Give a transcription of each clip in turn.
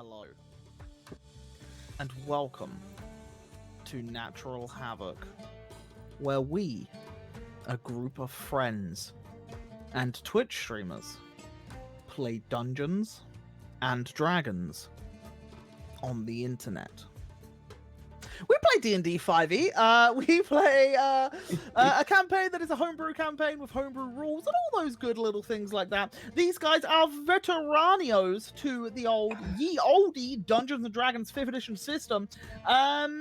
Hello, and welcome to Natural Havoc, where we, a group of friends and Twitch streamers, play Dungeons and Dragons on the internet. We play D&D 5e. We play a campaign that is a homebrew campaign with homebrew rules and all those good little things like that. These guys are veteranios to the ye oldie Dungeons and Dragons 5th edition system. Yeah,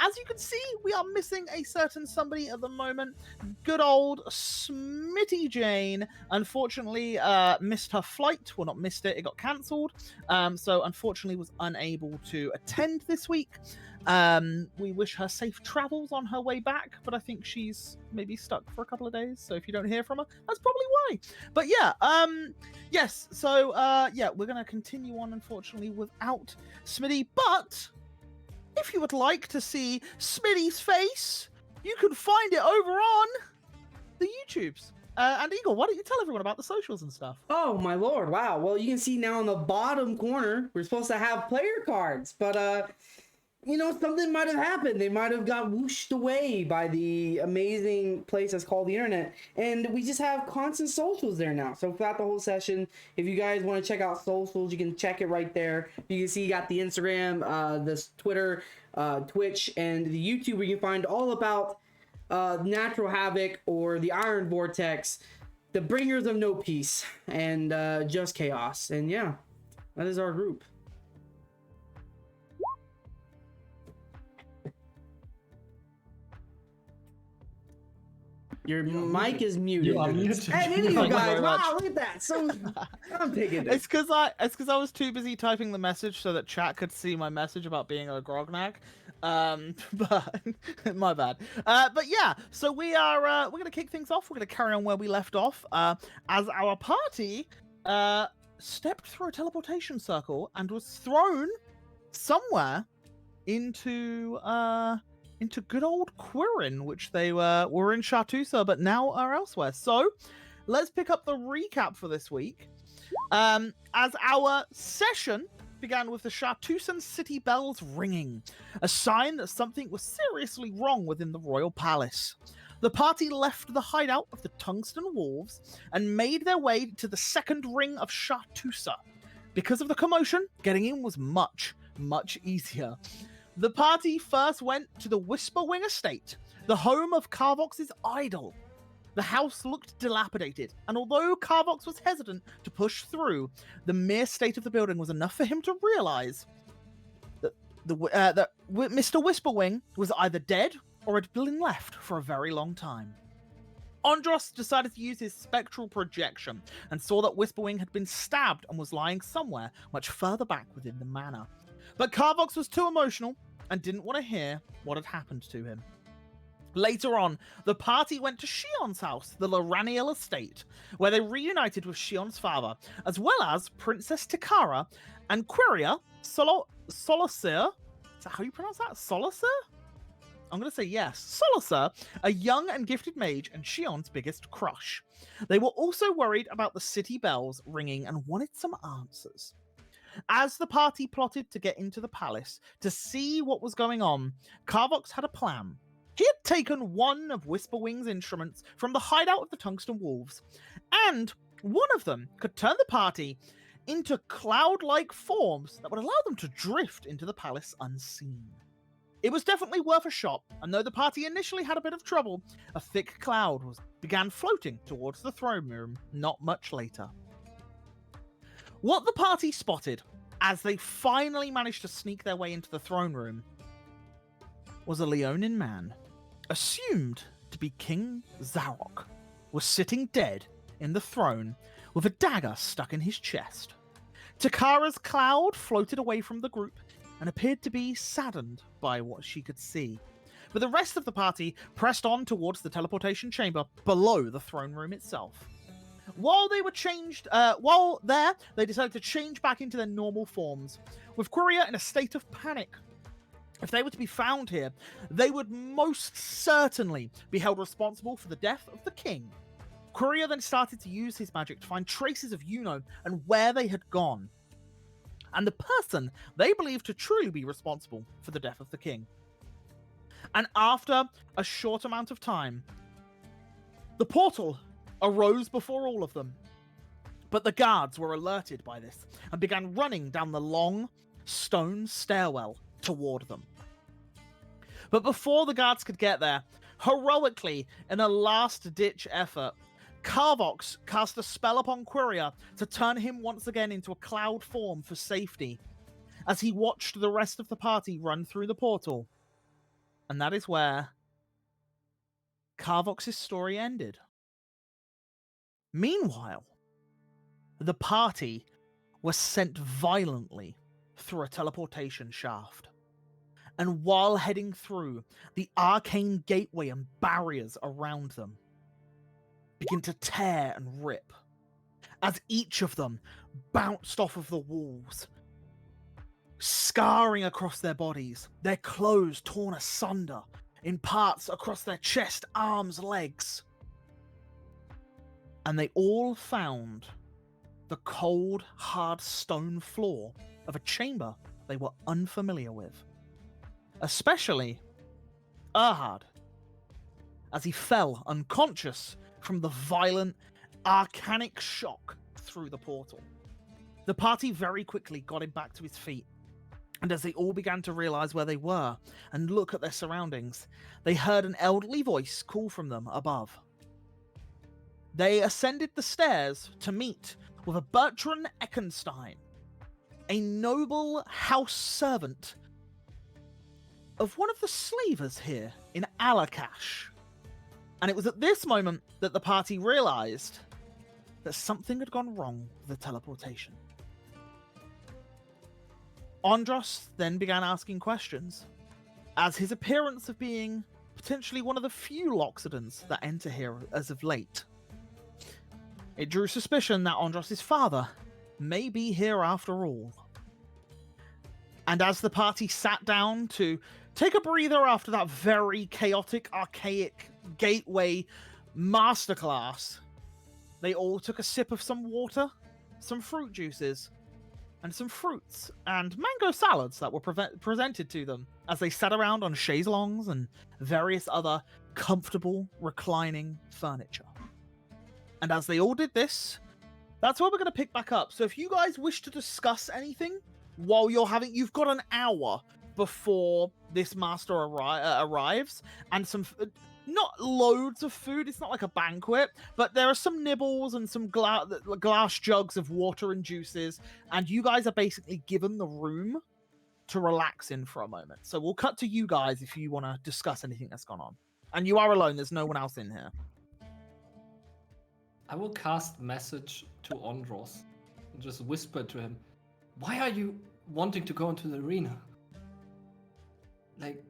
as you can see, we are missing a certain somebody at the moment. Good old Smitty Jane, unfortunately, missed her flight. Well, not missed it, it got cancelled. So unfortunately was unable to attend this week. We wish her safe travels on her way back, but I think she's maybe stuck for a couple of days. So if you don't hear from her, that's probably why. But yeah, yes. So yeah, we're gonna continue on, unfortunately, without Smitty. But if you would like to see Smitty's face, you can find it over on the YouTubes. And Eagle, why don't you tell everyone about the socials and stuff? Oh my lord, wow. Well, you can see now in the bottom corner, we're supposed to have player cards, but you know, something might have happened. They might have got whooshed away by the amazing place that's called the internet. And we just have constant socials there now. So throughout the whole session, if you guys want to check out socials, you can check it right there. You can see you got the Instagram, the Twitter, Twitch, and the YouTube, where you can find all about Natural Havoc or the Iron Vortex, the Bringers of No Peace, and Just Chaos. And yeah, that is our group. Your mic is muted. You are muted. Hey, you guys! Wow, look at that. So I'm taking it. It's because I was too busy typing the message so that chat could see my message about being a grognag. But my bad. But yeah, so we're gonna kick things off. We're gonna carry on where we left off. As our party stepped through a teleportation circle and was thrown somewhere into good old Quirin, which they were in Chartusa, but now are elsewhere. So let's pick up the recap for this week. As our session began with the Chartusan city bells ringing, a sign that something was seriously wrong within the royal palace. The party left the hideout of the Tungsten Wolves and made their way to the second ring of Chartusa. Because of the commotion, getting in was much, much easier. The party first went to the Whisperwing estate, the home of Carvox's idol. The house looked dilapidated, and although Carvox was hesitant to push through, the mere state of the building was enough for him to realize that Mr. Whisperwing was either dead or had been left for a very long time. Andros decided to use his spectral projection and saw that Whisperwing had been stabbed and was lying somewhere much further back within the manor. But Carvox was too emotional and didn't want to hear what had happened to him. Later on, the party went to Shion's house, the Loraniel estate, where they reunited with Shion's father, as well as Princess Tikara and Quiria Solosir. Is that how you pronounce that? Solosir? I'm going to say yes. Solosir, a young and gifted mage and Shion's biggest crush. They were also worried about the city bells ringing and wanted some answers. As the party plotted to get into the palace to see what was going on, Carvox had a plan. He had taken one of Whisperwing's instruments from the hideout of the Tungsten Wolves, and one of them could turn the party into cloud-like forms that would allow them to drift into the palace unseen. It was definitely worth a shot, and though the party initially had a bit of trouble, a thick cloud began floating towards the throne room not much later. What the party spotted, as they finally managed to sneak their way into the throne room, was a Leonin man, assumed to be King Zarok, was sitting dead in the throne with a dagger stuck in his chest. Takara's cloud floated away from the group and appeared to be saddened by what she could see. But the rest of the party pressed on towards the teleportation chamber below the throne room itself. While they decided to change back into their normal forms, with Quiria in a state of panic. If they were to be found here, they would most certainly be held responsible for the death of the king. Quiria then started to use his magic to find traces of Yuno and where they had gone. and the person they believed to truly be responsible for the death of the king. And after a short amount of time, the portal arose before all of them. But the guards were alerted by this and began running down the long stone stairwell toward them. But before the guards could get there, heroically, in a last-ditch effort, Carvox cast a spell upon Quiria to turn him once again into a cloud form for safety, as he watched the rest of the party run through the portal. And that is where Carvox's story ended. Meanwhile, the party was sent violently through a teleportation shaft. And while heading through, the arcane gateway and barriers around them begin to tear and rip, as each of them bounced off of the walls, scarring across their bodies, their clothes torn asunder in parts across their chest, arms, legs. And they all found the cold, hard stone floor of a chamber they were unfamiliar with. Especially Erhard, as he fell unconscious from the violent, arcanic shock through the portal. The party very quickly got him back to his feet, and as they all began to realize where they were and look at their surroundings, they heard an elderly voice call from them above. They ascended the stairs to meet with a Bertrand Eckenstein, a noble house servant of one of the slavers here in Alakash. And it was at this moment that the party realized that something had gone wrong with the teleportation. Andros then began asking questions, as his appearance of being potentially one of the few Loxodons that enter here as of late. It drew suspicion that Andros' father may be here after all. And as the party sat down to take a breather after that very chaotic, archaic gateway masterclass, they all took a sip of some water, some fruit juices, and some fruits and mango salads that were presented to them as they sat around on chaiselongs and various other comfortable reclining furniture. And as they all did this, that's where we're going to pick back up. So if you guys wish to discuss anything while you've got an hour before this master arrives, and some not loads of food, it's not like a banquet, but there are some nibbles and some glass jugs of water and juices, and you guys are basically given the room to relax in for a moment. So we'll cut to you guys if you want to discuss anything that's gone on. And you are alone, there's no one else in here. I will cast message to Andros and just whisper to him, why are you wanting to go into the arena? Like,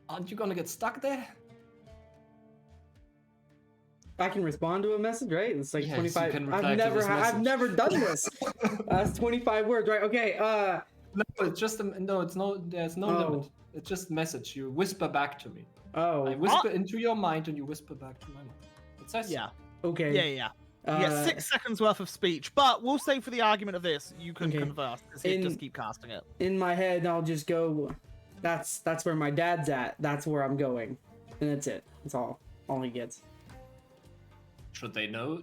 aren't you gonna get stuck there? I can respond to a message, right? It's like Yes, 25. you can reply to this I've message. never done this. That's 25 words, right? Okay. No, it's just there's no limit. It's just message. You whisper back to me. Oh. I whisper into your mind and you whisper back to my mind. It says Yeah. Okay. Yeah. You get 6 seconds worth of speech, but we'll say for the argument of this, you can converse, because he'll just keep casting it. In my head, I'll just go, that's where my dad's at. That's where I'm going. And that's it. That's all he gets. Should they know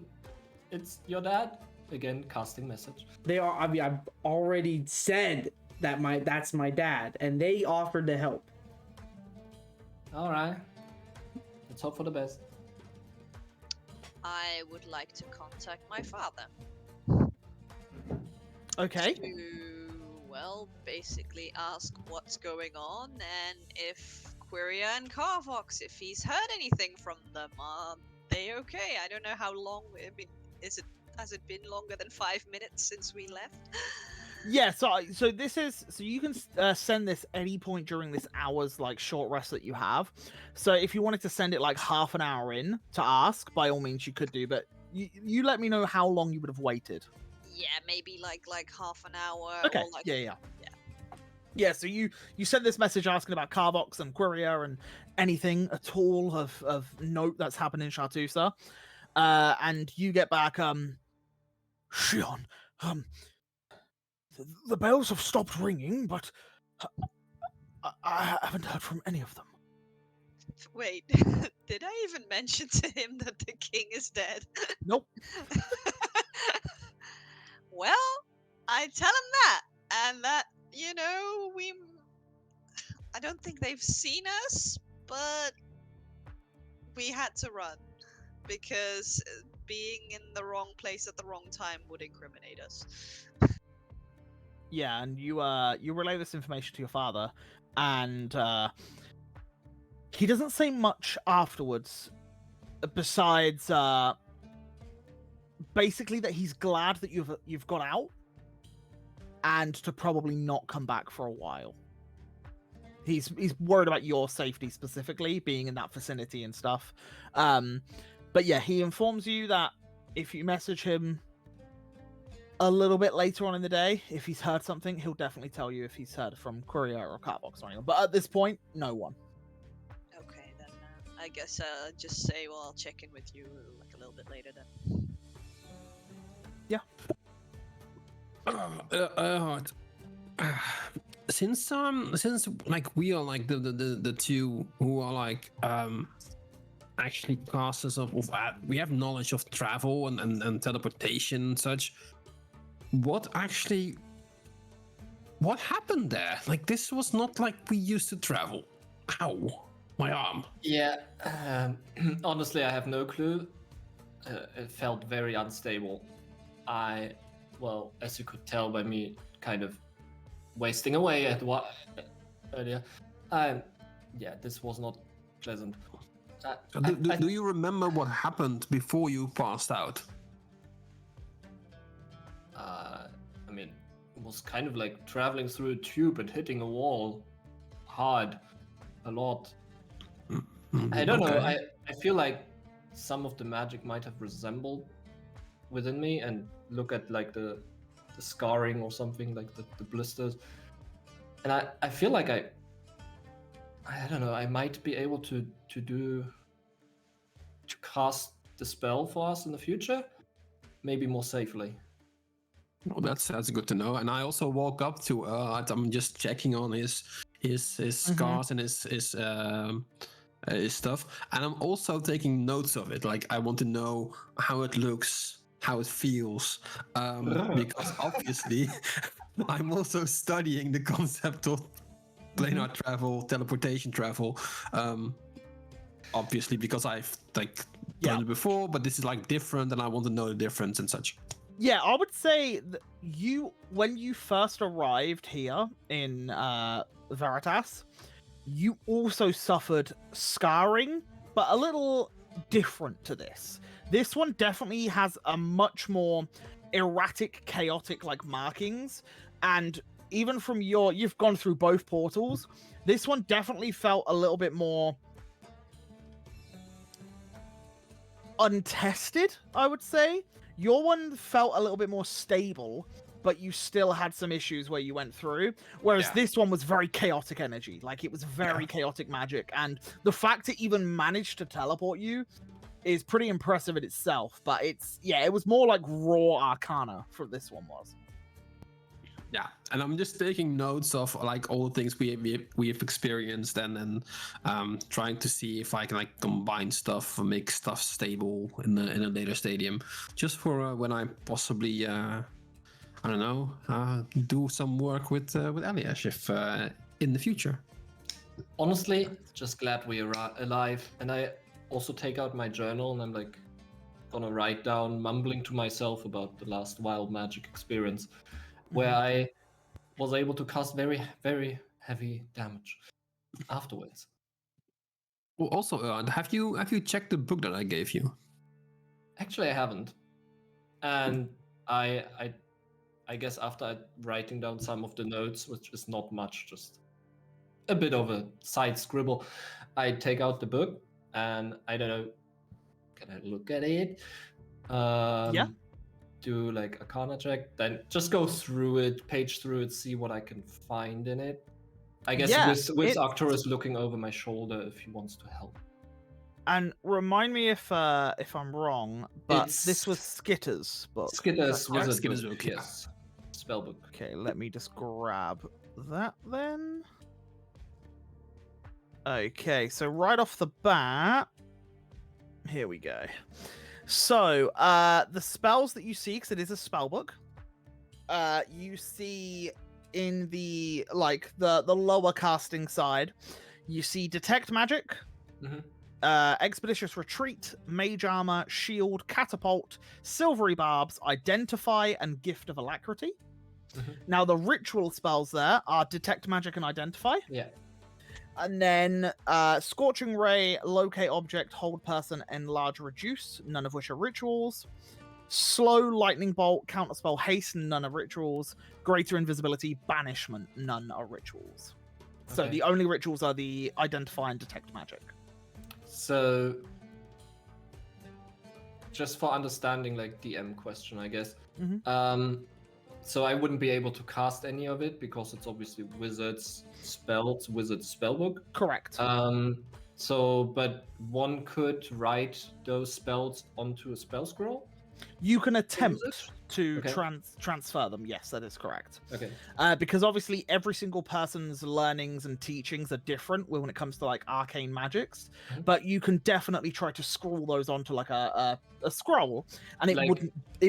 it's your dad? Again, casting message. They are. I mean, I've already said that that's my dad, and they offered to help. All right. Let's hope for the best. I would like to contact my father. Okay. To, well, basically ask what's going on and if Quiria and Carvox, if he's heard anything from them. Are they okay? I don't know how long. I mean, has it been longer than 5 minutes since we left? Yeah, so you can send this any point during this hour's like short rest that you have. So if you wanted to send it like half an hour in to ask, by all means you could do, but you let me know how long you would have waited. Yeah, maybe like half an hour. Okay. Or like Yeah, so you send this message asking about Carvox and Quiria and anything at all of note that's happened in Chartusa. And you get back, Shion, The bells have stopped ringing, but I haven't heard from any of them. Wait, did I even mention to him that the king is dead? Nope. Well, I tell him that, and that, you know, I don't think they've seen us, but we had to run because being in the wrong place at the wrong time would incriminate us. Yeah, and you relay this information to your father, and he doesn't say much afterwards, besides basically that he's glad that you've got out, and to probably not come back for a while. He's worried about your safety specifically, being in that vicinity and stuff. But yeah, he informs you that if you message him a little bit later on in the day, if he's heard something, he'll definitely tell you if he's heard from Courier or Cartbox or anyone. But at this point, no one. Okay, then I guess just say, well, I'll check in with you like a little bit later then. Yeah. Since like we are like the two who are like actually casters of we have knowledge of travel and teleportation and such. What happened there? Like, this was not like we used to travel. Ow, my arm. Yeah, honestly, I have no clue. It felt very unstable. Well, as you could tell by me kind of wasting away at what earlier. Yeah, this was not pleasant. Do you remember what happened before you passed out? I mean, it was kind of like traveling through a tube and hitting a wall hard a lot. I don't know. I feel like some of the magic might have resembled within me, and look at like the scarring or something, like the blisters. And I feel like I don't know, I might be able to cast the spell for us in the future, maybe more safely. Well, that's good to know. And I also walk up to I'm just checking on his scars and his stuff, and I'm also taking notes of it. Like, I want to know how it looks, how it feels, because obviously I'm also studying the concept of planar travel, teleportation travel. Obviously, because I've like done it before, but this is like different, and I want to know the difference and such. Yeah, I would say that when you first arrived here in Veritas, you also suffered scarring, but a little different to this. This one definitely has a much more erratic, chaotic like markings, and even from you've gone through both portals, this one definitely felt a little bit more untested, I would say. Your one felt a little bit more stable, but you still had some issues where you went through. Whereas this one was very chaotic energy. Like, it was very chaotic magic. And the fact it even managed to teleport you is pretty impressive in itself. But it was more like raw arcana for this one was. Yeah, and I'm just taking notes of like all the things we have experienced, and then trying to see if I can like combine stuff or make stuff stable in a later stadium, just for when I possibly I don't know do some work with Eliash if in the future. Honestly, just glad we are alive. And I also take out my journal and I'm like gonna write down, mumbling to myself about the last wild magic experience, where I was able to cast very, very heavy damage afterwards. Well, also, have you checked the book that I gave you? Actually, I haven't, and I guess after writing down some of the notes, which is not much, just a bit of a side scribble, I take out the book and I don't know, can I look at it? Yeah. Do like Arcana check, then just go through it, page through it, see what I can find in it. I guess with Arcturus looking over my shoulder if he wants to help. And remind me if I'm wrong, but this was Skitter's book. Skitter's correct? wizard Skitter's book, book, yeah. yes. spellbook. Okay, let me just grab that then. Okay, so right off the bat, here we go. So, the spells that you see, because it is a spellbook, you see in the the lower casting side, you see Detect Magic, Mhm. Expeditious Retreat, Mage Armor, Shield, Catapult, Silvery Barbs, Identify, and Gift of Alacrity. Mhm. Now, the ritual spells there are Detect Magic and Identify. Yeah. And then Scorching Ray, Locate Object, Hold Person, Enlarge, Reduce, none of which are rituals. Slow Lightning Bolt, Counterspell, Haste, none are rituals. Greater Invisibility, Banishment, none are rituals. So Okay. the only rituals are the Identify and Detect Magic. So, just for understanding, like DM question, I guess. Mhm. So I wouldn't be able to cast any of it because it's obviously wizard's spells, wizard's spellbook. Correct. So, but one could write those spells onto a spell scroll. You can Is attempt it? to Okay. transfer them. Yes, that is correct. Okay. Because obviously every single person's learnings and teachings are different when it comes to like arcane magics, Mhm. but you can definitely try to scroll those onto like a scroll, and it Like-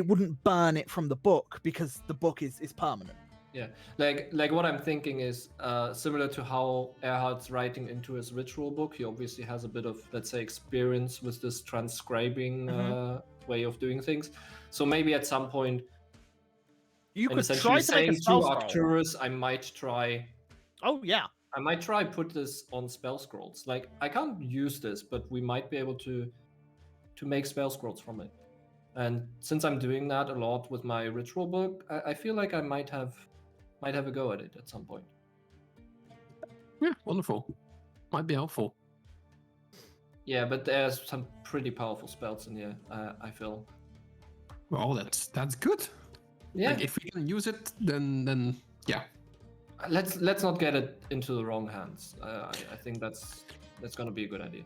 wouldn't burn it from the book because the book is permanent. Yeah, like what I'm thinking is similar to how Erhard's writing into his ritual book. He obviously has a bit of, let's say, experience with this transcribing way of doing things. So maybe at some point, You and could essentially try to make a saying to spell scroll. Arcturus, I might try put this on spell scrolls. Like I can't use this, but we might be able to make spell scrolls from it. And since I'm doing that a lot with my ritual book, I feel like I might have a go at it at some point. Yeah, wonderful. Might be helpful. Yeah, but there's some pretty powerful spells in here. I feel. Well, that's good. Yeah. Like if we can use it, then yeah. Let's not get it into the wrong hands. I think that's gonna be a good idea.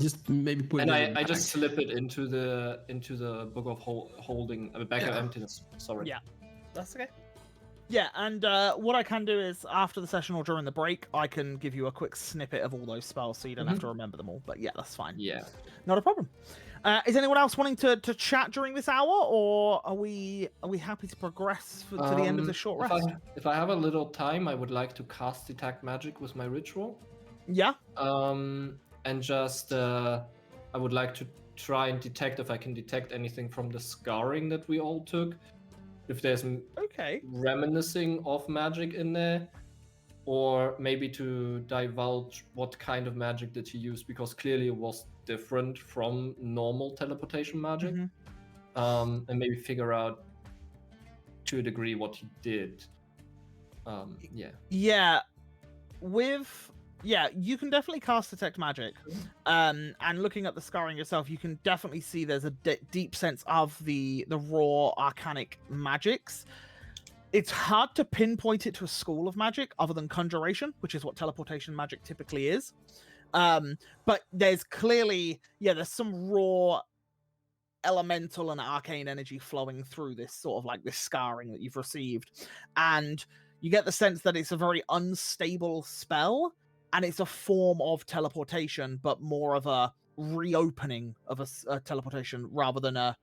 Just maybe put And it in I the just bag. slip it into the book of holding, bag of Yeah. emptiness. Sorry. Yeah. That's okay. Yeah, and what I can do is after the session or during the break, I can give you a quick snippet of all those spells so you don't have to remember them all. But yeah, that's fine. Yeah. Not a problem. Is anyone else wanting to chat during this hour, or are we happy to progress to the end of the short rest? If I have a little time, I would like to cast Detect Magic with my ritual. Yeah. And just I would like to try and detect if I can detect anything from the scarring that we all took. If there's Okay. reminiscing of magic in there, or maybe to divulge what kind of magic did he use, because clearly it was different from normal teleportation magic. Mhm. And maybe figure out to a degree what he did. Yeah. Yeah. You can definitely cast Detect Magic. And looking at the scarring yourself, you can definitely see there's a deep sense of the raw arcanic magics. It's hard to pinpoint it to a school of magic other than conjuration, which is what teleportation magic typically is. But there's clearly, there's some raw elemental and arcane energy flowing through this sort of like this scarring that you've received. And you get the sense that it's a very unstable spell, and it's a form of teleportation, but more of a reopening of a teleportation rather than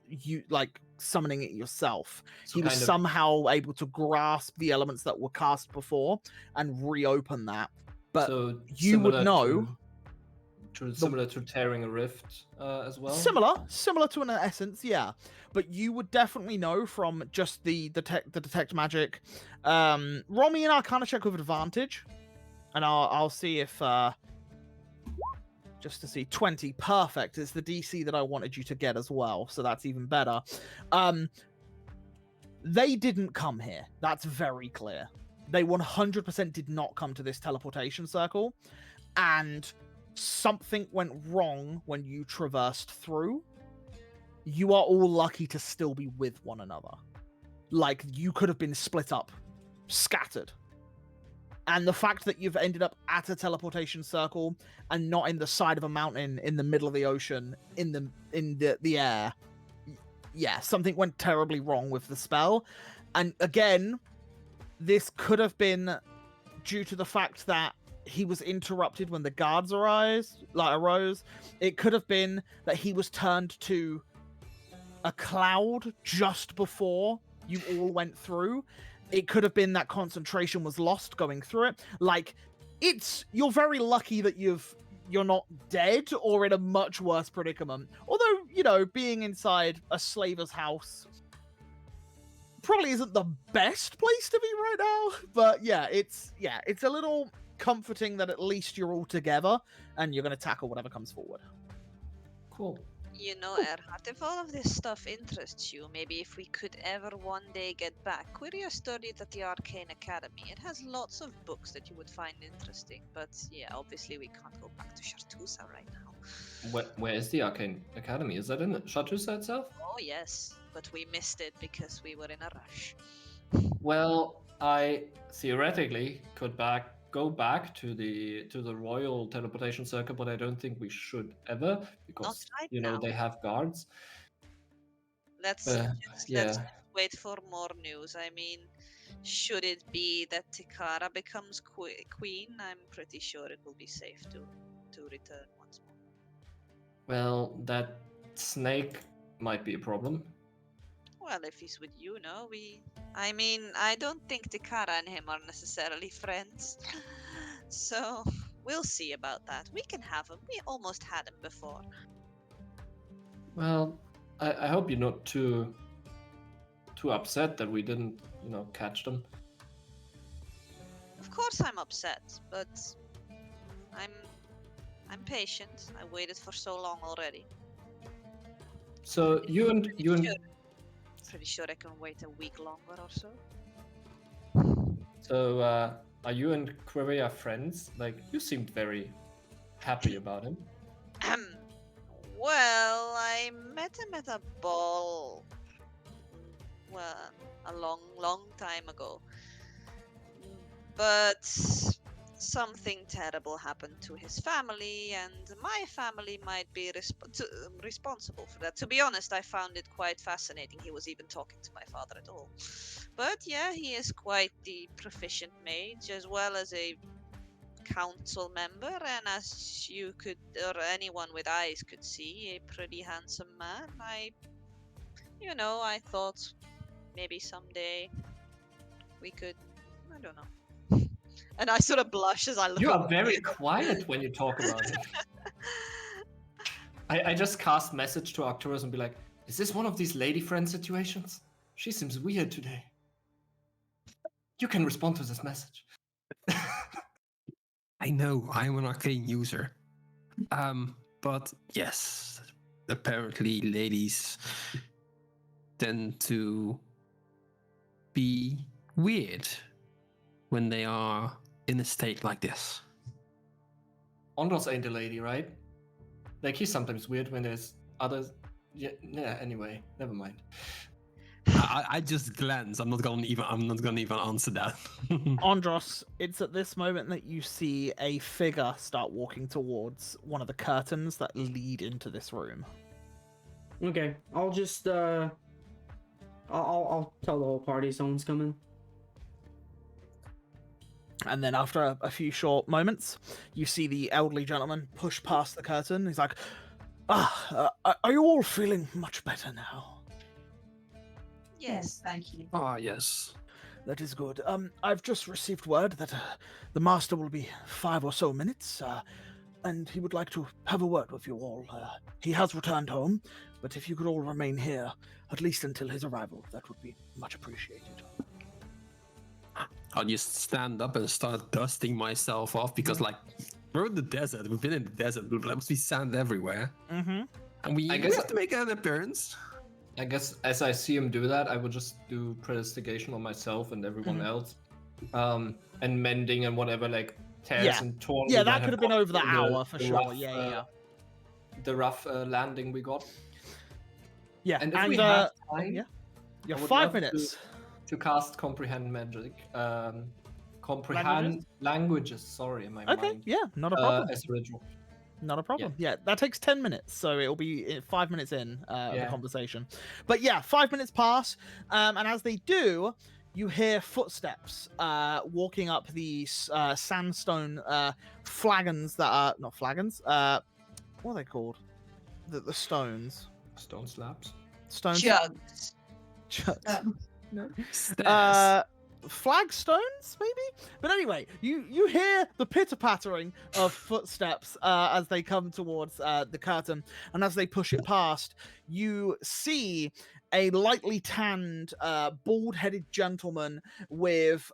you like summoning it yourself. So He was kind of- somehow able to grasp the elements that were cast before and reopen that. But so you would similar know similar to tearing a rift as well. similar to an essence, yeah. But you would definitely know from just the detect magic. Roll me an Arcana check with advantage, and I'll see if just to see 20. Perfect. It's the DC that I wanted you to get as well, so that's even better. They didn't come here. That's very clear. They 100% did not come to this teleportation circle, and something went wrong when you traversed through. You are all lucky to still be with one another. Like, you could have been split up, scattered. And the fact that you've ended up at a teleportation circle and not in the side of a mountain in the middle of the ocean in the air, yeah, something went terribly wrong with the spell. And again, this could have been due to the fact that he was interrupted when the guards arose. It could have been that he was turned to a cloud just before you all went through. It could have been that concentration was lost going through it. Like, you're very lucky that you're not dead or in a much worse predicament. Although, being inside a slaver's house probably isn't the best place to be right now. But it's a little comforting that at least you're all together and you're going to tackle whatever comes forward. Cool. Erhard, if all of this stuff interests you, maybe if we could ever one day get back. Quiria studied at the Arcane Academy. It has lots of books that you would find interesting, but yeah, obviously we can't go back to Chartusa right now. Where is the Arcane Academy? Is that in Chartusa itself? Oh yes, but we missed it because we were in a rush. Well, I theoretically could go back to the Royal Teleportation Circle, but I don't think we should ever, because right now. they have guards. Let's wait for more news. I mean, should it be that Tikara becomes queen, I'm pretty sure it will be safe to return once more. Well, that snake might be a problem. Well, if he's with you, no, I mean, I don't think Tikara and him are necessarily friends. So, we'll see about that. We can have him. We almost had him before. Well, I hope you're not too upset that we didn't, catch them. Of course I'm upset, but I'm patient. I waited for so long already. So you and Pretty sure I can wait a week longer or so. So are you and Quiria friends? Like, you seemed very happy about him. Well, I met him at a ball. Well, a long, long time ago. But something terrible happened to his family, and my family might be responsible for that. To be honest, I found it quite fascinating he was even talking to my father at all. But yeah, he is quite the proficient mage, as well as a council member, and as you could, or anyone with eyes could see, a pretty handsome man. I thought maybe someday we could, I don't know. And I sort of blush as I look. You are very quiet when you talk about it. I just cast message to Arcturus and be like, is this one of these lady friend situations? She seems weird today. You can respond to this message. I know, I'm an arcane user. But yes, apparently ladies tend to be weird when they are in a state like this. Ondros ain't a lady, right? Like, he's sometimes weird when there's others. Yeah, anyway, never mind. I just glance. I'm not gonna even answer that. Ondros, it's at this moment that you see a figure start walking towards one of the curtains that lead into this room. Okay, I'll just I'll tell the whole party someone's coming. And then after a few short moments, you see the elderly gentleman push past the curtain. He's like, are you all feeling much better now? Yes, thank you. Ah, yes. That is good. I've just received word that the master will be 5 or so minutes, and he would like to have a word with you all. He has returned home, but if you could all remain here, at least until his arrival, that would be much appreciated. I'll just stand up and start dusting myself off because, like, we're in the desert. We've been in the desert. There must be sand everywhere. Mm-hmm. And we have to make an appearance. I guess as I see him do that, I would just do prestidigitation on myself and everyone else. And mending and whatever, like, tears and torn. Yeah, that could have been over the hour for sure. Rough, the rough landing we got. Yeah, and if we have time, you have I would 5 love minutes. To cast comprehend magic, comprehend languages. Sorry, in my mind. Yeah, not a problem. As a ritual. Not a problem. Yeah, that takes 10 minutes, so it'll be 5 minutes in the Yeah. conversation. But yeah, 5 minutes pass, and as they do, you hear footsteps walking up these sandstone flagons that are not flagons. What are they called? The stones. Stone slabs. Stones. Jugs. No. Stairs. Flagstones, maybe. But anyway, you hear the pitter pattering of footsteps as they come towards the curtain, and as they push it past, you see a lightly tanned, bald-headed gentleman with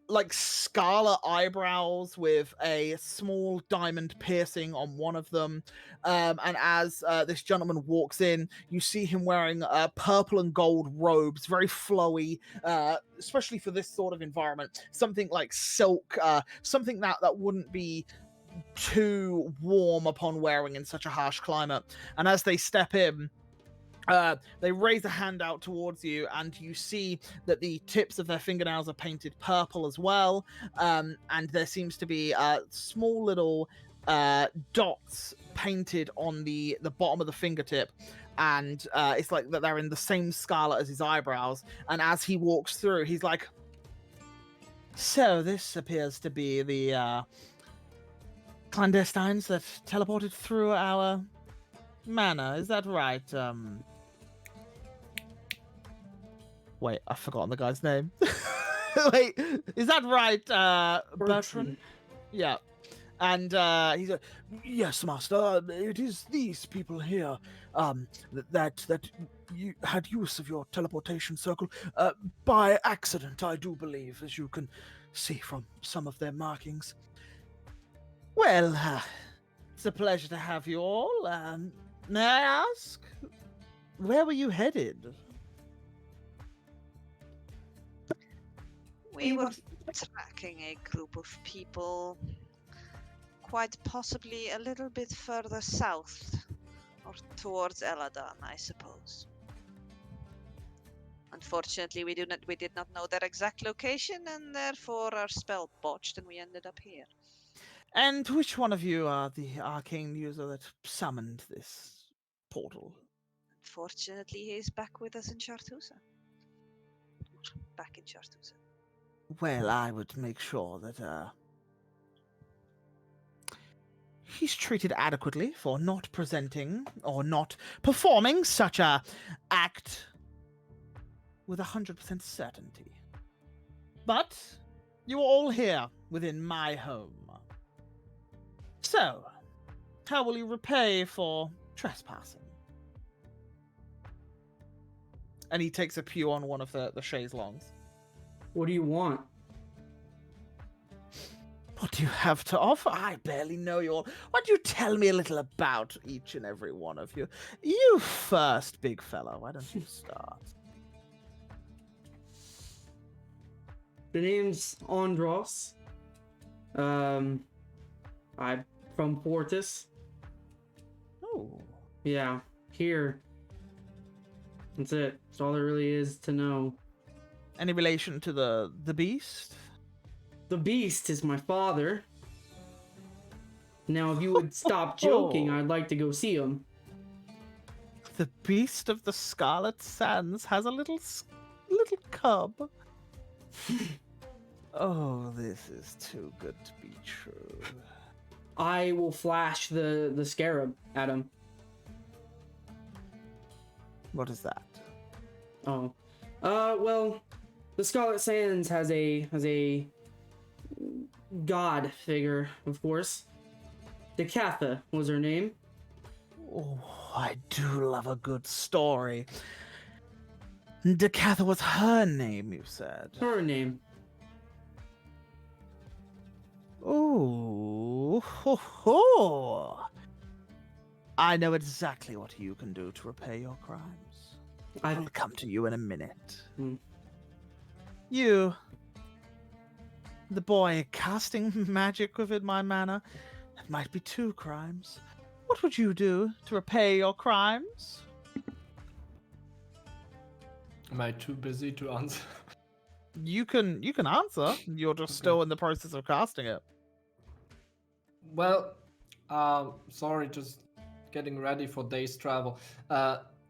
like scarlet eyebrows with a small diamond piercing on one of them. And as this gentleman walks in, you see him wearing purple and gold robes, very flowy, especially for this sort of environment. Something like silk, something that wouldn't be too warm upon wearing in such a harsh climate. And as they step in, they raise a hand out towards you, and you see that the tips of their fingernails are painted purple as well. And there seems to be small little dots painted on the bottom of the fingertip. And it's like that they're in the same scarlet as his eyebrows. And as he walks through, he's like, "So this appears to be the clandestines that teleported through our manor. Is that right?" Wait, I've forgotten the guy's name. Wait, is that right, Bertrand? Yeah. And he's like, "Yes, master. It is these people here. That you had use of your teleportation circle by accident, I do believe, as you can see from some of their markings. Well, it's a pleasure to have you all. May I ask, where were you headed?" We were tracking a group of people, quite possibly a little bit further south, or towards Eladan, I suppose. Unfortunately, we did not know their exact location, and therefore our spell botched, and we ended up here. And which one of you are the arcane user that summoned this portal? Unfortunately, he's back with us in Chartusa. Back in Chartusa. Well, I would make sure that he's treated adequately for not presenting or not performing such a act with 100% certainty. But you are all here within my home. So, how will you repay for trespassing? And he takes a pew on one of the chaise longues. What do you want? What do you have to offer? I barely know you all. Why don't you tell me a little about each and every one of you? You first, big fella. Why don't you start? The name's Andros. I'm from Portis. Oh. Yeah, here. That's it. That's all there really is to know. Any relation to the beast? The beast is my father. Now, if you would stop joking, I'd like to go see him. The beast of the Scarlet Sands has a little cub. Oh, this is too good to be true. I will flash the scarab at him. What is that? Oh. Well, the Scarlet Sands has a god figure, of course. Decatha was her name. Oh, I do love a good story. Decatha was her name, you said. Her name. Oh, ho, ho. I know exactly what you can do to repay your crimes. I'll come to you in a minute. Hmm. You, the boy casting magic within my manor, that might be 2 crimes. What would you do to repay your crimes? Am I too busy to answer? You can answer. You're just still in the process of casting it. Well, Sorry, just getting ready for day's travel.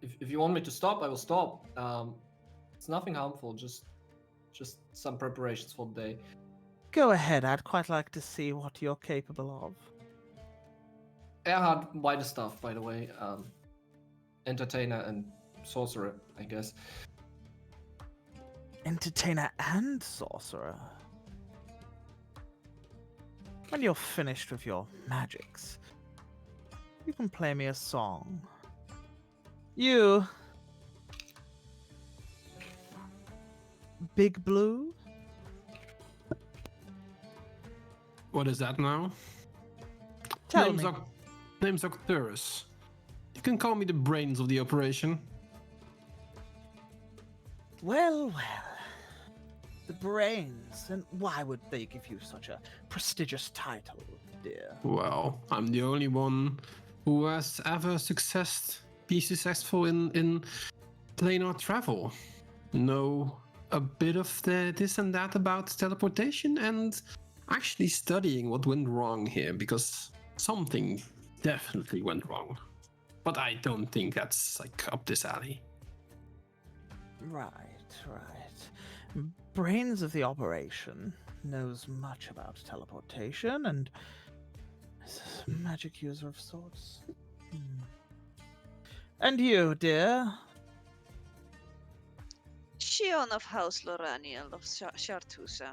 If you want me to stop, I will stop. It's nothing harmful, just some preparations for the day. Go ahead, I'd quite like to see what you're capable of. Erhard, why the stuff, by the way? Entertainer and sorcerer, I guess. Entertainer and sorcerer. When you're finished with your magics, you can play me a song. You, Big Blue? What is that now? Tell me. Name's Octurus. You can call me the brains of the operation. Well, well. The brains. And why would they give you such a prestigious title, dear? Well, I'm the only one who has ever be successful in planar travel. Know a bit of this and that about teleportation and actually studying what went wrong here, because something definitely went wrong. But I don't think that's like up this alley. Right. Brains of the operation knows much about teleportation and is a magic user of sorts. And you, dear? Shion of House Loraniel of Shartusa.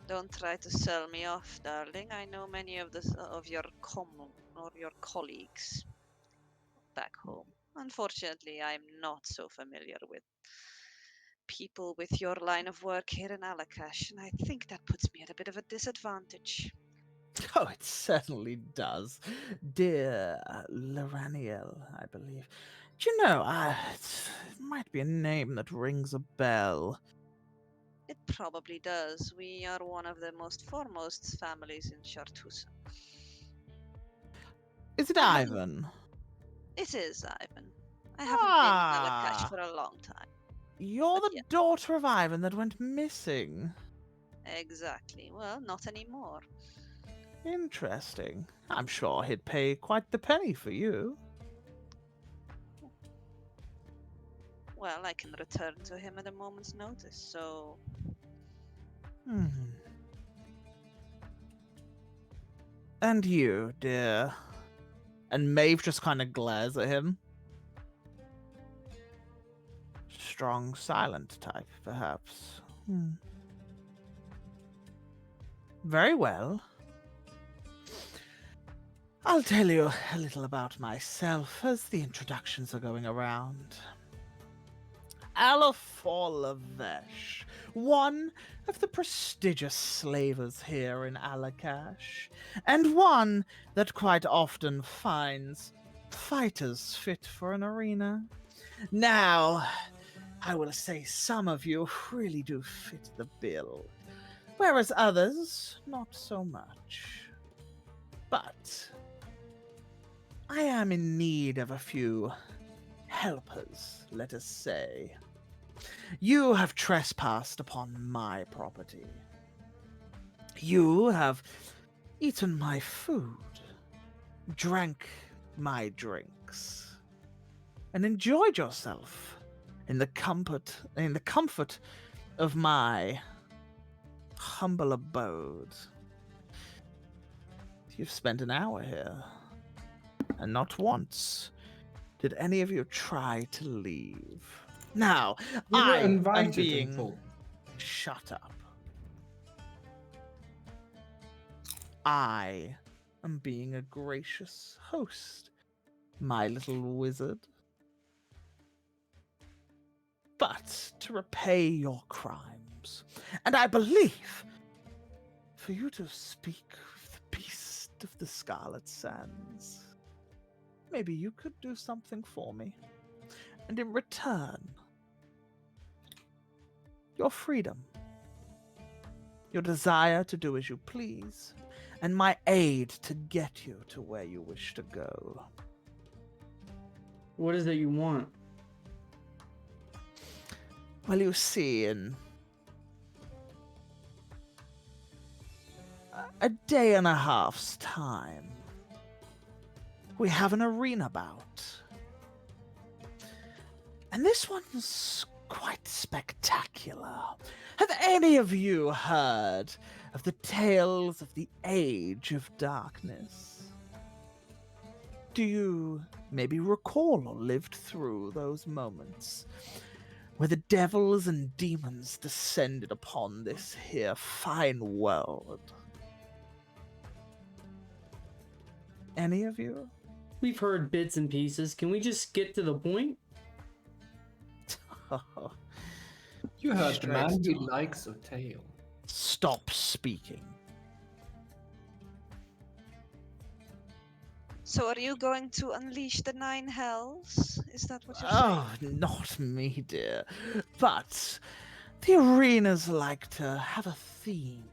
Don't try to sell me off, darling. I know many of your colleagues back home. Unfortunately, I'm not so familiar with people with your line of work here in Alakash, and I think that puts me at a bit of a disadvantage. Oh, it certainly does. Dear Loraniel, I believe. Do you know, it might be a name that rings a bell. It probably does. We are one of the most foremost families in Shartusa. Is it I haven't- Ivan? It is, Ivan. I haven't been in Alakash Ah. for a long time. You're But the yeah. daughter of Ivan that went missing. Exactly. Well, not anymore. Interesting. I'm sure he'd pay quite the penny for you. Well, I can return to him at a moment's notice, so... And you, dear? And Maeve just kind of glares at him. Strong, silent type, perhaps. Very well. I'll tell you a little about myself as the introductions are going around. Alafor Lavesh, one of the prestigious slavers here in Alakash, and one that quite often finds fighters fit for an arena. Now, I will say some of you really do fit the bill, whereas others not so much. But I am in need of a few helpers, let us say. You have trespassed upon my property. You have eaten my food, drank my drinks, and enjoyed yourself in the comfort of my humble abode. You've spent an hour here, and not once did any of you try to leave. Now, We were I am invited being... and told. Shut up. I am being a gracious host, my little wizard. But to repay your crimes, and I believe for you to speak with the beast of the Scarlet Sands, maybe you could do something for me. And in return, your freedom, your desire to do as you please, and my aid to get you to where you wish to go. What is it you want? Well, you see, a day and a half's time, we have an arena bout. And this one's quite spectacular. Have any of you heard of the tales of the Age of Darkness? Do you maybe recall or lived through those moments where the devils and demons descended upon this here fine world? Any of you? We've heard bits and pieces. Can we just get to the point? You heard the Straight man who talk. likes a tale. Stop speaking. So are you going to unleash the 9 hells? Is that what you're Oh, not me, dear. But the arenas like to have a theme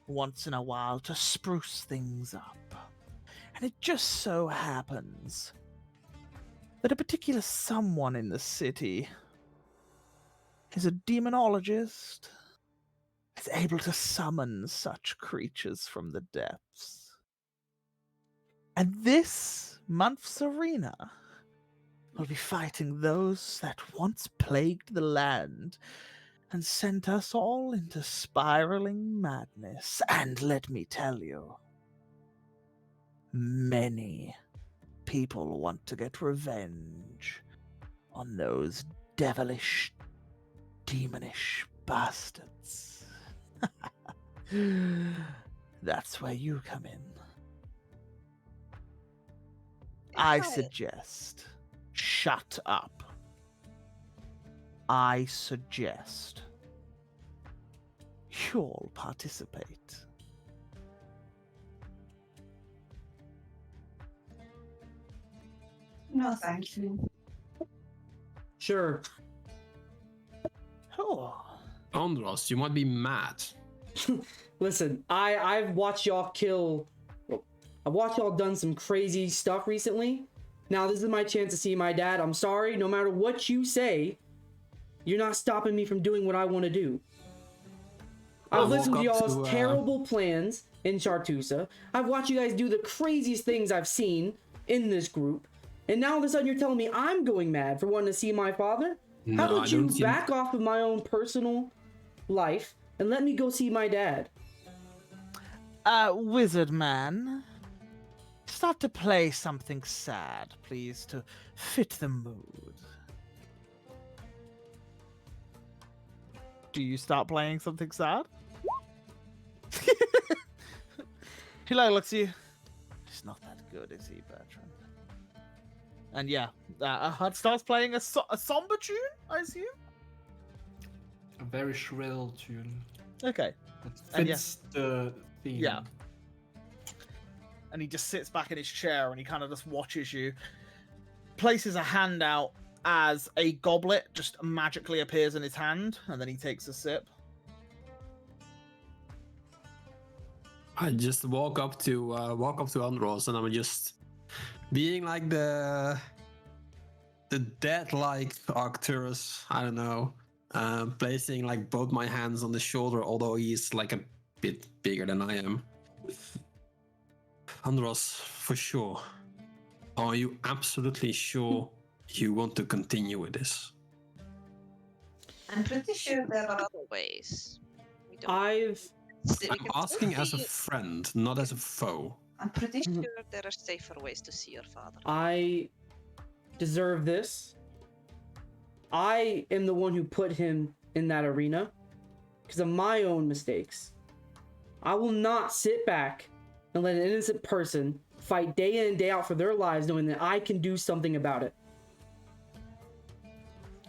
once in a while to spruce things up. And it just so happens that a particular someone in the city is a demonologist, is able to summon such creatures from the depths. And this month's arena will be fighting those that once plagued the land and sent us all into spiraling madness. And let me tell you, many people want to get revenge on those devilish, demonish bastards. That's where you come in. I suggest shut up. I suggest you all participate. No, thank you. Sure. Oh, Andros, you might be mad. Listen, I've watched y'all kill. I've watched y'all done some crazy stuff recently. Now this is my chance to see my dad. I'm sorry, no matter what you say, you're not stopping me from doing what I want to do. I've listened to y'all's terrible plans in Chartusa. I've watched you guys do the craziest things I've seen in this group. And now all of a sudden you're telling me I'm going mad for wanting to see my father? No, How I about you don't see- back off of my own personal life and let me go see my dad? Wizard man, start to play something sad, please, to fit the mood. Do you start playing something sad? He like looks at you. He's not that good, is he, Bertrand? And yeah, Hud starts playing a somber tune, I assume? A very shrill tune Okay. that And fits the theme. Yeah. And he just sits back in his chair and he kind of just watches you, places a hand out as a goblet just magically appears in his hand, and then he takes a sip. I just walk up to Andros, and I'm just being like the dead-like Arcturus. I don't know, placing like both my hands on the shoulder, although he's like a bit bigger than I am. Andros, for sure. Are you absolutely sure you want to continue with this? I'm pretty sure there are. other ways? We don't I've we I'm can still asking as a see- friend, not as a foe. I'm pretty sure. sure there are safer ways to see your father. I deserve this. I am the one who put him in that arena because of my own mistakes. I will not sit back and let an innocent person fight day in and day out for their lives knowing that I can do something about it.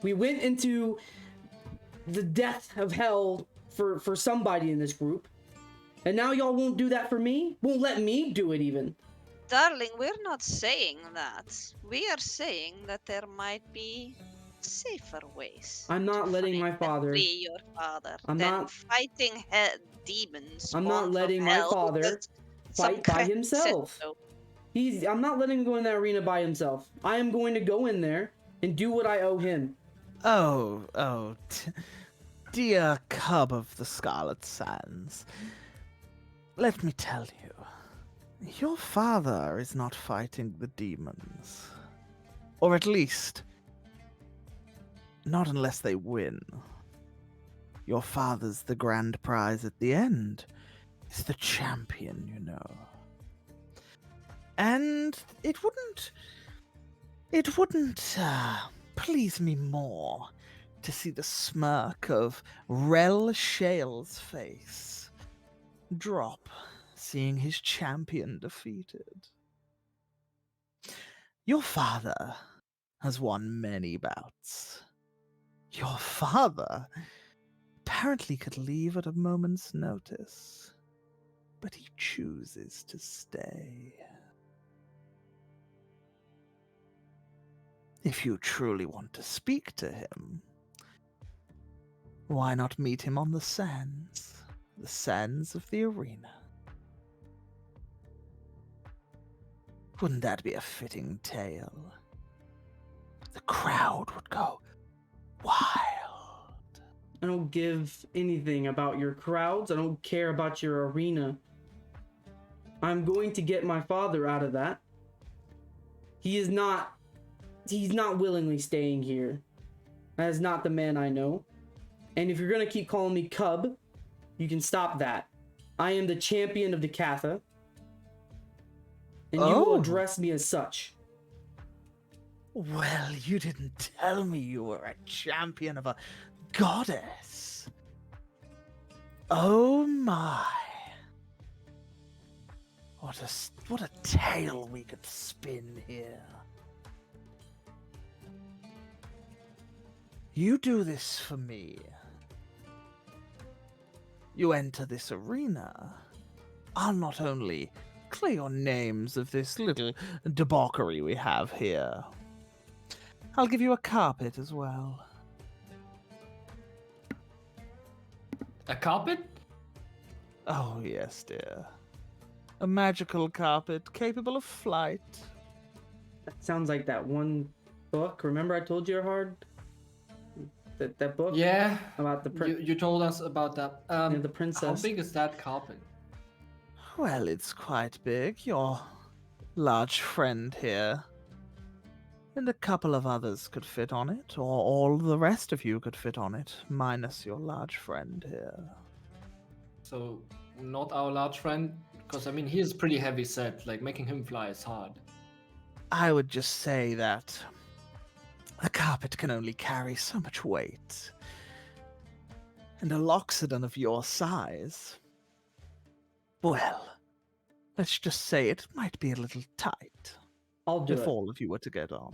We went into the death of hell for somebody in this group. And now y'all won't do that for me? Won't let me do it even. Darling, we're not saying that. We are saying that there might be safer ways. I'm not to letting find my and father- free your father I'm than not- fighting demons. I'm not spawned letting from my hell father that some fight by crack said himself. so. I'm not letting him go in that arena by himself. I am going to go in there and do what I owe him. Dear cub of the Scarlet Sands. let me tell you, your father is not fighting the demons. Or at least, not unless they win. Your father's the grand prize at the end. He's the champion, you know. And it wouldn't please me more to see the smirk of Rel Shale's face drop, seeing his champion defeated. Your father has won many bouts. Your father apparently could leave at a moment's notice, but he chooses to stay. If you truly want to speak to him, why not meet him on the sands of the arena? Wouldn't that be a fitting tale? The crowd would go wild. I don't give anything about your crowds. I don't care about your arena. I'm going to get my father out of that. He's not willingly staying here. That is not the man I know. And if you're going to keep calling me Cub, you can stop that. I am the champion of Decatha. And you will address me as such. Well, you didn't tell me you were a champion of a goddess. Oh my. What a tale we could spin here. You do this for me. You enter this arena. I'll not only clear your names of this little debauchery we have here, I'll give you a carpet as well. A carpet? Oh, yes, dear. A magical carpet capable of flight. That sounds like that one book. Remember I told you hard? That book? Yeah. About the You told us about that. the princess. How big is that carpet? Well, it's quite big. Your large friend here. And a couple of others could fit on it, or all the rest of you could fit on it, minus your large friend here. So, not our large friend? Because, I mean, he is pretty heavy set. Like, making him fly is hard. I would just say that the carpet can only carry so much weight. And a loxodon of your size, well, let's just say it might be a little tight I'll do if it. all of you were to get on.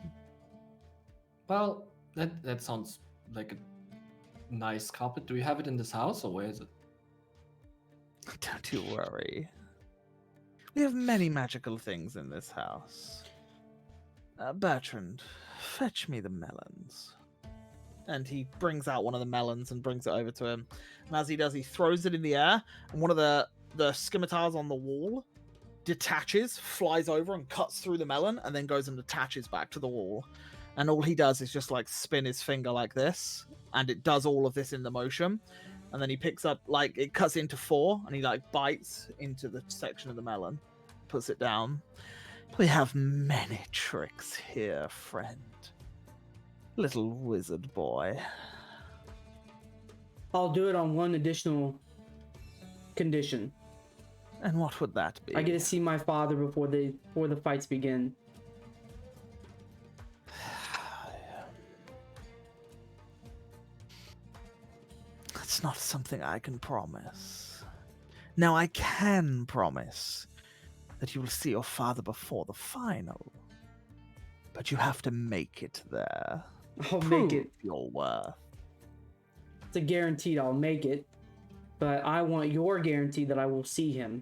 Well, that sounds like a nice carpet. Do we have it in this house, or where is it? Don't you worry. We have many magical things in this house. Bertrand, fetch me the melons. And he brings out one of the melons and brings it over to him. And as he does, he throws it in the air, and one of the scimitars on the wall detaches, flies over and cuts through the melon, and then goes and attaches back to the wall. And all he does is just like spin his finger like this, and it does all of this in the motion. And then he picks up, like, it cuts into 4, and he like bites into the section of the melon, puts it down. We have many tricks here, friend. Little wizard boy. I'll do it on one additional condition. And what would that be? I get to see my father before the fights begin. That's not something I can promise. Now, I can promise that you will see your father before the final. But you have to make it there. I'll Prove make it. your worth. It's a guaranteed I'll make it. But I want your guarantee that I will see him.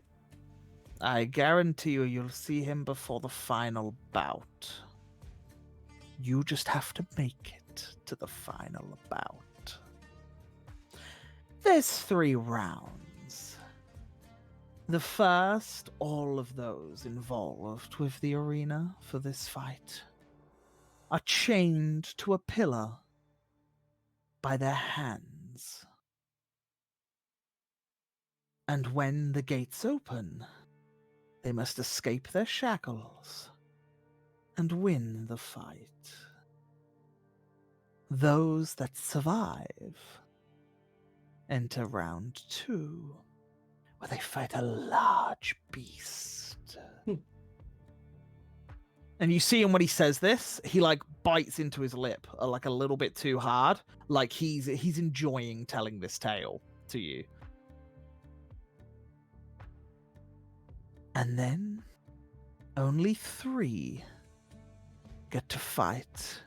I guarantee you'll see him before the final bout. You just have to make it to the final bout. There's 3 rounds. The first, all of those involved with the arena for this fight are chained to a pillar by their hands. And when the gates open, they must escape their shackles and win the fight. Those that survive enter round 2, where they fight a large beast. And you see him when he says this, he like bites into his lip like a little bit too hard, like he's enjoying telling this tale to you. And then only 3 get to fight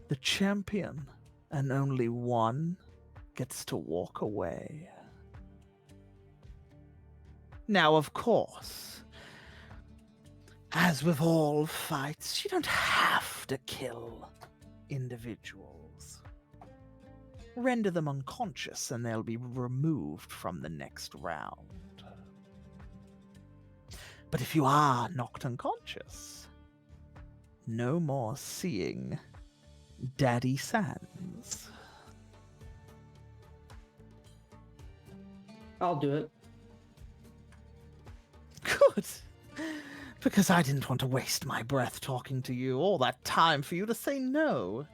the champion, and only 1 gets to walk away. Now, of course, as with all fights, you don't have to kill individuals. Render them unconscious and they'll be removed from the next round. But if you are knocked unconscious, no more seeing Daddy Sands. I'll do it. Good. Because I didn't want to waste my breath talking to you, all that time for you to say no.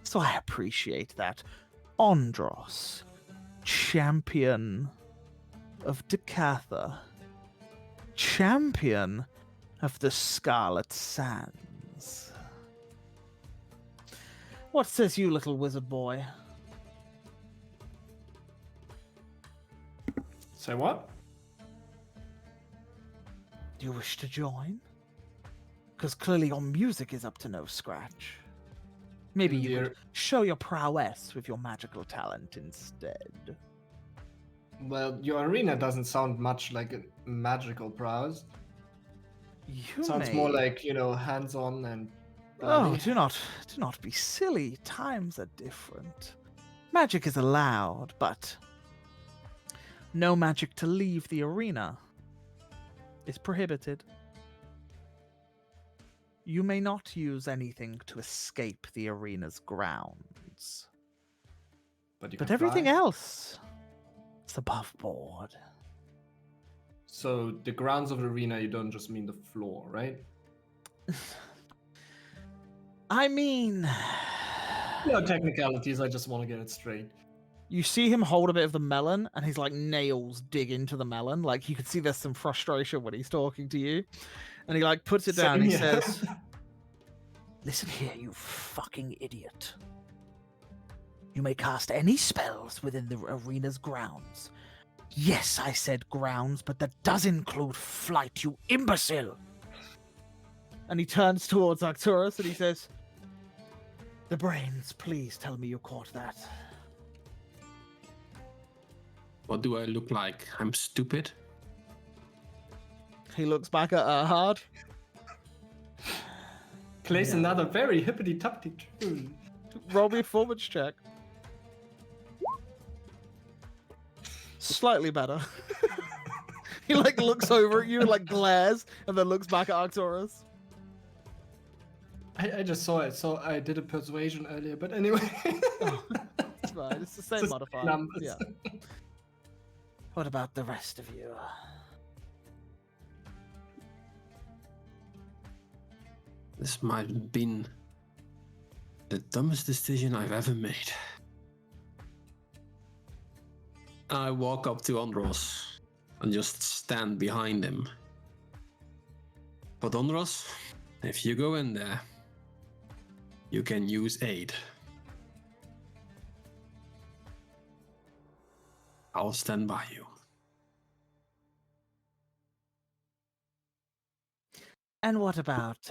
So I appreciate that. Andros, champion of Decatha, champion of the Scarlet Sands. What says you, little wizard boy? Say what? Do you wish to join? Because clearly your music is up to no scratch. Maybe you could show your prowess with your magical talent instead. Well, your arena doesn't sound much like a magical prowess. You Sounds may... more like, you know, hands-on and... Oh, do not be silly. Times are different. Magic is allowed, but no magic to leave the arena is prohibited. You may not use anything to escape the arena's grounds. But everything else is above board. So the grounds of the arena, you don't just mean the floor, right? I mean... No technicalities, I just want to get it straight. You see him hold a bit of the melon, and his like nails dig into the melon. Like you can see there's some frustration when he's talking to you. And he like puts it down and he says, "Listen here, you fucking idiot. You may cast any spells within the arena's grounds. Yes, I said grounds, but that does include flight, you imbecile." And he turns towards Arcturus and he says, "The brains, please tell me you caught that." What do I look like? I'm stupid? He looks back at her hard. Plays another very hippity-tuppity tune. Roll me a performance check. Slightly better. He like looks over at you and like glares and then looks back at Arcturus. I just saw it, so I did a persuasion earlier, but anyway. Oh, it's fine. It's the same Just modifier. numbers. Yeah. What about the rest of you? This might have been the dumbest decision I've ever made. I walk up to Andros and just stand behind him. But Andros, if you go in there, you can use aid. I'll stand by you. And what about,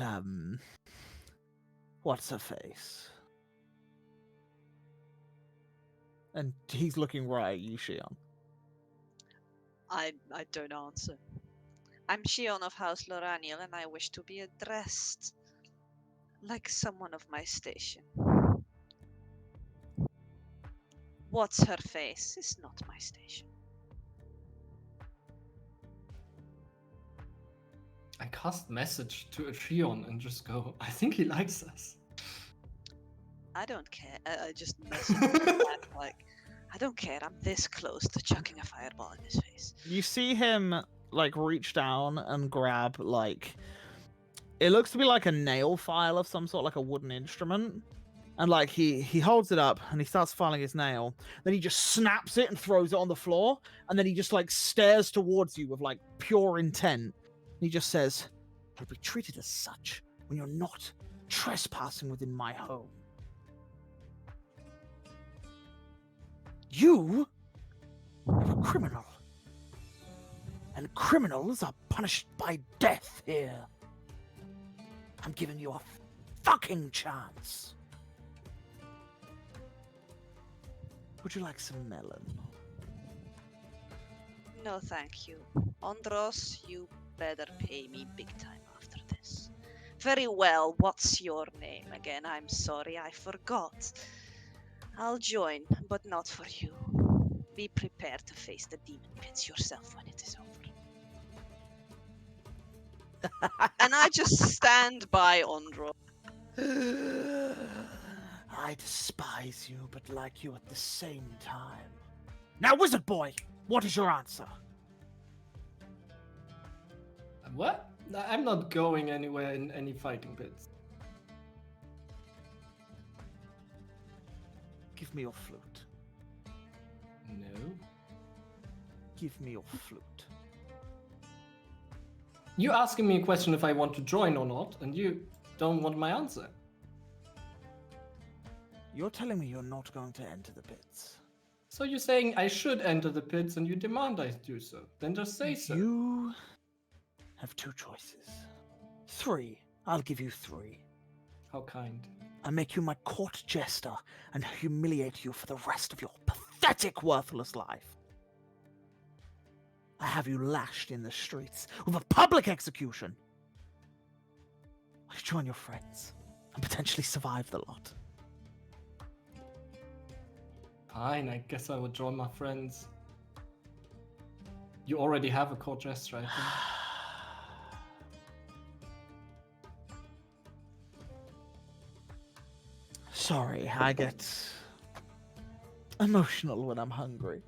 what's her face? And he's looking right at you, Shion. I don't answer. I'm Shion of House Loraniel, and I wish to be addressed like someone of my station. What's her face is not my station. I cast message to a Trion and just go, I think he likes us. I don't care. I just message back like, I don't care. I'm this close to chucking a fireball in his face. You see him like reach down and grab like it looks to be like a nail file of some sort, like a wooden instrument. And like he holds it up and he starts filing his nail. Then he just snaps it and throws it on the floor. And then he just like stares towards you with like pure intent. And he just says, "I'll be treated as such when you're not trespassing within my home. You are a criminal. And criminals are punished by death here. I'm giving you a fucking chance. Would you like some melon?" No, thank you. Andros, you better pay me big time after this. Very well, what's your name again? I'm sorry, I forgot. I'll join, but not for you. Be prepared to face the demon pits yourself when it is over. And I just stand by Andros. I despise you, but like you at the same time. Now, wizard boy, what is your answer? What? I'm not going anywhere in any fighting pits. Give me your flute. No. Give me your flute. You asking me a question if I want to join or not, and you don't want my answer. You're telling me you're not going to enter the pits. So you're saying I should enter the pits and you demand I do so. Then just say so. You have two choices. 3. I'll give you 3. How kind. I make you my court jester and humiliate you for the rest of your pathetic, worthless life. I have you lashed in the streets with a public execution. I join your friends and potentially survive the lot. Fine, I guess I would join my friends. You already have a court jester, I think. Sorry, I get emotional when I'm hungry.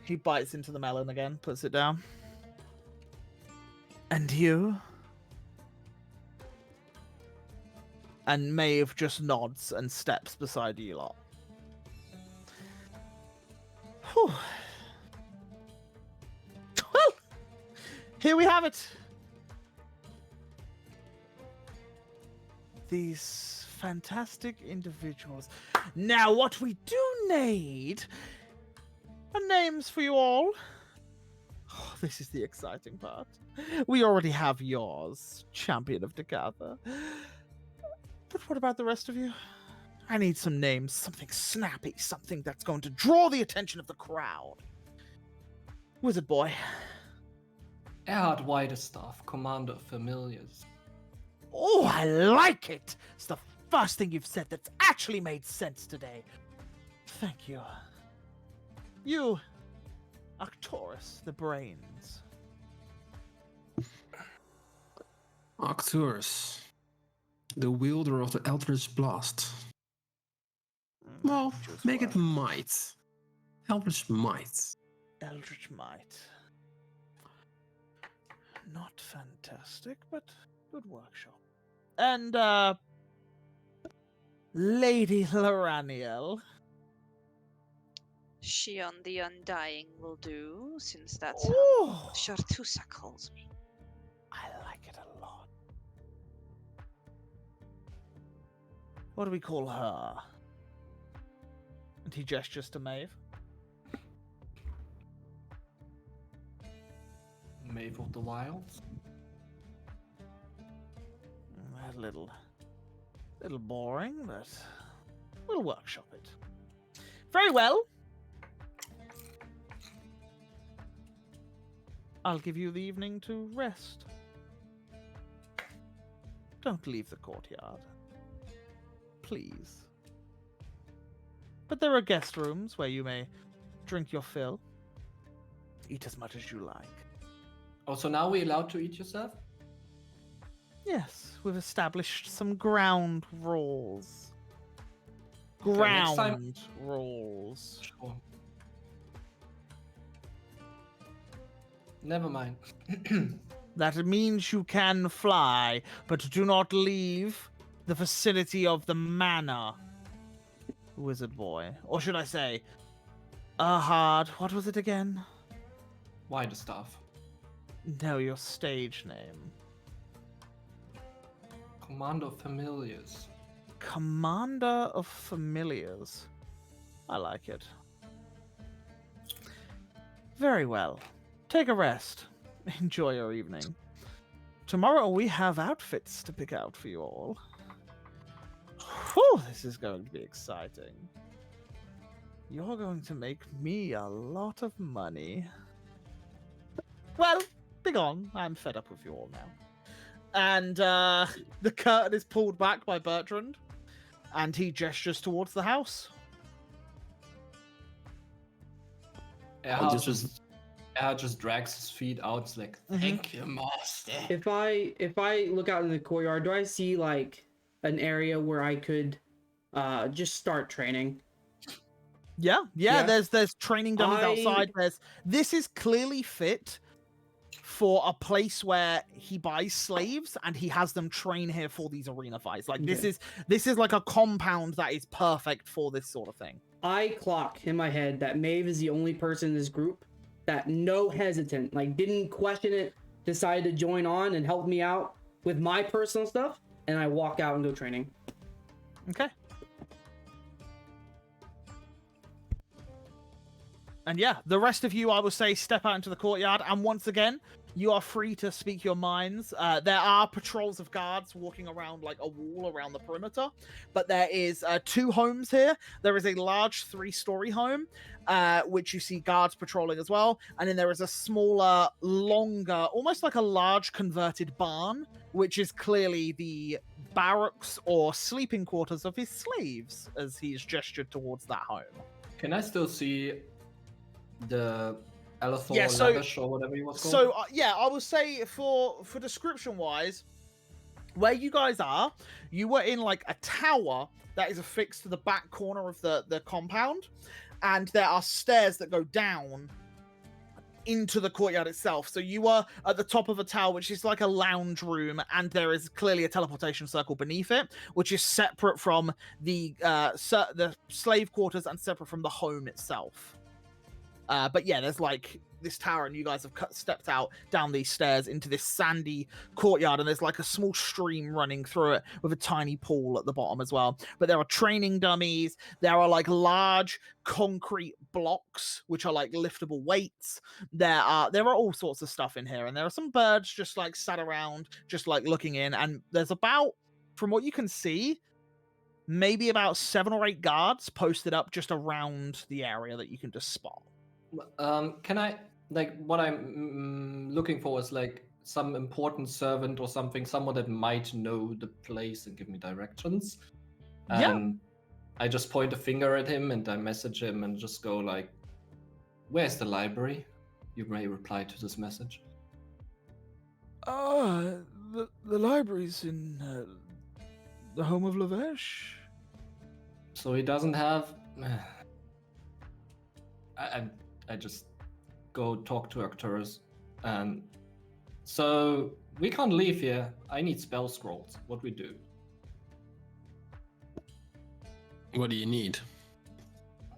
He bites into the melon again, puts it down. And you? And Maeve just nods and steps beside you lot. Whew. Well, here we have it. These fantastic individuals. Now, what we do need are names for you all. Oh, this is the exciting part. We already have yours, Champion of Degatha. But what about the rest of you? I need some names, something snappy, something that's going to draw the attention of the crowd. Wizard boy. Erhard Widestaff, Commander of Familiars. Oh, I like it! It's the first thing you've said that's actually made sense today. Thank you. You, Arcturus, the brains. Arcturus, the wielder of the Eldritch Blast. Well, Choose make it one. might. Eldritch might. Eldritch Might. Not fantastic, but good workshop. And, Lady Loraniel. Shion the Undying will do, since that's Oh, how Shartusa calls me. I like it a lot. What do we call her? And he gestures to Maeve. Maeve of the Wilds. A little boring, but we'll workshop it. Very well. I'll give you the evening to rest. Don't leave the courtyard. Please. But there are guest rooms where you may drink your fill. Eat as much as you like. Oh, so now we're allowed to eat yourself? Yes, we've established some ground rules. next time- ground rules. Sure. Never mind. That means you can fly, but do not leave the vicinity of the manor, wizard boy. Or should I say, Ahad, what was it again? Why the staff? No, your stage name. Commander of Familiars. Commander of Familiars. I like it. Very well. Take a rest. Enjoy your evening. Tomorrow we have outfits to pick out for you all. Whew, this is going to be exciting. You're going to make me a lot of money. Well, begone. I'm fed up with you all now. And the curtain is pulled back by Bertrand, and he gestures towards the house. Erhard just drags his feet out. It's like, thank you, master. If I look out in the courtyard, do I see like an area where I could just start training? Yeah. Yeah. There's training dummies outside. This is clearly fit for a place where he buys slaves and he has them train here for these arena fights. Like this is like a compound that is perfect for this sort of thing. I clock in my head that Maeve is the only person in this group that no hesitant, like didn't question it, decided to join on and help me out with my personal stuff, and I walk out and go training. Okay. And yeah, the rest of you, I will say, step out into the courtyard, and once again, you are free to speak your minds. There are patrols of guards walking around like a wall around the perimeter, but there is 2 homes here. There is a large 3-story home, which you see guards patrolling as well, and then there is a smaller, longer, almost like a large converted barn, which is clearly the barracks or sleeping quarters of his slaves, as he's gestured towards that home. Can I still see the Alethor Yeah, so- Lavish or whatever he was called? So yeah, I will say for description wise, where you guys are, you were in like a tower that is affixed to the back corner of the compound, and there are stairs that go down into the courtyard itself. So you are at the top of a tower, which is like a lounge room, and there is clearly a teleportation circle beneath it, which is separate from the slave quarters and separate from the home itself. But yeah, there's like this tower, and you guys have stepped out down these stairs into this sandy courtyard, and there's like a small stream running through it with a tiny pool at the bottom as well. But there are training dummies. There are like large concrete blocks, which are like liftable weights. There are all sorts of stuff in here, and there are some birds just like sat around, just like looking in. And there's about, from what you can see, maybe about 7 or 8 guards posted up just around the area that you can just spot. Can I, like, what I'm looking for is like some important servant or something, someone that might know the place and give me directions. Yeah. And I just point a finger at him and I message him and just go like, "Where's the library?" You may reply to this message. The library's in the home of Lavesh. So he doesn't have. I just go talk to Arcturus, and so we can't leave here. I need spell scrolls. What we do? What do you need?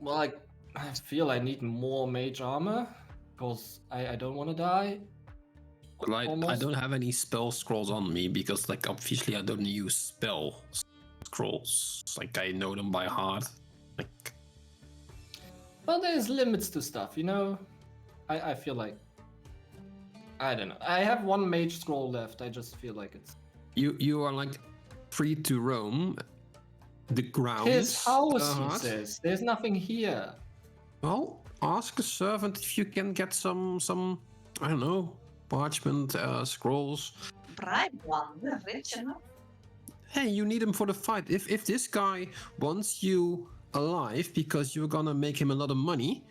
Well, I feel I need more mage armor because I don't want to die. Well, I Almost. don't have any spell scrolls on me because, like, obviously I don't use spell scrolls. Like, I know them by heart. Like, Well, there's limits to stuff, you know? I feel like... I don't know. I have 1 mage scroll left. I just feel like it's... you are, like, free to roam the grounds. His house, he Ahad. says. There's nothing here. Well, ask a servant if you can get some I don't know, parchment scrolls. Bribe one, we're rich enough. Hey, you need him for the fight. If this guy wants you alive because you're gonna make him a lot of money,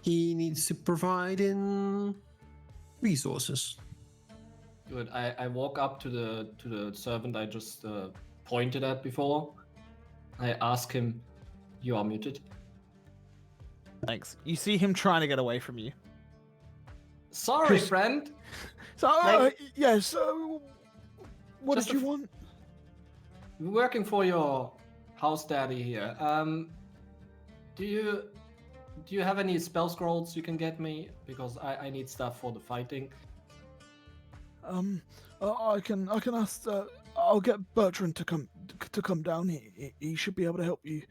he needs to provide in resources. Good. I walk up to the servant I just pointed at before. I ask him, "You are muted." Thanks. You see him trying to get away from you. Sorry, friend. So, Like- yes. What Just did you a f- want? Working for your house daddy here. Do you have any spell scrolls you can get me? Because I need stuff for the fighting. I can ask. I'll get Bertrand to come down. He should be able to help you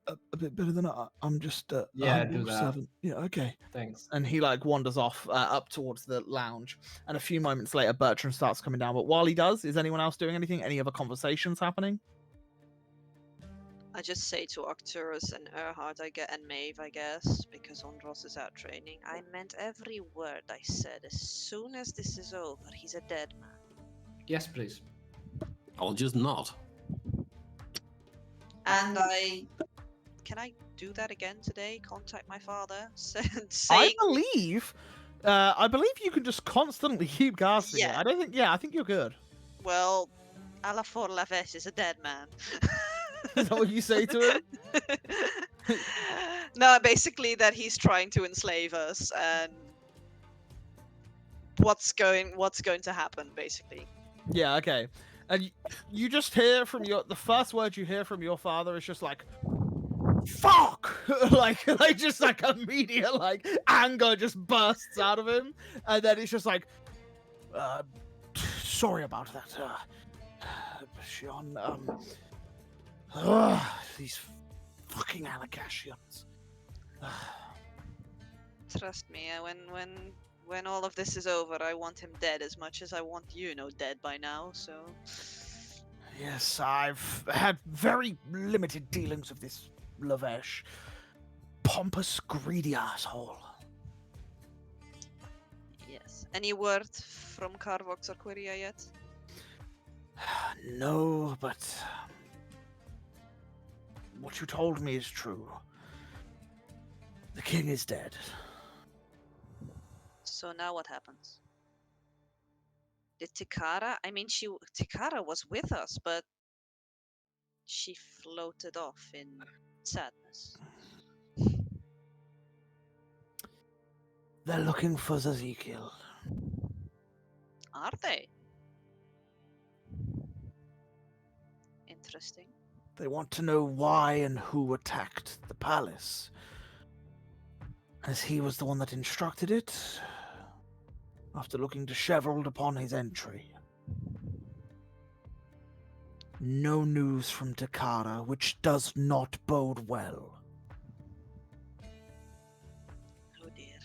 a bit better than I'm just a Yeah, humble do that. servant. Yeah, okay. Thanks. And he like wanders off up towards the lounge. And a few moments later, Bertrand starts coming down. But while he does, is anyone else doing anything? Any other conversations happening? I just say to Arcturus and Erhard, and Maeve, I guess, because Ondros is out training. I meant every word I said. As soon as this is over, he's a dead man. Yes, please. I'll just nod. And can I do that again today? Contact my father, I saying believe you can just constantly keep casting it. Yeah. I don't think. Yeah, I think you're good. well, Alafor Lavesh is a dead man. Is that what you say to him? No, basically that he's trying to enslave us, and what's going to happen, basically. Yeah, okay. And you just hear from the first word you hear from your father is just like, fuck! like just like immediate like anger just bursts out of him, and then it's just like, sorry about that, Sean. These fucking Alakashians. Trust me, when all of this is over, I want him dead as much as I want you dead by now, so... Yes, I've had very limited dealings with this Lavesh. Pompous, greedy asshole. Yes. Any word from Carvox or Quiria yet? No, but what you told me is true. The king is dead. So now what happens? Did Tikara? I mean, Tikara was with us, but she floated off in sadness. They're looking for Ezekiel. Are they? Interesting. They want to know why and who attacked the palace. As he was the one that instructed it, after looking disheveled upon his entry. No news from Takara, which does not bode well. Oh dear.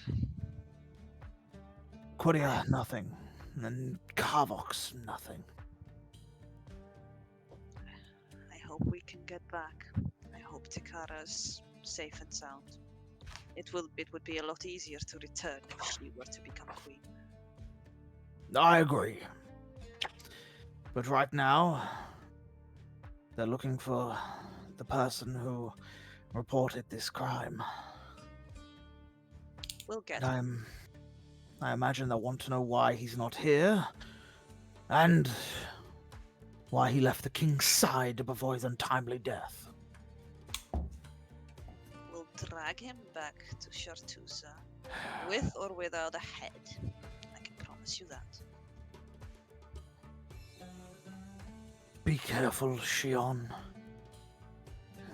Quiria, nothing. And Carvox, nothing. I hope we can get back. I hope Tikara's safe and sound. It would be a lot easier to return if she were to become queen. I agree. But right now, they're looking for the person who reported this crime. We'll get And I imagine they'll want to know why he's not here, and why he left the king's side before his untimely death. We'll drag him back to Shartusa, with or without a head. I can promise you that. Be careful, Shion.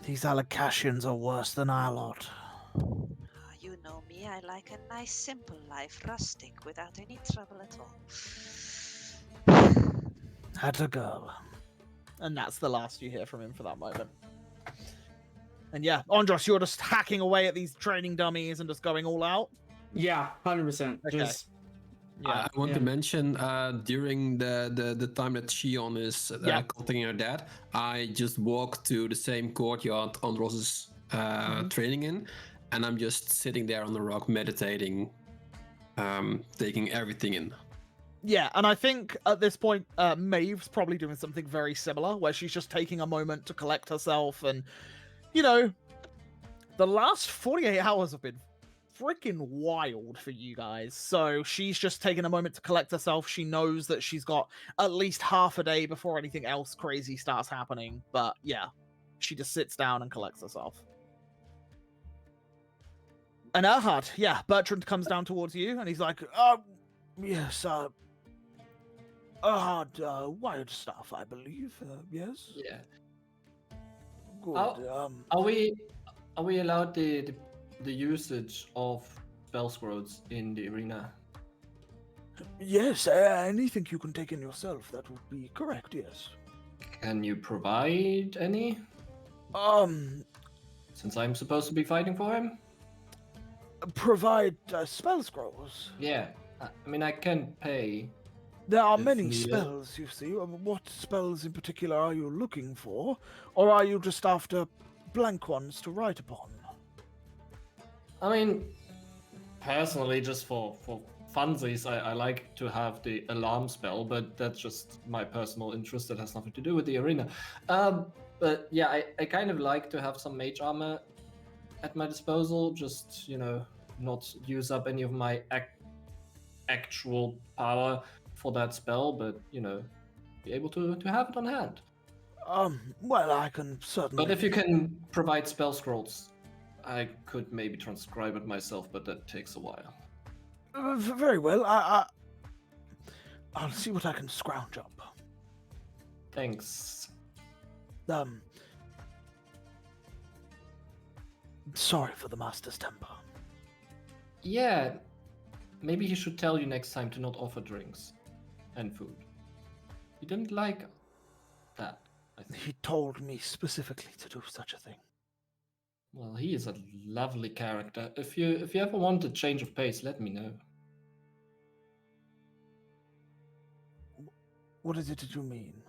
These Alakashians are worse than our lot. Ah, you know me, I like a nice simple life, rustic, without any trouble at all. Had a girl. And that's the last you hear from him for that moment. And yeah, Andros, you're just hacking away at these training dummies and just going all out? Yeah, 100%. Okay. Just Yeah. I want to mention during the time that Shion is contacting her dad, I just walk to the same courtyard Andros is training in, and I'm just sitting there on the rock meditating, taking everything in. Yeah, and I think at this point, Maeve's probably doing something very similar, where she's just taking a moment to collect herself. And, you know, the last 48 hours have been freaking wild for you guys. So she's just taking a moment to collect herself. She knows that she's got at least half a day before anything else crazy starts happening. But yeah. She just sits down and collects herself. And Erhard, yeah, Bertrand comes down towards you, and he's like, yes, Erhard, wired stuff, I believe, yes? Yeah. Good, Are we allowed the usage of spell scrolls in the arena? yes, anything you can take in yourself, that would be correct, yes. Can you provide any? Since I'm supposed to be fighting for him? Provide spell scrolls. Yeah. I mean, I can pay. There are If many needed. spells, you see. What spells in particular are you looking for? Or are you just after blank ones to write upon? I mean, personally, just for funsies, I like to have the alarm spell, but that's just my personal interest. That has nothing to do with the arena. But yeah, I kind of like to have some mage armor at my disposal. Just, not use up any of my actual power for that spell, but, be able to have it on hand. Well, I can certainly... But if you can provide spell scrolls, I could maybe transcribe it myself, but that takes a while. Very well, I'll see what I can scrounge up. Thanks. Sorry for the master's temper. Yeah, maybe he should tell you next time to not offer drinks and food. He didn't like that, I think. He told me specifically to do such a thing. Well, he is a lovely character. If you ever want a change of pace, let me know. What is it that you mean?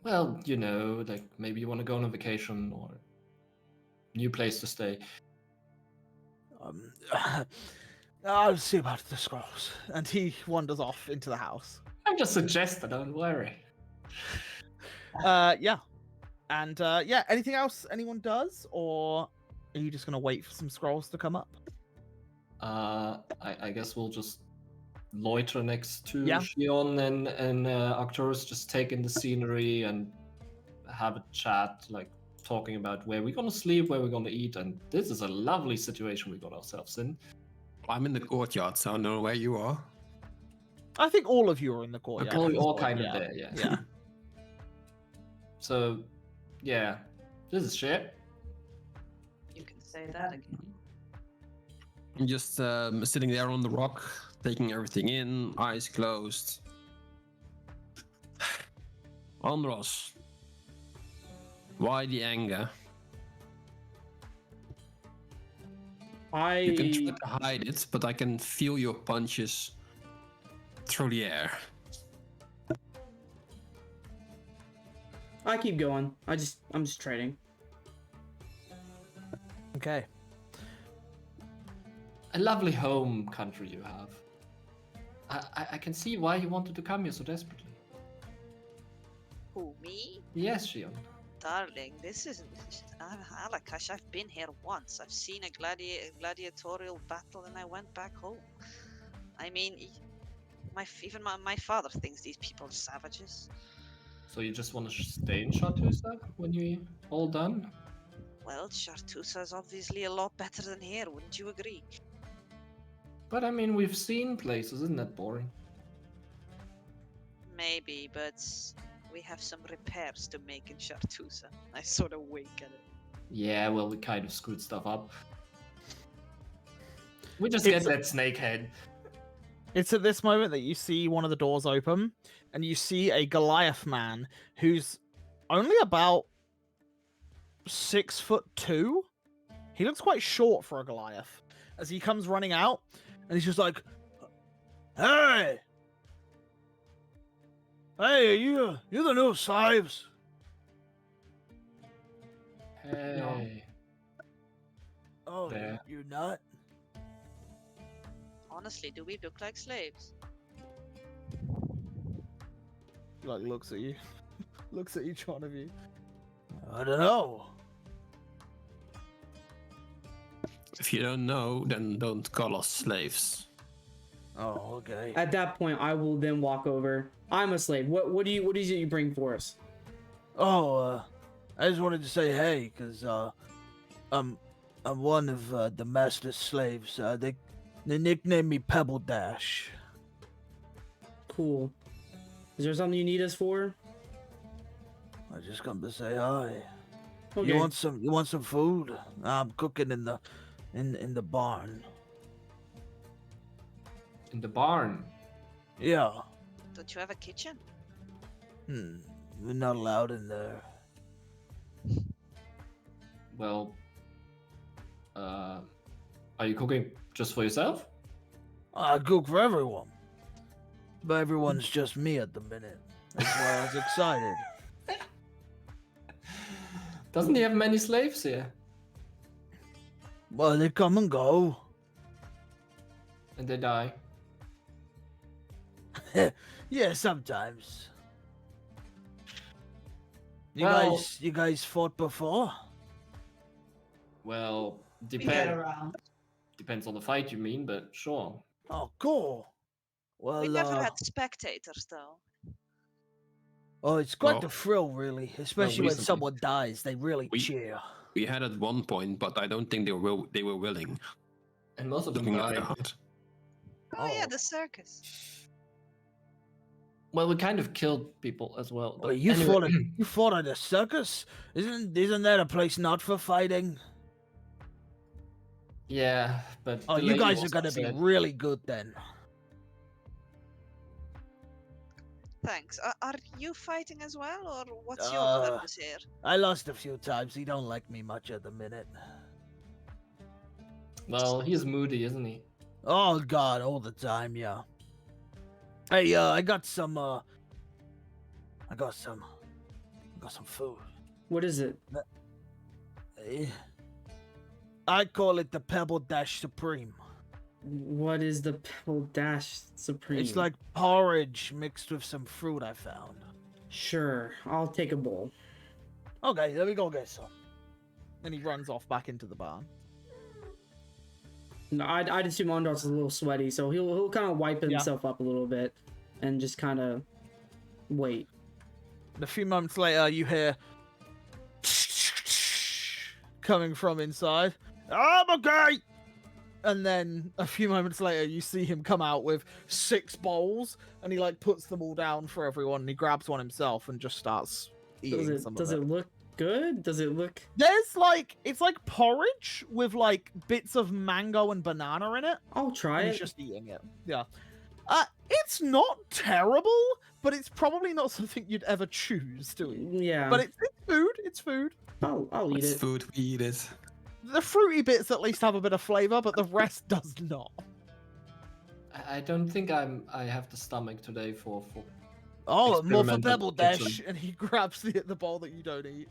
Well, like maybe you want to go on a vacation or new place to stay. I'll see about the scrolls. And he wanders off into the house. I'm just suggesting, don't worry. Yeah. And yeah, anything else anyone does? Or are you just going to wait for some scrolls to come up? I guess we'll just loiter next to Yeah. Shion and Arcturus, just take in the scenery and have a chat, like talking about where we're gonna sleep, where we're gonna eat, and this is a lovely situation we got ourselves in. I'm in the courtyard, so I know where you are. I think all of you are in the courtyard. Well, at we this all point, kind yeah. of there, yeah. Yeah. So, yeah, this is shit. You can say that again. I'm just sitting there on the rock, taking everything in, eyes closed. Andros, why the anger? You can try to hide it, but I can feel your punches through the air. I keep going. I'm just trading. Okay. A lovely home country you have. I can see why you wanted to come here so desperately. Who, me? Yes, Shion. Darling, this isn't... Alakash, I've been here once. I've seen a gladiatorial battle and I went back home. I mean, even my father thinks these people are savages. So you just want to stay in Chartusa when you're all done? Well, Chartusa is obviously a lot better than here, wouldn't you agree? But I mean, we've seen places, isn't that boring? Maybe, but we have some repairs to make in Chartusa. I sort of wink at it. Yeah, well, we kind of screwed stuff up. We just get that snakehead. It's at this moment that you see one of the doors open, and you see a Goliath man who's only about 6'2". He looks quite short for a Goliath. As he comes running out, and he's just like, "Hey, hey, you the new slaves?" Hey. Oh, There. you're not. Honestly, do we look like slaves? He like looks at you, looks at each one of you. I don't know. If you don't know, then don't call us slaves. Oh, okay. At that point, I will then walk over. I'm a slave. What is it you bring for us? Oh, I just wanted to say hey, cause I'm one of the master's slaves. They nicknamed me Pebble Dash. Cool. Is there something you need us for? I just come to say hi. Okay. You want some food? I'm cooking in the barn. In the barn. Yeah. Don't you have a kitchen? We're not allowed in there. Well, are you cooking just for yourself? I cook for everyone. But everyone's just me at the minute. That's why I was excited. Doesn't he have many slaves here? Well, they come and go. And they die. Yeah, sometimes. Well- You guys fought before? Well, We get depends. around. Depends on the fight, you mean, but sure. Oh, cool. Well, We never had spectators though. oh, it's quite Well- the thrill, really. Especially when recently. someone dies, they really We- cheer. We had at one point, but I don't think they were willing. And most of them Looking at died. their heart. Oh, yeah, Oh. the circus. Well, we kind of killed people as well. Well, But you anyway, fought at a circus? Isn't that a place not for fighting? yeah, but Oh, the you lady guys are was gonna be upset. really good then. Thanks. Are you fighting as well, or what's your Uh, purpose here? I lost a few times. He don't like me much at the minute. Well, he's moody, isn't he? Oh God, all the time, yeah. Hey, I got some food. What is it? Eh, I call it the Pebble Dash Supreme. What is the Pebble Dash Supreme? It's like porridge mixed with some fruit I found. Sure, I'll take a bowl. Okay, let me go get some. And he runs off back into the barn. No, I'd assume Andros is a little sweaty, so he'll kind of wipe himself up a little bit and just kind of wait. And a few moments later, you hear coming from inside. I'm okay. And then a few moments later, you see him come out with 6 bowls, and he like puts them all down for everyone. And he grabs one himself and just starts eating some Does of it look good? Does it look? There's like it's like porridge with like bits of mango and banana in it. I'll try And it. he's just eating it. Yeah. It's not terrible, but it's probably not something you'd ever choose to eat. Yeah, But it's food. It's food. I'll eat It's it. food. We eat it. The fruity bits at least have a bit of flavor, but the rest does not. I don't think I have the stomach today for Oh, more for Experimental Pebble Dash, kitchen. and he grabs the bowl that you don't eat.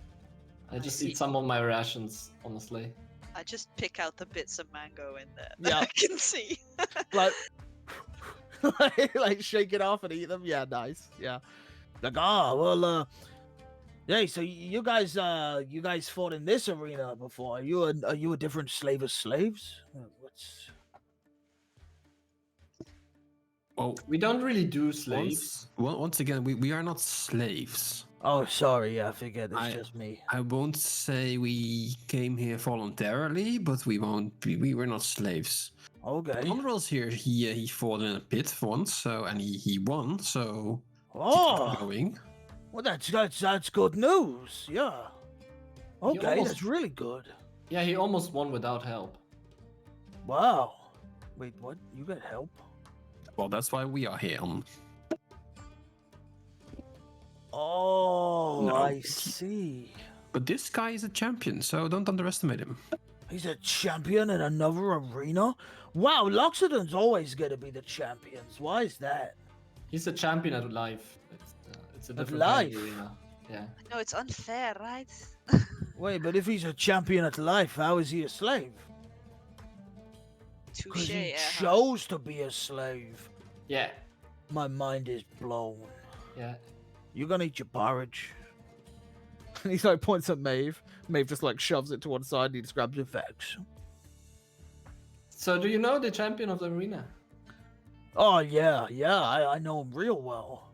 I just see. eat some of my rations, honestly. I just pick out the bits of mango in there that Yeah. I can see. Like, like shake it off and eat them. Yeah, nice. Yeah. Like, hey, so you guys fought in this arena before. Are you a different slave of slaves? What's Well, We don't really do slaves. once again, we are not slaves. Oh, sorry. Yeah, I figured it's I- just me. I won't say we came here voluntarily, but we were not slaves. Okay. Andros here, he fought in a pit once, so and he won, so keep Oh, going. well, that's good news. Yeah. Okay, almost- that's really good. Yeah, he almost won without help. Wow. Wait, what? You got help? Well, that's why we are here. Oh, No. I see. But this guy is a champion, so don't underestimate him. He's a champion in another arena? Wow, Loxodon's always gonna be the champions. Why is that? He's a champion at life. It's a At different life? arena. Yeah. No, it's unfair, right? Wait, but if he's a champion at life, how is he a slave? Because Touche, he Erhard. chose to be a slave. Yeah. My mind is blown. Yeah. You gonna eat your porridge? And he like points at Maeve. Maeve just like shoves it to one side and he just grabs it. Thanks. So do you know the champion of the arena? Oh yeah, I know him real well.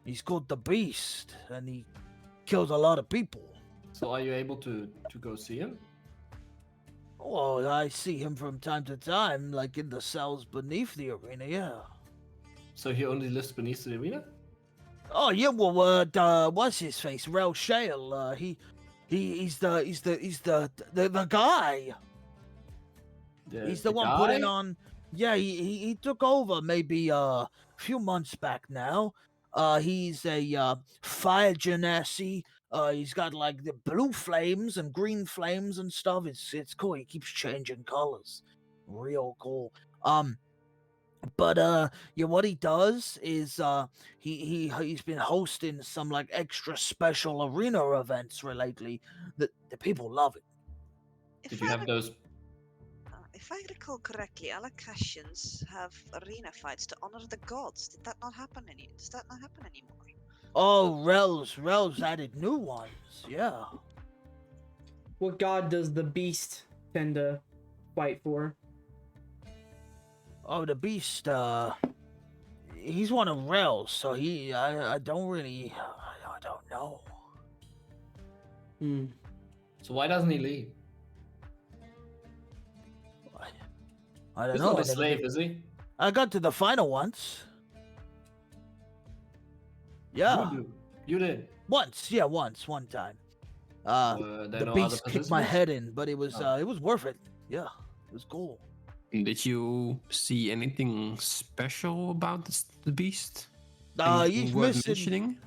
He's called the Beast, and he kills a lot of people. So are you able to go see him? Oh, I see him from time to time, like in the cells beneath the arena, yeah. So he only lives beneath the arena? Oh yeah, well, what's his face? Rel Shale. He's the guy. He's the one putting guy? on. Yeah, he took over maybe a few months back now. He's a fire genasi. He's got like the blue flames and green flames and stuff. It's cool. He keeps changing colors. Real cool. But yeah, what he does is he's been hosting some like extra special arena events lately. That the people love it. Did you have those? If I recall correctly, Alakashians have arena fights to honor the gods. Did that not happen Does that not happen anymore? Oh, Rel's added new ones. Yeah. What god does the beast tend to fight for? Oh, the beast. He's one of Rel's, so I don't really, I don't know. Hmm. So why doesn't he leave? I don't He's know. not I a never slave, did- is he? I got to the final once. Yeah. You did. Once, yeah, one time. Were there The no other beast kicked my participants? head in, but it was Oh. it was worth it. Yeah, it was cool. Did you see anything special about the beast? He's Anything worth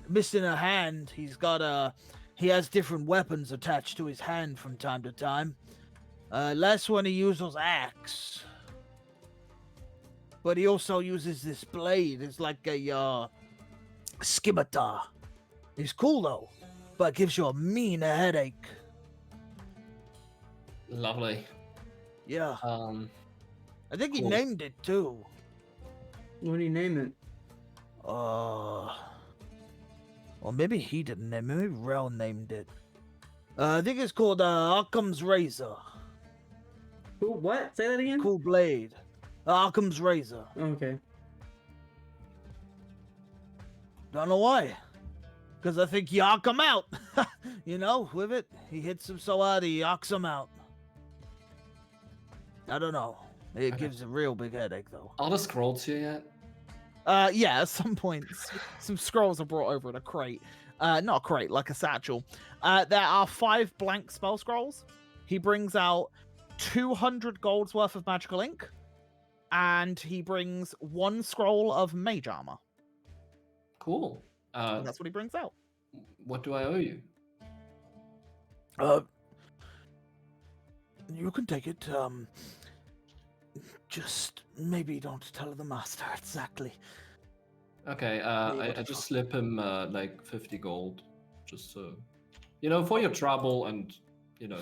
missing a hand. He has different weapons attached to his hand from time to time. Last one he used was axe, but he also uses this blade. It's like a scimitar. It's cool though, but gives you a mean headache. Lovely. Yeah, I think he cool. named it too. What do you name it? Or maybe he didn't name it. Maybe Rel named it. I think it's called Occam's Razor. Who? What? Say that again. Cool blade. Occam's Razor. Okay. Don't know why. Because I think you knock him out. You know, with it. He hits him so hard he knocks him out. I don't know. It Okay. gives a real big headache though. Are the scrolls here yet? Yeah, at some point, some scrolls are brought over in a crate. Not a crate, like a satchel. There are 5 blank spell scrolls. He brings out 200 gold's worth of magical ink, and he brings 1 scroll of mage armor. Cool. And that's what he brings out. What do I owe you? You can take it. Just maybe don't tell the master exactly. Okay, what I the just fuck? slip him like 50 gold, just so you know, for your trouble, and you know,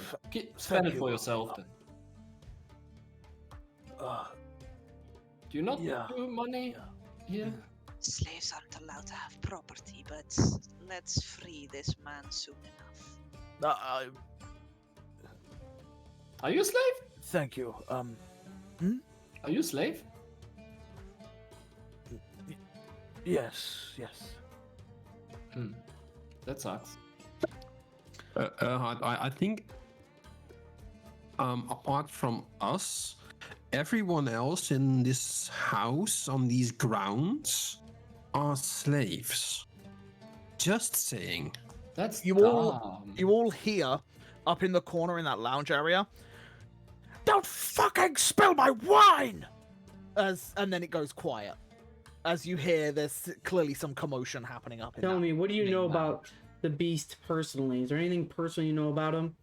spend thank it for you. yourself. Then Uh, do you not yeah. do money here? Slaves aren't allowed to have property, but let's free this man soon enough. Are you a slave? Thank you. Are you a slave? Yes. That sucks. I think, apart from us, everyone else in this house on these grounds are slaves. Just saying. That's You all hear up in the corner in that lounge area. Don't fucking spill my wine! And then it goes quiet. As you hear, there's clearly some commotion happening up in Tell that me, what do you main know lounge. about the beast personally? Is there anything personal you know about him?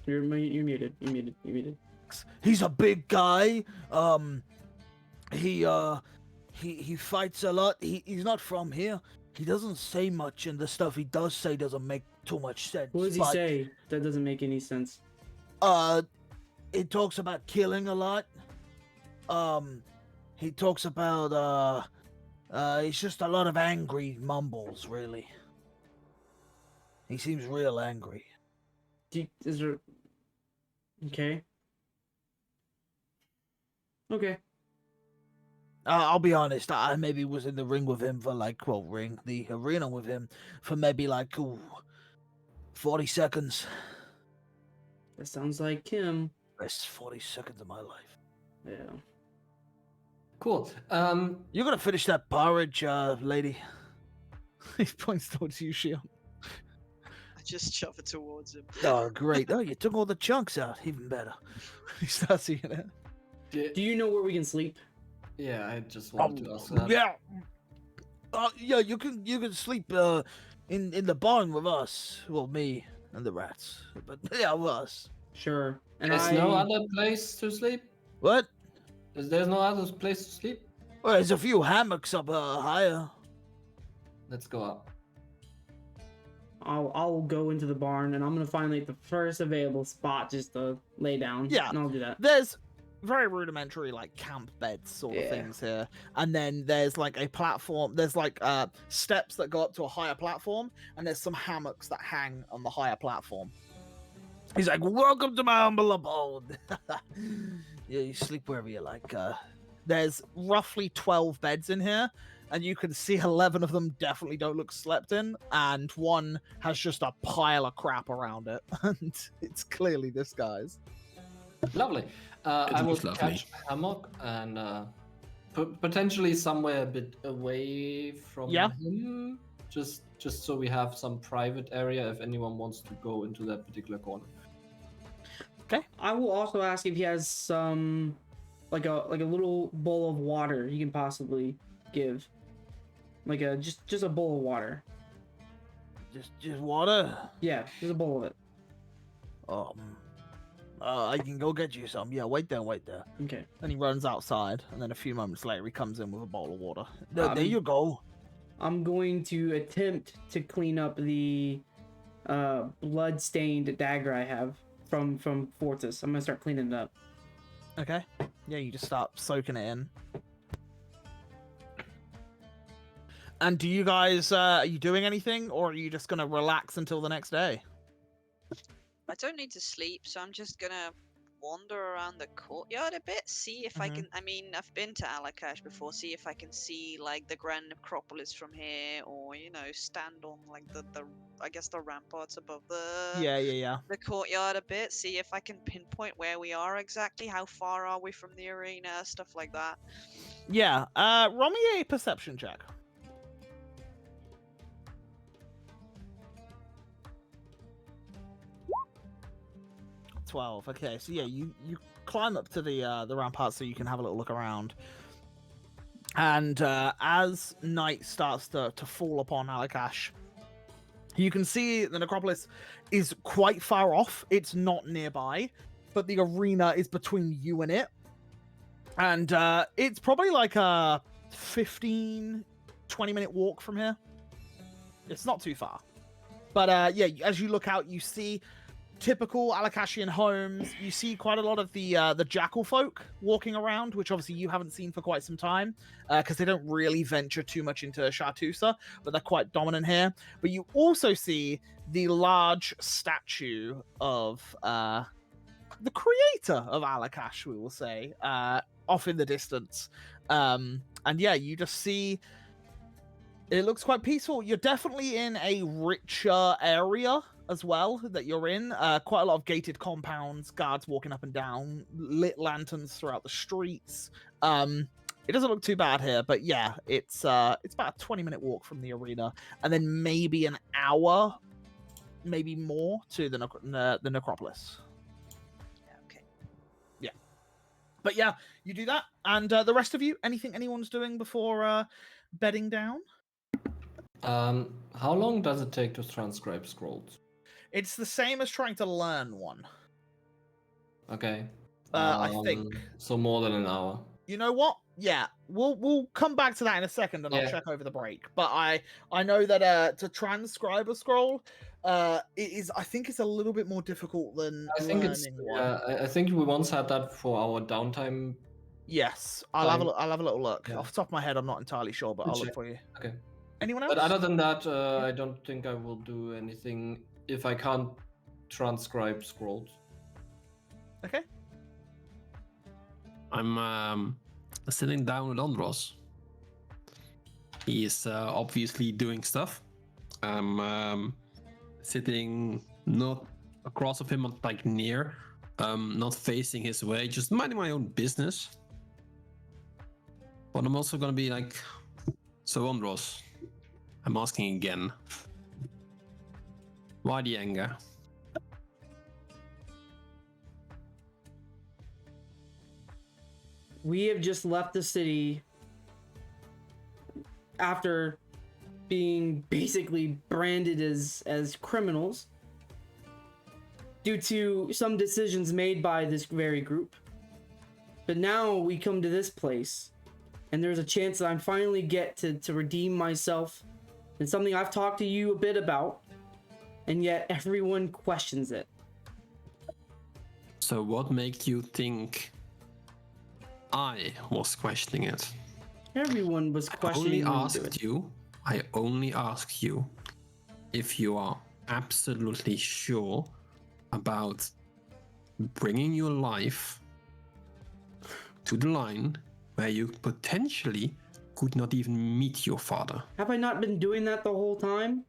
You're muted. You're muted. He's a big guy. He fights a lot. He's not from here. He doesn't say much, and the stuff he does say doesn't make too much sense. What does he but, say? That doesn't make any sense. He talks about killing a lot. He talks about it's just a lot of angry mumbles, really. He seems real angry. Is there? Okay. Okay. I'll be honest, I maybe was in the ring with him for the arena with him for maybe like 40 seconds. That sounds like Kim. Best 40 seconds of my life. Yeah. Cool. You're gonna finish that porridge, lady. He points towards you, Shion. I just shove it towards him. Oh, great. Oh, you took all the chunks out. Even better. He starts eating it. Do you know where we can sleep? Yeah, I just wanted to ask that. Yeah. Yeah, you can sleep in the barn with us. Well, me and the rats. But yeah, with us. Sure. And There's no other place to sleep? What? There's no other place to sleep? Well, there's a few hammocks up higher. Let's go up. I'll go into the barn and I'm gonna find like the first available spot just to lay down. Yeah. And I'll do that. There's very rudimentary like camp beds sort of Yeah. things here, and then there's like a platform. There's like steps that go up to a higher platform, and there's some hammocks that hang on the higher platform. He's like, "Welcome to my humble abode." Yeah, you sleep wherever you like. There's roughly 12 beds in here, and you can see 11 of them definitely don't look slept in, and one has just a pile of crap around it, and it's clearly this guy's. Lovely. I will looks lovely. catch a hammock and potentially somewhere a bit away from Yeah. him. Just so we have some private area if anyone wants to go into that particular corner. I will also ask if he has some like a little bowl of water he can possibly give. Like a just a bowl of water. Just water. Yeah, just a bowl of it. I can go get you some. Yeah, wait there. Okay. And he runs outside, and then a few moments later, he comes in with a bowl of water. There Um, you go. I'm going to attempt to clean up the blood-stained dagger I have from Fortis. I'm gonna start cleaning it up. Okay. Yeah, you just start soaking it in. And do you guys, are you doing anything, or are you just gonna relax until the next day? I don't need to sleep, so I'm just gonna wander around the courtyard a bit, see if I Mhm. can. I mean, I've been to Alakash before, see if I can see like the Grand Necropolis from here, or stand on like the I guess the ramparts above Yeah. the courtyard a bit, see if I can pinpoint where we are exactly, how far are we from the arena, stuff like that. Yeah. Roll me a perception check. 12. Okay, so yeah, you climb up to the rampart so you can have a little look around. And as night starts to fall upon Alakash, you can see the necropolis is quite far off. It's not nearby, but the arena is between you and it. And it's probably like a 15, 20-minute walk from here. It's not too far. But yeah, as you look out, you see typical Alakashian homes. You see quite a lot of the jackal folk walking around, which obviously you haven't seen for quite some time, because they don't really venture too much into Shartusa, but they're quite dominant here. But you also see the large statue of the creator of Alakash, we will say, off in the distance. And yeah, you just see it looks quite peaceful. You're definitely in a richer area as well that you're in. Quite a lot of gated compounds, guards walking up and down, lit lanterns throughout the streets. It doesn't look too bad here, but yeah, it's about a 20-minute walk from the arena, and then maybe an hour, maybe more, to the necropolis. Okay. Yeah, but yeah, you do that, and the rest of you, anything anyone's doing before bedding down? How long does it take to transcribe scrolls? It's the same as trying to learn one. Okay. I think. So more than an hour. You know what? Yeah, we'll come back to that in a second, and I'll Yeah. check over the break. But I know that to transcribe a scroll, it is. I think it's a little bit more difficult than I think learning one. I think we once had that for our downtime. Yes, I'll have Fine. I'll have a little look. Yeah. Off the top of my head, I'm not entirely sure, but Good I'll look check. for you. Okay. Anyone else? But other than that, I don't think I will do anything if I can't transcribe scrolls. Okay. I'm sitting down with Andros. He is obviously doing stuff. I'm sitting not across of him, but like near, not facing his way, just minding my own business. But I'm also gonna be like, so Andros, I'm asking again. Why the anger? We have just left the city after being basically branded as criminals due to some decisions made by this very group. But now we come to this place, and there's a chance that I finally get to redeem myself. It's something I've talked to you a bit about, and yet everyone questions it. So what makes you think I was questioning it? Everyone was questioning I only asked you if you are absolutely sure about bringing your life to the line where you potentially could not even meet your father. Have I not been doing that the whole time?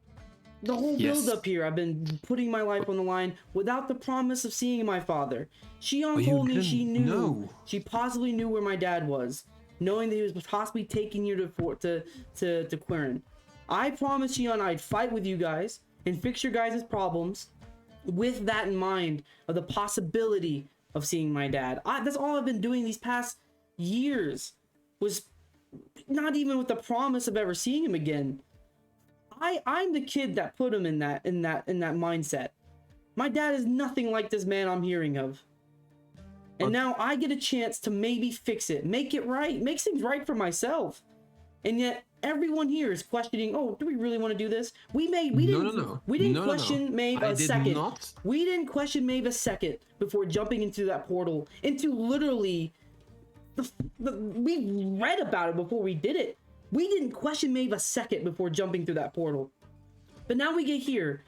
The whole Yes. build up here, I've been putting my life on the line without the promise of seeing my father. Shion But you told me she didn't knew, know. she possibly knew where my dad was, knowing that he was possibly taking you to Quirin. I promised Shion I'd fight with you guys and fix your guys' problems with that in mind of the possibility of seeing my dad. That's all I've been doing these past years, was not even with the promise of ever seeing him again. I'm the kid that put him in that mindset. My dad is nothing like this man I'm hearing of. And now I get a chance to maybe fix it, make it right, make things right for myself. And yet everyone here is questioning, oh, do we really want to do this? We didn't question Maeve a second. We didn't question Maeve a second before jumping into that portal, into literally we read about it before we did it. We didn't question Maeve a second before jumping through that portal. But now we get here.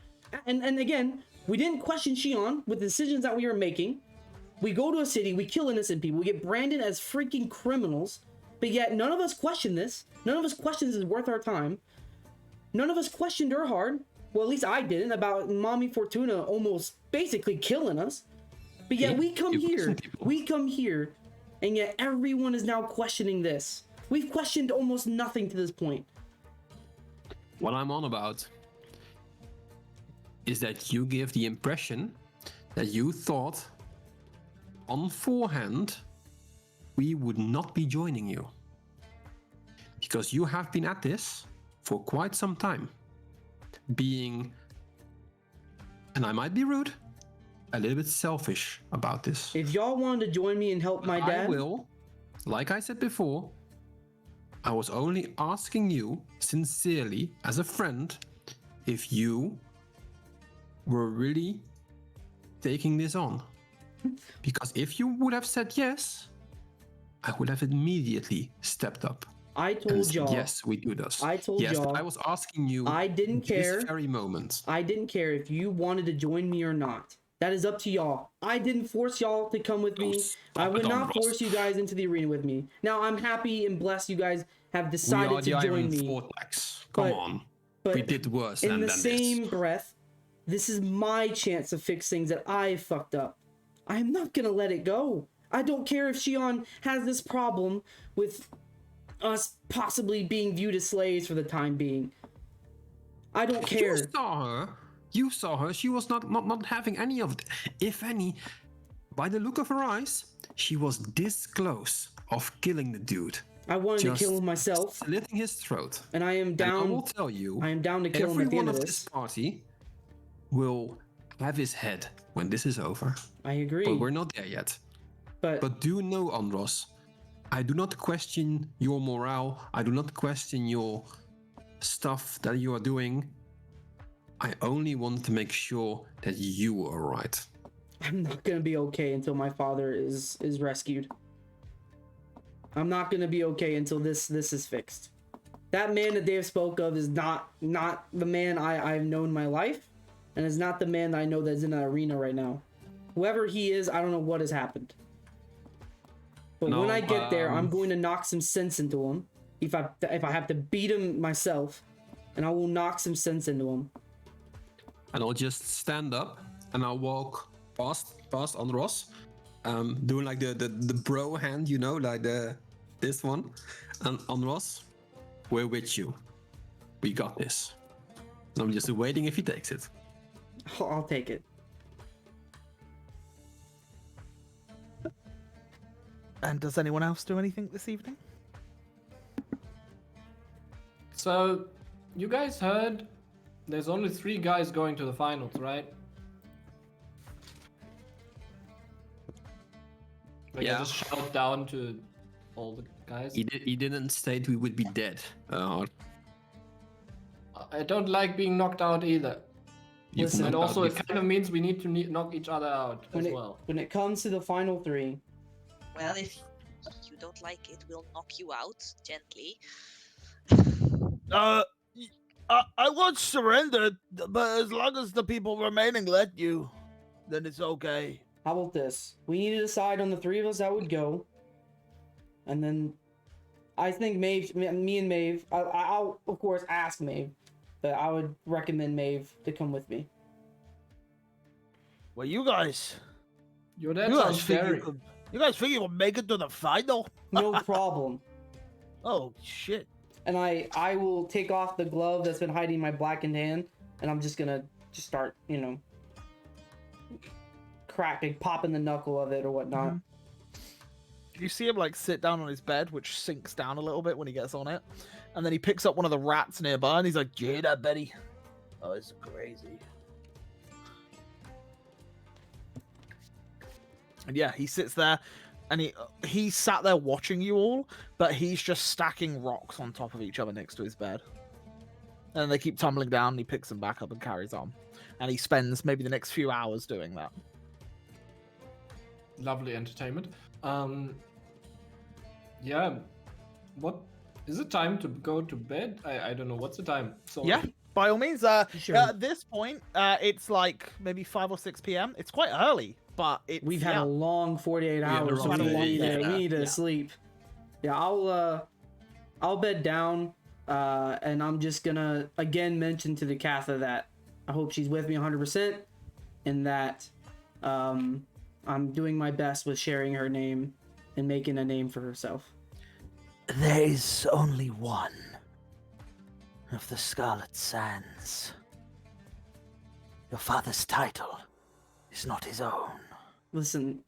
And again, we didn't question Shion with the decisions that we were making. We go to a city, we kill innocent people, we get branded as freaking criminals, but yet none of us question this. None of us questions is worth our time. None of us questioned Erhard. Well, at least I didn't, about Mommy Fortuna almost basically killing us. But yet we come here, and yet everyone is now questioning this. We've questioned almost nothing to this point. What I'm on about is that you give the impression that you thought on forehand we would not be joining you. Because you have been at this for quite some time. Being, and I might be rude, a little bit selfish about this. If y'all wanted to join me and help my dad, I will, like I said before, I was only asking you sincerely as a friend if you were really taking this on. Because if you would have said yes, I would have immediately stepped up. I told y'all. Yes, we do this. I told yes, y'all. But I was asking you. I didn't care. This very moment. I didn't care if you wanted to join me or not. That is up to y'all. I didn't force y'all to come with me. I would not force you guys into the arena with me. Now I'm happy and blessed you guys have decided to join me. Come on. But we did worse in than the this. same breath, this is my chance to fix things that I fucked up. I'm not gonna let it go. I don't care if Shion has this problem with us possibly being viewed as slaves for the time being. I don't care. You saw her. She was not having any of it. If any, by the look of her eyes, she was this close of killing the dude. I wanted to kill him myself. Slitting his throat. And I am down. And I will tell you. I am down to kill him at the end of this. Everyone of this party will have his head when this is over. I agree. But we're not there yet. But do know, Andros, I do not question your morale. I do not question your stuff that you are doing. I only want to make sure that you are right. I'm not gonna be okay until my father is rescued. I'm not gonna be okay until this is fixed. That man that Dave spoke of is not the man I've known my life, and is not the man that I know that's in the arena right now. Whoever he is, I don't know what has happened. But when I get there, I'm going to knock some sense into him. If I have to beat him myself, and I will knock some sense into him. and I'll just stand up and I'll walk past Andros, doing like the bro hand, you know, like this one. And Andros, we're with you. We got this. And I'm just waiting if he takes it. I'll take it. And does anyone else do anything this evening? So, you guys heard there's only 3 guys going to the finals, right? Like, I Yeah. just shout down to all the guys. He didn't state we would be dead. I don't like being knocked out either. You've Listen, And knocked also, out it kind of means we need to knock each other out as well. When it comes to the final 3, Well, if you don't like it, we'll knock you out gently. I won't surrender, but as long as the people remaining let you, then it's okay. how about this? We need to decide on the 3 of us that would go. And then I think me and Maeve, I'll of course ask Maeve, but I would recommend Maeve to come with me. Well, you guys, Your dad you sounds guys think scary. you guys think you will make it to the final? No problem. Oh shit! And I will take off the glove that's been hiding my blackened hand, and I'm just gonna start, cracking, popping the knuckle of it or whatnot. Mhm. You see him like sit down on his bed, which sinks down a little bit when he gets on it, and then he picks up one of the rats nearby, and he's like, "Do you hear that, Betty? Oh, it's crazy." And yeah, he sits there, and he sat there watching you all, but he's just stacking rocks on top of each other next to his bed. And they keep tumbling down, and he picks them back up and carries on. And he spends maybe the next few hours doing that. Lovely entertainment. Yeah. What is it time to go to bed? I don't know. What's the time? So Yeah, by all means. Sure. At this point, it's like maybe 5 or 6 p.m. It's quite early, but it's, We've had a long 48 hours, so we're we on need, day. we need to Yeah. sleep. Yeah, I'll bed down, and I'm just gonna again mention to the Katha that I hope she's with me 100%, and that I'm doing my best with sharing her name and making a name for herself. There is only one of the Scarlet Sands. Your father's title is not his own. Listen,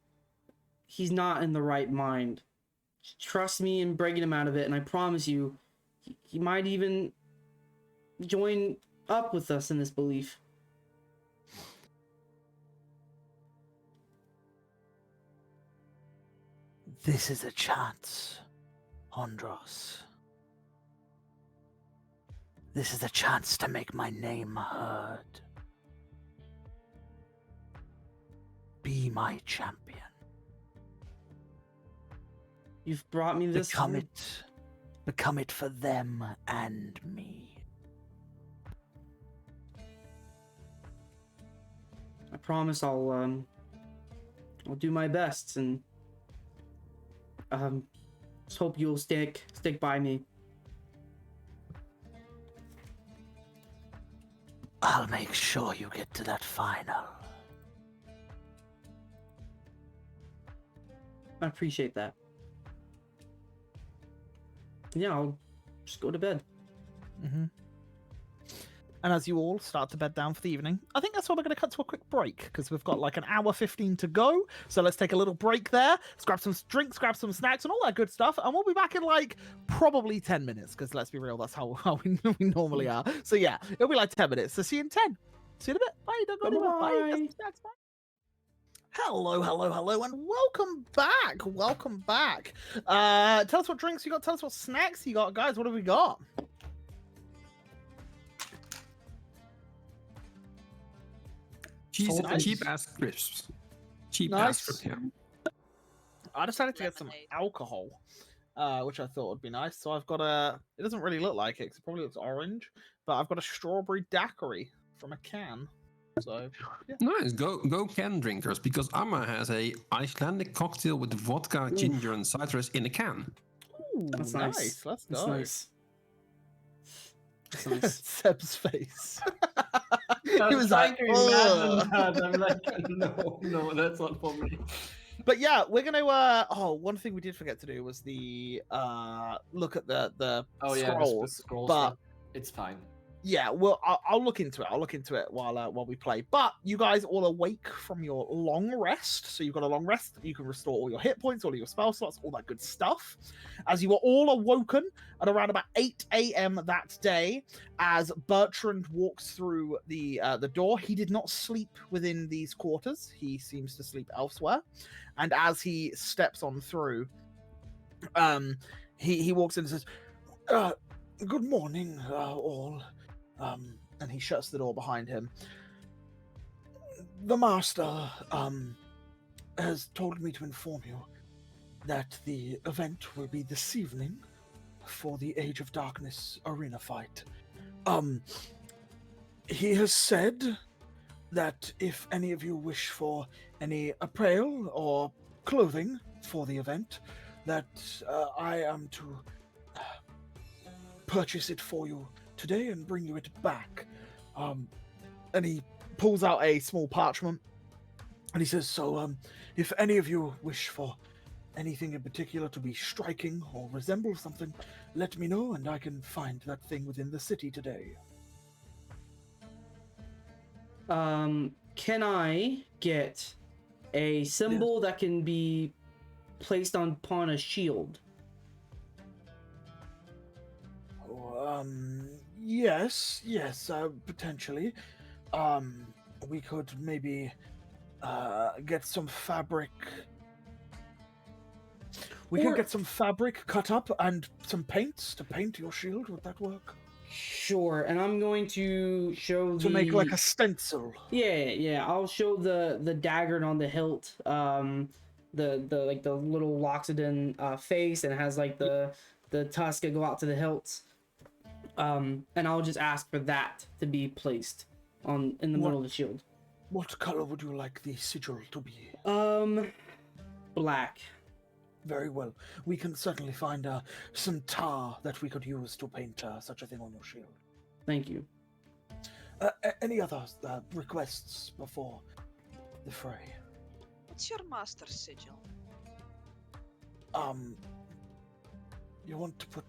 he's not in the right mind. Trust me in breaking him out of it, and I promise you, he might even join up with us in this belief. This is a chance, Andros. This is a chance to make my name heard. Be my champion. You've brought me this Become far. it. Become it for them and me. I promise I'll do my best, and just hope you'll stick by me. I'll make sure you get to that final. I appreciate that. Yeah, I'll just go to bed. Mm-hmm. And as you all start to bed down for the evening, I think that's why we're going to cut to a quick break, because we've got like an hour 15 to go. So let's take a little break there. Let's grab some drinks, grab some snacks, and all that good stuff. And we'll be back in like probably 10 minutes, because let's be real, that's how we normally are. So yeah, it'll be like 10 minutes. So see you in 10. See you in a bit. Bye. Don't go anywhere. Bye. Get some Bye-bye. snacks. Bye. Hello, and welcome back. Welcome back. Tell us what drinks you got. Tell us what snacks you got, guys. What have we got? Nice. Cheap ass crisps. Cheap Nice. ass crisps, yeah. I decided to get some Lemonade. alcohol, which I thought would be nice. So I've got it doesn't really look like it, 'cause it probably looks orange, but I've got a strawberry daiquiri from a can. So yeah. Nice. Go can drinkers, because Amma has a Icelandic cocktail with vodka, ginger, and citrus in a can. Ooh, That's nice. nice. Let's That's go. nice. That's nice. Seb's face. I He was was trying like, to imagine "Ugh." that. I'm like, no, that's not for me. But yeah, we're gonna. One thing we did forget to do was the look at the Oh yeah, the scrolls. scroll But stuff. It's fine. yeah, well, I'll look into it. I'll look into it while we play. But you guys all awake from your long rest, so you've got a long rest. You can restore all your hit points, all your spell slots, all that good stuff. As you were all awoken at around about 8 a.m. that day, as Bertrand walks through the door. He did not sleep within these quarters. He seems to sleep elsewhere. And as he steps on through, he walks in and says, "Good morning, all." And he shuts the door behind him. The master has told me to inform you that the event will be this evening for the Age of Darkness arena fight. He has said that if any of you wish for any apparel or clothing for the event, that I am to purchase it for you today and bring you it back. And he pulls out a small parchment and he says, so if any of you wish for anything in particular to be striking or resemble something, let me know and I can find that thing within the city today. Can I get a symbol that can be placed upon a shield? Yes, potentially. We could maybe get some fabric. We can get some fabric cut up and some paints to paint your shield. Would that work? Sure, and I'm going to show To make like a stencil. Yeah, I'll show the dagger on the hilt, the like the little Loxodon face, and it has like the tusk that go out to the hilt. And I'll just ask for that to be placed in the middle of the shield. What color would you like the sigil to be? Black. Very well. We can certainly find some tar that we could use to paint such a thing on your shield. Thank you. Any other requests before the fray? What's your master's sigil? You want to put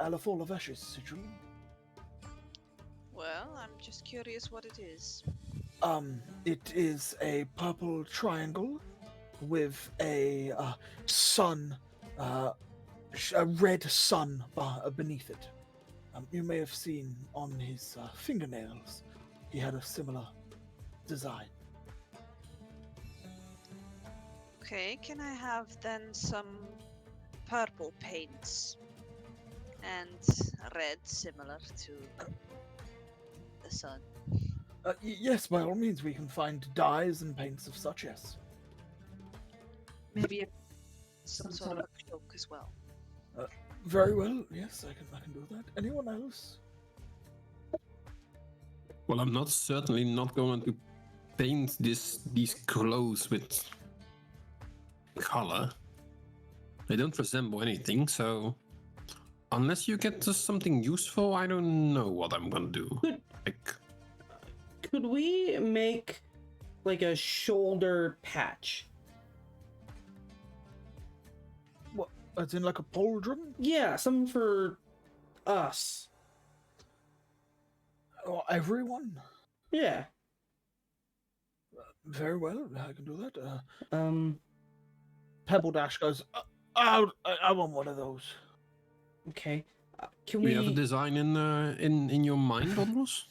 Alafol of Ash's sigil? Well, I'm just curious what it is. It is a purple triangle with a sun, a red sun beneath it. You may have seen on his fingernails, he had a similar design. Okay, can I have then some purple paints and red similar to the sun? Yes, by all means, we can find dyes and paints of such, yes. Maybe some sort of cloak as well. Very well, yes, I can do that. Anyone else? Well, I'm certainly not going to paint these clothes with color. They don't resemble anything, so unless you get to something useful, I don't know what I'm gonna do. Could we make like a shoulder patch? What, as in like a pauldron? Yeah, something for us. Or everyone? Yeah. Very well, I can do that. Pebble Dash goes, I want one of those. Okay. Can Do we you have a design in your mind, Odros?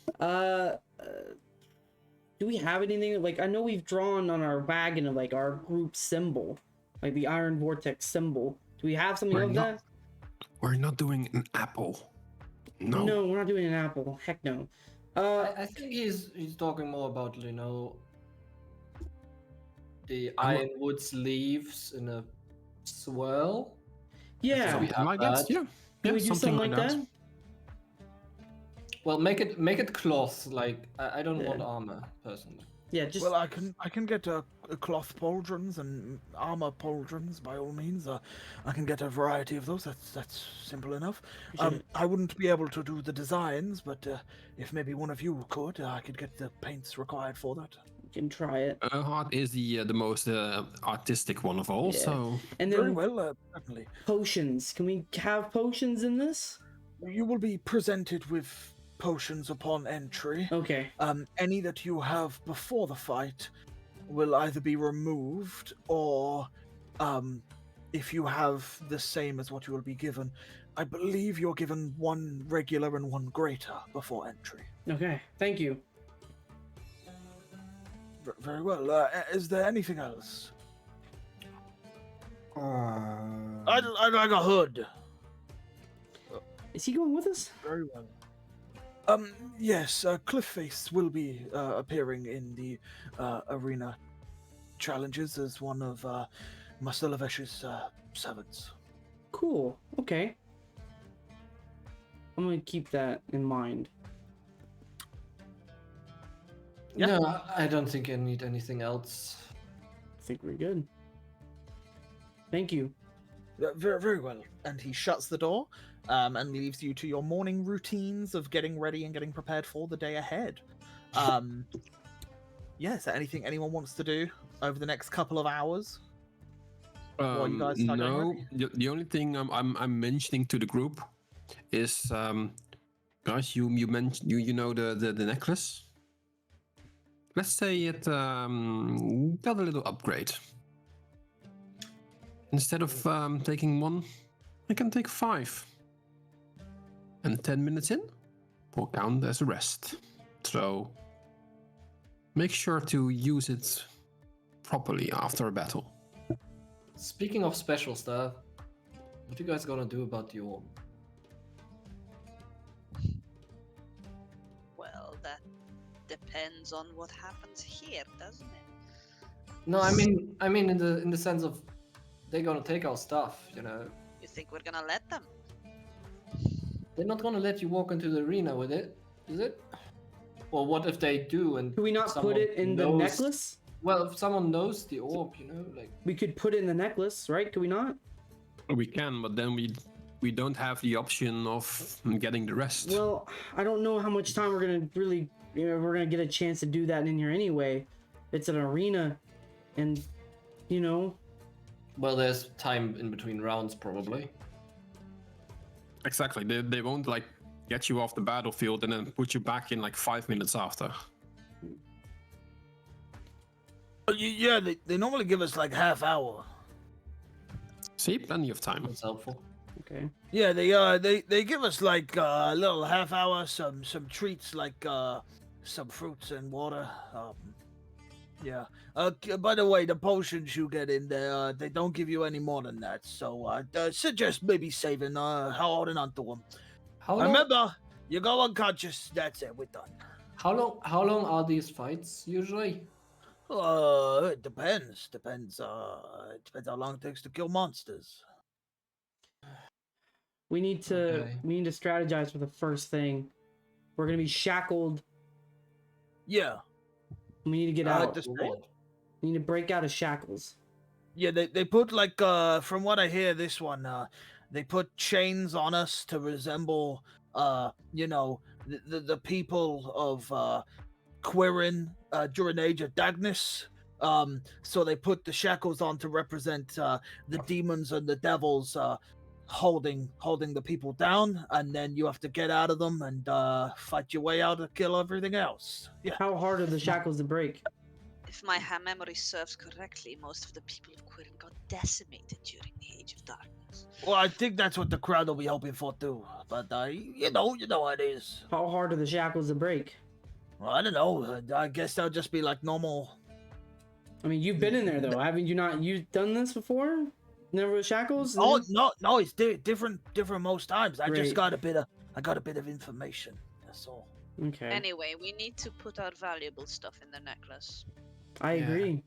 Do we have anything like, I know we've drawn on our wagon of like our group symbol, like the Iron Vortex symbol. Do we have something of that? We're not doing an apple. No. No, we're not doing an apple. Heck no. I think he's talking more about, you know, the ironwood sleeves in a swirl. Yeah. So we Something like have that. that. Yeah. Can Yeah, we do something like that? Well, make it cloth. Like I don't want Yeah. armor personally. Yeah, just Well, I can get cloth pauldrons and armor pauldrons by all means. I can get a variety of those. That's simple enough. appreciate it. I wouldn't be able to do the designs, but if maybe one of you could, I could get the paints required for that. You can try it. Heart is the most artistic one of all. Yeah. So And Very then well, certainly. potions. Can we have potions in this? You will be presented with potions upon entry. Okay. Any that you have before the fight will either be removed or, if you have the same as what you will be given, I believe you're given one regular and one greater before entry. Okay. Thank you. Very well. Is there anything else? I'd like a hood. Is he going with us? Very well. Yes, Cliffface will be appearing in the arena challenges as one of Marcelovesh's servants. Cool. Okay. I'm gonna keep that in mind. Yeah. No, I don't think I need anything else. I think we're good. Thank you. Very, very well. And he shuts the door and leaves you to your morning routines of getting ready and getting prepared for the day ahead. Yeah, is there anything anyone wants to do over the next couple of hours? While you guys start getting no, ready? the only thing I'm mentioning to the group is, guys, you mentioned you know the necklace. Let's say it got a little upgrade. Instead of taking one, I can take 5. And 10 minutes in will count as a rest. So make sure to use it properly after a battle. Speaking of special stuff, what you guys gonna do about the orb? Well, that depends on what happens here, doesn't it? No, I mean in the sense of they're gonna take our stuff, you know. You think we're gonna let them? They're not gonna let you walk into the arena with it, is it? Or what if they do and Could we not put someone it in the knows- necklace? Well, if someone knows the orb, you know, like We could put it in the necklace, right? Could we not? We can, but then we don't have the option of getting the rest. Well, I don't know how much time we're gonna really, we're gonna get a chance to do that in here anyway. It's an arena, and well, there's time in between rounds probably. Exactly. They won't like get you off the battlefield and then put you back in like 5 minutes after. Yeah, they normally give us like half hour. See, plenty of time. That's helpful. Okay. Yeah, they give us like a little half hour, some treats like some fruits and water. Yeah. By the way, the potions you get in there, they don't give you any more than that. So I suggest maybe saving, holding on to them. How long? Remember, you go unconscious. That's it. We're done. How long are these fights usually? It depends. Depends how long it takes to kill monsters. We need to Okay. strategize for the first thing. We're gonna be shackled. Yeah. We need to get out. This- What? We need to break out of shackles. Yeah, they put like from what I hear, this one they put chains on us to resemble the people of Quirin during the Age of Dagnus. So they put the shackles on to represent the demons and the devils holding the people down, and then you have to get out of them and fight your way out to kill everything else. Yeah. How hard are the shackles to break? If my memory serves correctly, most of the people of Quirin got decimated during the Age of Darkness. Well, I think that's what the crowd will be hoping for too. But you know how it is. How hard are the shackles to break? Well, I don't know. I guess that'll just be like normal. I mean, you've been in there though, haven't you? Not you done this before? Never with shackles? Oh no, it's different most times. I Great. just got a bit of information. That's all. Okay. Anyway, we need to put our valuable stuff in the necklace. I Yeah. agree.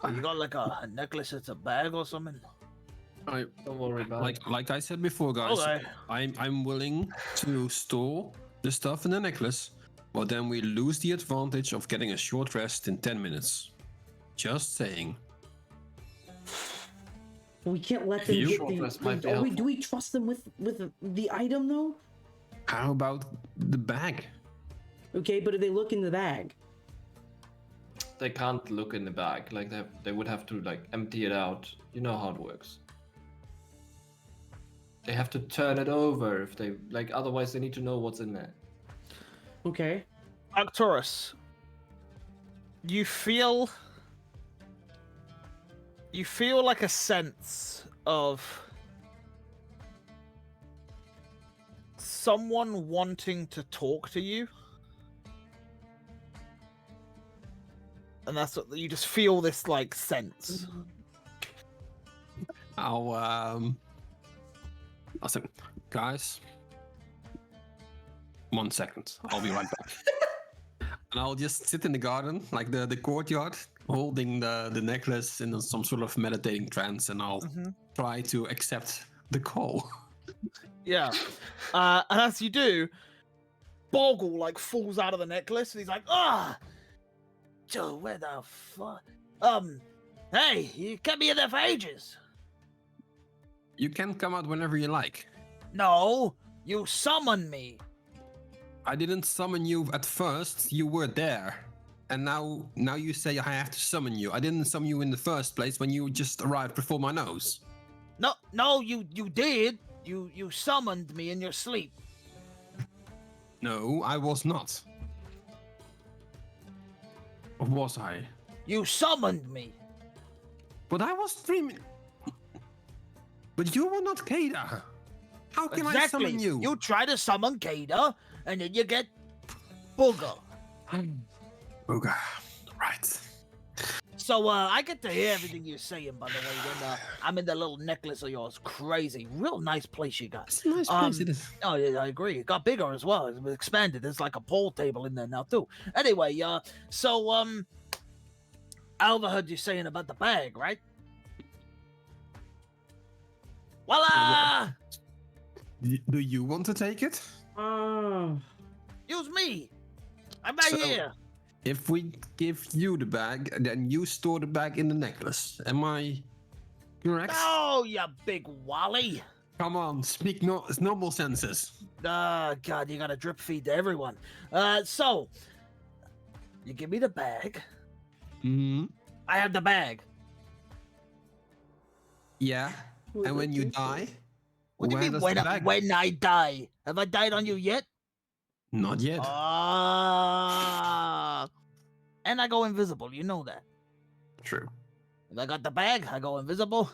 Oh, you got like a necklace that's a bag or something? Don't worry about it. Like I said before, guys, Okay. I'm willing to store the stuff in the necklace, Well, then we lose the advantage of getting a short rest in 10 minutes. Just saying. We can't let them You- get Short rest might be do helpful. we trust them with the item though? How about the bag? Okay, but if they look in the bag, They can't look in the bag. Like they would have to like empty it out. You know how it works. They have to turn it over if they like. Otherwise, they need to know what's in there. okay. Arcturus, you feel like a sense of someone wanting to talk to you. And that's what you just feel this like sense. I'll say, guys, 1 second. I'll be right back. And I'll just sit in the garden, like the courtyard, holding the necklace in some sort of meditating trance, and I'll try to accept the call. Yeah. And as you do, Boggle like falls out of the necklace and he's like, ah, Joe, where the fuck? Hey, you kept me in there for ages. You can come out whenever you like. No, you summoned me. I didn't summon you at first. You were there. And now you say I have to summon you. I didn't summon you in the first place when you just arrived before my nose. No, you did. You summoned me in your sleep. No, I was not. Or was I? You summoned me. But I was dreaming. But you were not Kada. How can I summon you? You try to summon Kada, and then you get Booger. Booga. Right. So I get to hear everything you're saying, by the way, when I'm in the little necklace of yours. Crazy. Real nice place you got. It's a nice place it is. Oh, yeah, I agree. It got bigger as well. It was expanded. There's like a pool table in there now, too. Anyway, I overheard you saying about the bag, right? Voila! Do you want to take it? Use me. I'm right So- here. If we give you the bag, then you store the bag in the necklace. Am I correct? Oh, you big wally. Come on, speak normal senses. God, you gotta drip feed to everyone. So, you give me the bag. Hmm. I have the bag. Yeah. And when you die, What do where you does mean the bag? when I die? Have I died on you yet? Not yet. And I go invisible, you know that. True. If I got the bag, I go invisible.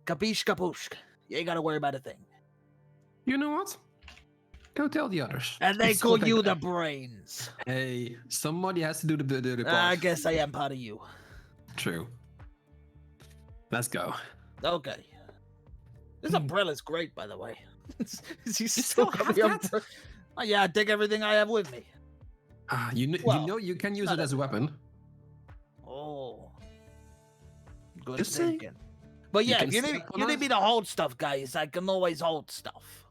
Capiche capuche. You ain't gotta worry about a thing. You know what? Go tell the others. And they Let's call go you take the that. brains. Hey, somebody has to do the part. I guess I am part of you. True. Let's go. Okay. This umbrella's great, by the way. You still have that? Oh yeah, I take everything I have with me. You Well, know you can use not it as a weapon. Oh. Good Just saying. thinking. But You yeah, can if you step need, on you need us. me to hold stuff, guys, I can always hold stuff.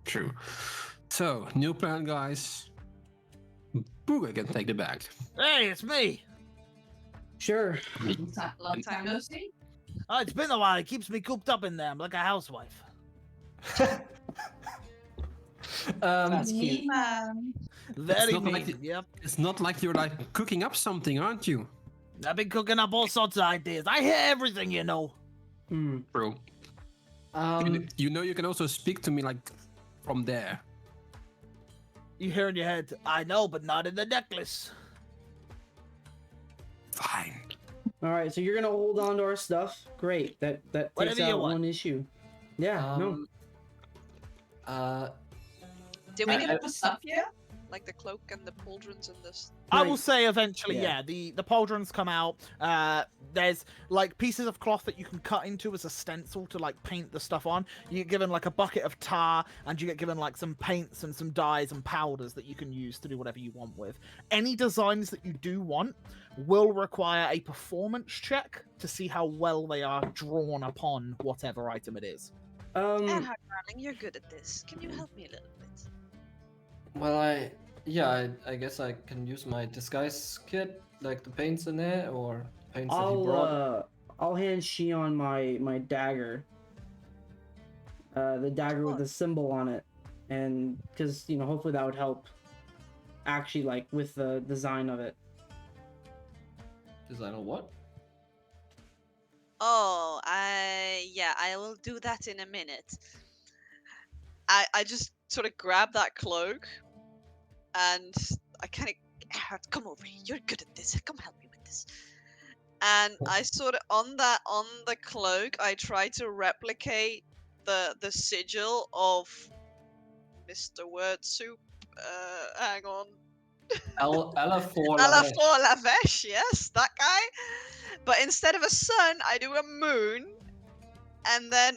True. So, new plan, guys. Booga can take the bag. Hey, it's me. Sure. Long time no see. Oh, it's been a while. It keeps me cooped up in there. I'm like a housewife. That's Me, cute. man. Very not mean. like the- Yep. It's not like you're like cooking up something, aren't you? I've been cooking up all sorts of ideas. I hear everything, you know. Hmm. True. You know you can also speak to me like from there. You hear in your head, I know, but not in the necklace. Fine. All right, so you're gonna hold on to our stuff. Great. That Whatever takes you out want. one issue. Yeah. No. Did We we get get the stuff yet? like the cloak and the pauldrons and this? I will Right. say eventually, Yeah. yeah, the pauldrons come out. There's like pieces of cloth that you can cut into as a stencil to like paint the stuff on. You get given like a bucket of tar, and you get given like some paints and some dyes and powders that you can use to do whatever you want with. Any designs that you do want will require a performance check to see how well they are drawn upon whatever item it is. Erhard, darling, you're good at this. Can you help me a little bit? Well, Yeah, I guess I can use my disguise kit, like the paints in there, or paints that he brought. I'll hand Shion my dagger. The dagger with the symbol on it, and because hopefully that would help. Actually, like with the design of it. Design of what? Oh, I will do that in a minute. I just sort of grab that cloak, and I kind of come over here. You're good at this. Come help me with this. And I sort of on the cloak, I try to replicate the sigil of Mr. Word Soup. Hang on. Ella Alafor Lavesh, yes, that guy. But instead of a sun, I do a moon, and then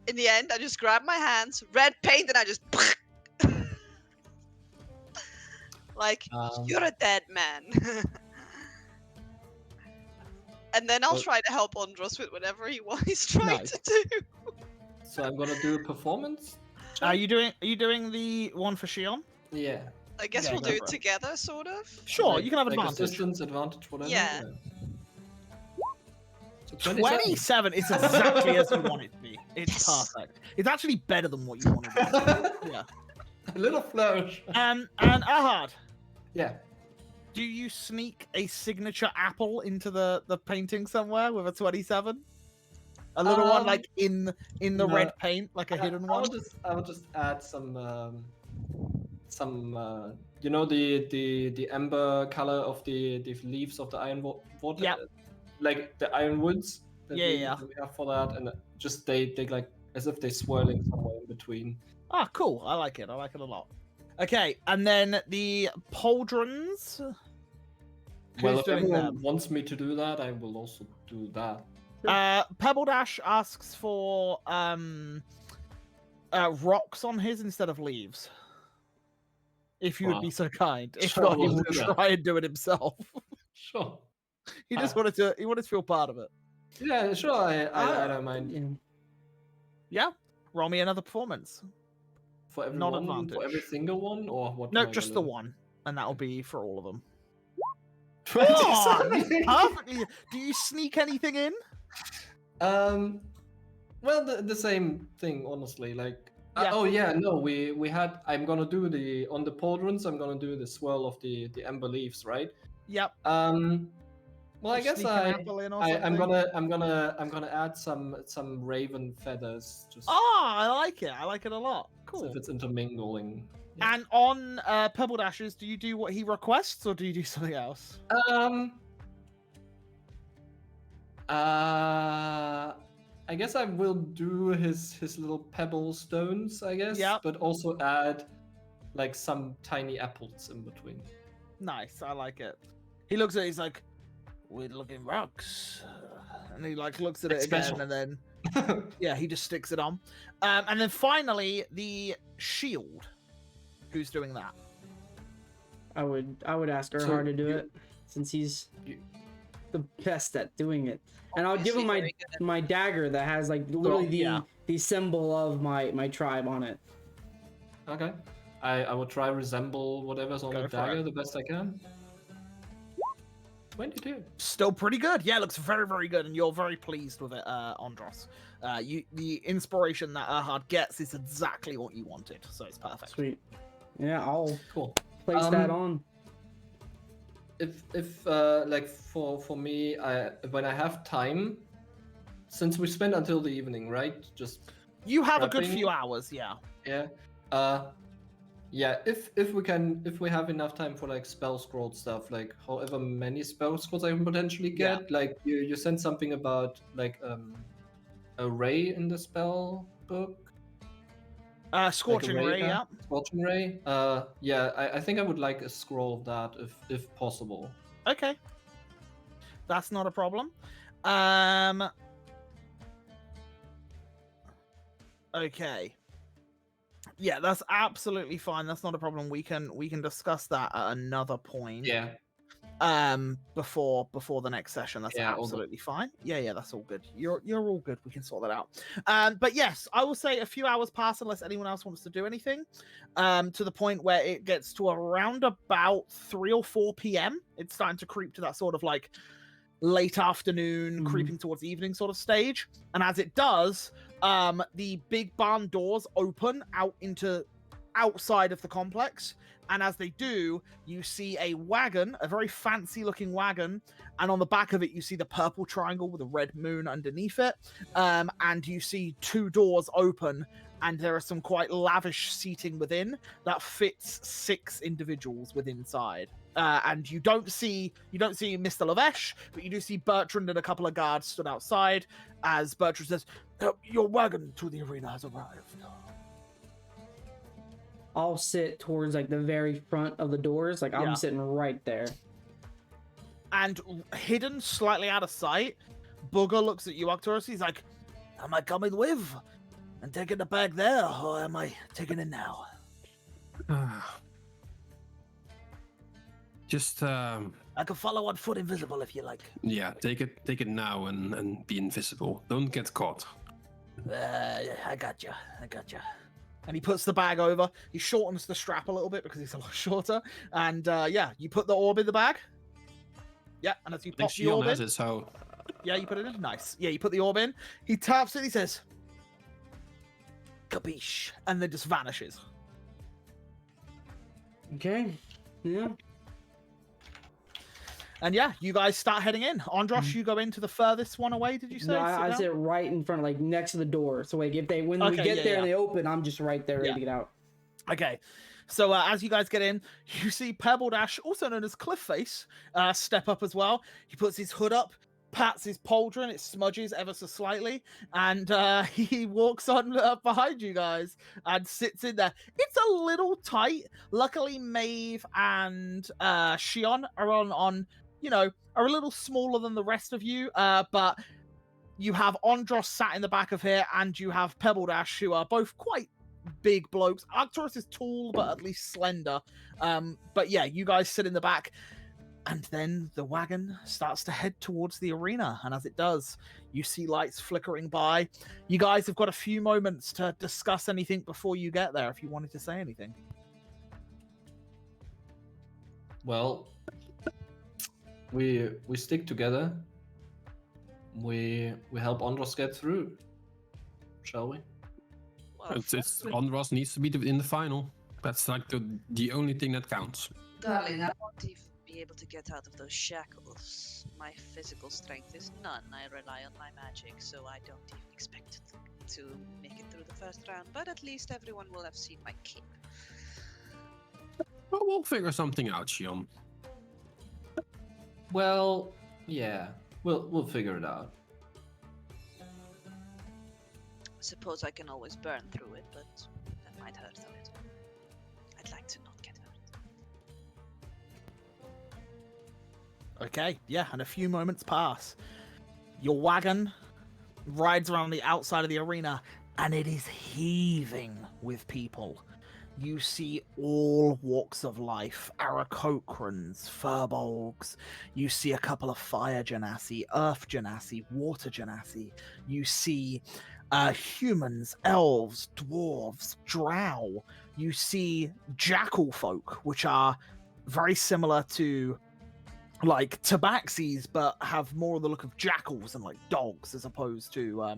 in the end, I just grab my hands, red paint, and I just like you're a dead man. And then I'll Well- try to help Andros with whatever he's trying Nice. to do. So I'm gonna do a performance. Are you doing the one for Shion? Yeah. I guess Okay, we'll go do for it it. together, sort of. Sure, Like- you can have like advantage. Assistance, advantage, whatever. Yeah. So 27 is exactly as you want it to be. It's Yes. perfect. It's actually better than what you wanted it to be. Yeah. A little flourish. And Ahad, Yeah. do you sneak a signature apple into the painting somewhere with a 27? A little one like in the no, red paint, like a hidden one? I will just add some you know the amber color of the leaves of the ironwood. Yep. Like the ironwoods that Yeah. that we have for that, and just they like as if they're swirling somewhere in between. Ah, cool. I like it. I like it a lot. Okay, and then the pauldrons. Well, Who's if doing everyone them? wants me to do that, I will also do that. Pebble Dash asks for rocks on his instead of leaves. If you would be Wow. so kind. If Sure, not, he we'll will do that. try and do it himself. Sure. He just Ah. wanted to feel part of it. Yeah, sure. I don't mind. Yeah. Yeah. Roll me another performance. For every Not one, for advantage. every single one, or what? No, do I just the gotta do? one. And that'll be for all of them. 27. Perfectly. Do you sneak anything in? Well, the same thing, honestly. Like, Yeah. oh yeah, no, we had. I'm gonna do the on the pauldrons. I'm gonna do the swirl of the amber leaves, right? Yep. Well, I You guess sneak an apple in or I'm something? gonna add some raven feathers, just Oh, I like it. I like it a lot. as Cool. if it's intermingling. Yeah. And on Pebble Dashes, do you do what he requests or do you do something else? I guess I will do his little pebble stones, I guess. Yep. But also add like some tiny apples in between. Nice. I like it. He looks at it, he's like, weird looking rocks. And he like looks at it It's again special. and then yeah, he just sticks it on. And then finally the shield. Who's doing that? I would ask So Erhard to do you- it since he's you- the best at doing it. And I'll give him Obviously very good. my dagger that has like literally yeah. the symbol of my tribe on it. Okay. I will try resemble whatever's on Go the for dagger it. the best I can. 22. Still pretty good. Yeah, looks very, very good, and you're very pleased with it, Andros. The inspiration that Erhard gets is exactly what you wanted, so it's perfect. Sweet. Yeah, I'll Cool. place that on. If like for me, when I have time, since we spend until the evening, right? Just You have a good Prepping. few hours, yeah. yeah. Yeah, if we have enough time for like spell scroll stuff, like however many spell scrolls I can potentially Yeah. get, like you said something about like a ray in the spell book. Scorching Ray, huh? yeah. Scorching ray. Yeah, I think I would like a scroll of that if possible. Okay. That's not a problem. Okay. Yeah, that's absolutely fine. That's not a problem. We can discuss that at another point. Yeah. before the next session. That's Yeah, all good. absolutely fine. Yeah, that's all good. You're all good. We can sort that out. But yes, I will say a few hours pass unless anyone else wants to do anything. To the point where it gets to around about 3 or 4 p.m. It's starting to creep to that sort of like late afternoon, creeping towards evening sort of stage. And as it does, the big barn doors open out into outside of the complex. And as they do, you see a wagon, a very fancy looking wagon. And on the back of it, you see the purple triangle with a red moon underneath it. And you see 2 doors open, and there are some quite lavish seating within that fits 6 individuals within inside. And you don't see Mr. Lavesh, but you do see Bertrand and a couple of guards stood outside as Bertrand says, "Your wagon to the arena has arrived." I'll sit towards like the very front of the doors. Like I'm Yeah. sitting right there. And hidden slightly out of sight, Booger looks at you, Arcturus. He's like, "Am I coming with and taking the bag there, or am I taking it now?" Just I can follow on foot invisible if you like. yeah, take it now and be invisible. Don't get caught. I got you. And he puts the bag over. He shortens the strap a little bit because he's a lot shorter. And yeah, you put the orb in the bag. Yeah, and as you I think pop the orb Shion has in, it, so yeah, you put it in. Nice. Yeah, you put the orb in. He taps it. He says, "Capiche," and then just vanishes. Okay. Yeah. And yeah, you guys start heading in. Andros, you go into the furthest one away. Did you say? No, I down? sit right in front, like next to the door. So like if when we Okay, get yeah, there yeah. and they open, I'm just right there ready Yeah. to get out. Okay, so as you guys get in, you see Pebble Dash, also known as Cliffface, step up as well. He puts his hood up, pats his pauldron, it smudges ever so slightly, and he walks on behind you guys and sits in there. It's a little tight. Luckily, Maeve and Shion are on are a little smaller than the rest of you, but you have Andros sat in the back of here, and you have Pebble Dash, who are both quite big blokes. Arcturus is tall, but at least slender. But yeah, you guys sit in the back, and then the wagon starts to head towards the arena. And as it does, you see lights flickering by. You guys have got a few moments to discuss anything before you get there, if you wanted to say anything. Well, we stick together. We help Andros get through, shall we? Well, it's Andros needs to be in the final. That's like the only thing that counts. Darling, I won't even be able to get out of those shackles. My physical strength is none. I rely on my magic, so I don't even expect to make it through the first round. But at least everyone will have seen my cape. Well, we'll figure something out, Shion. Well, yeah, we'll figure it out. Suppose I can always burn through it, but that might hurt a little. I'd like to not get hurt. Okay, yeah, and a few moments pass. Your wagon rides around the outside of the arena, and it is heaving with people. You see all walks of life, Aarakocrans, Furbolgs. You see a couple of fire genasi, earth genasi, water genasi. You see humans, elves, dwarves, drow. You see jackal folk, which are very similar to like tabaxis, but have more of the look of jackals and like dogs as opposed to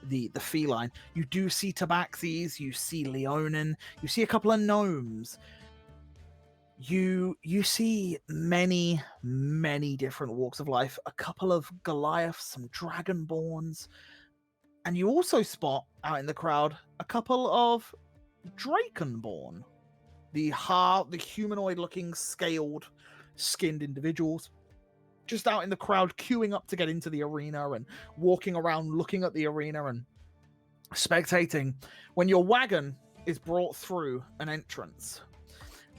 the feline. You do see tabaxis, you see leonin, you see a couple of gnomes. You see many different walks of life, a couple of Goliaths, some dragonborns, and you also spot out in the crowd a couple of drakenborn, the humanoid looking scaled skinned individuals just out in the crowd queuing up to get into the arena and walking around looking at the arena and spectating when your wagon is brought through an entrance.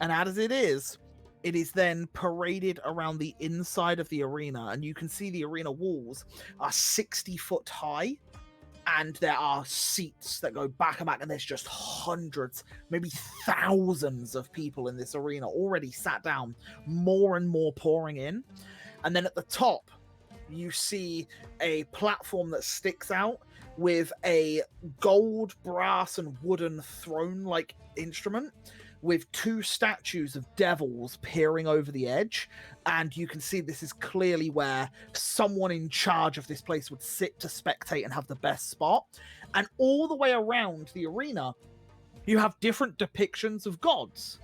And as it is then paraded around the inside of the arena, and you can see the arena walls are 60 foot high, and there are seats that go back and back, and there's just hundreds, maybe thousands of people in this arena already sat down, more and more pouring in. And then at the top, you see a platform that sticks out with a gold, brass, and wooden throne-like instrument with 2 statues of devils peering over the edge. And you can see this is clearly where someone in charge of this place would sit to spectate and have the best spot. And all the way around the arena, you have different depictions of gods.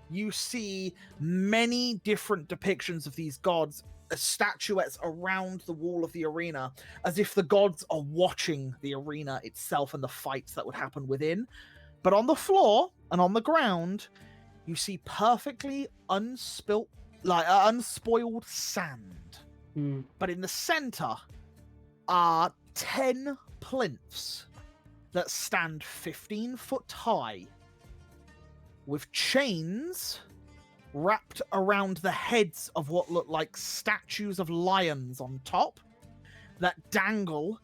You see many different depictions of these gods, statuettes around the wall of the arena, as if the gods are watching the arena itself and the fights that would happen within. But on the floor and on the ground, you see perfectly unspoiled sand. But in the center are 10 plinths that stand 15 foot high, with chains wrapped around the heads of what look like statues of lions on top, that dangle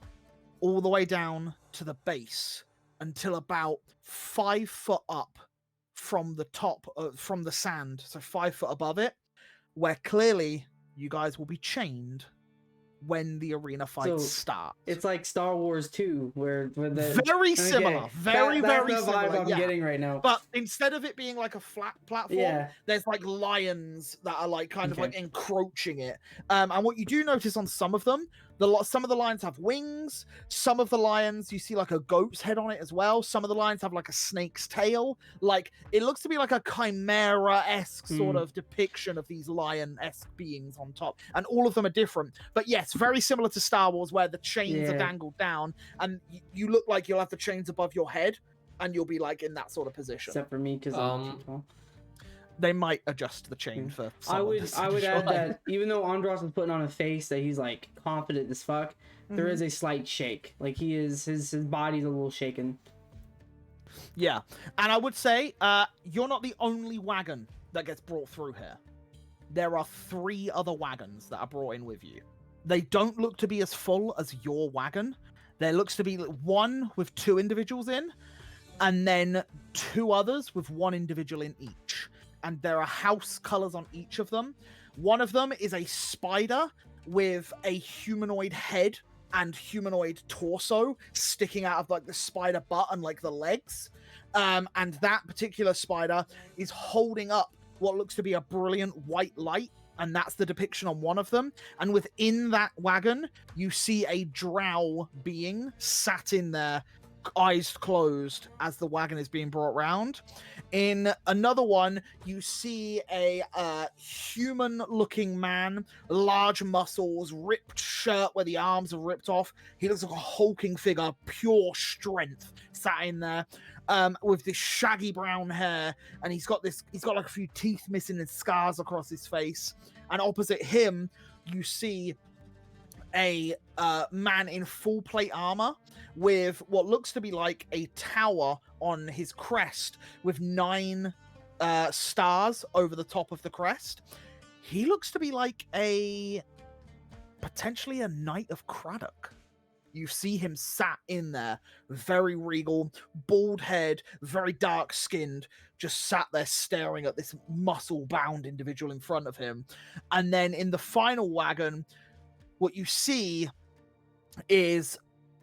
all the way down to the base until about 5 foot up from the top, from the sand, so 5 foot above it, where clearly you guys will be chained when the arena fights start. It's like Star Wars 2, where the very similar, very that's the similar. vibe I'm getting right now. But instead of it being like a flat platform, there's like lions that are like kind of like encroaching it. And what you do notice on some of them, some of the lions have wings. Some of the lions, you see like a goat's head on it as well. Some of the lions have like a snake's tail. Like it looks to be like a chimera-esque sort of depiction of these lion-esque beings on top. And all of them are different. But yes, very similar to Star Wars, where the chains are dangled down and you look like you'll have the chains above your head and you'll be like in that sort of position. Except for me, because I'm too tall. They might adjust the chain for someone. I would add that even though Andros is putting on a face that he's like confident as fuck, there is a slight shake. Like his body's a little shaken. Yeah, and I would say you're not the only wagon that gets brought through here. There are 3 other wagons that are brought in with you. They don't look to be as full as your wagon. There looks to be one with 2 individuals in, and then 2 others with 1 individual in each. And there are house colors on each of them. One of them is a spider with a humanoid head and humanoid torso sticking out of like the spider butt and like the legs. And that particular spider is holding up what looks to be a brilliant white light, and that's the depiction on one of them. And within that wagon, you see a drow being sat in there, eyes closed, as the wagon is being brought round. In another one, you see a human-looking man, large muscles, ripped shirt where the arms are ripped off. He looks like a hulking figure, pure strength, sat in there, with this shaggy brown hair, and he's got like a few teeth missing and scars across his face. And opposite him, you see a man in full plate armor with what looks to be like a tower on his crest with 9 stars over the top of the crest. He looks to be like potentially a Knight of Craddock. You see him sat in there, very regal, bald head, very dark skinned, just sat there staring at this muscle bound individual in front of him. And then in the final wagon, what you see is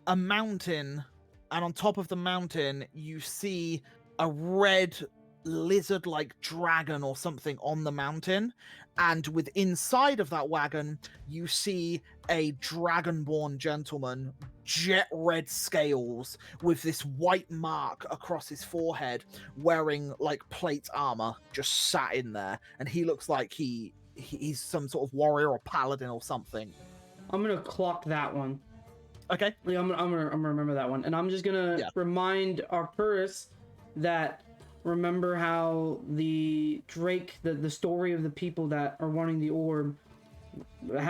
a mountain, and on top of the mountain, you see a red lizard-like dragon or something on the mountain. And with inside of that wagon, you see a dragonborn gentleman, jet red scales, with this white mark across his forehead, wearing like plate armor, just sat in there. And he looks like he's some sort of warrior or paladin or something. I'm gonna clock that one. Okay. Yeah, I'm gonna remember that one, and I'm just gonna remind our purists that remember how the Drake, the story of the people that are wanting the orb,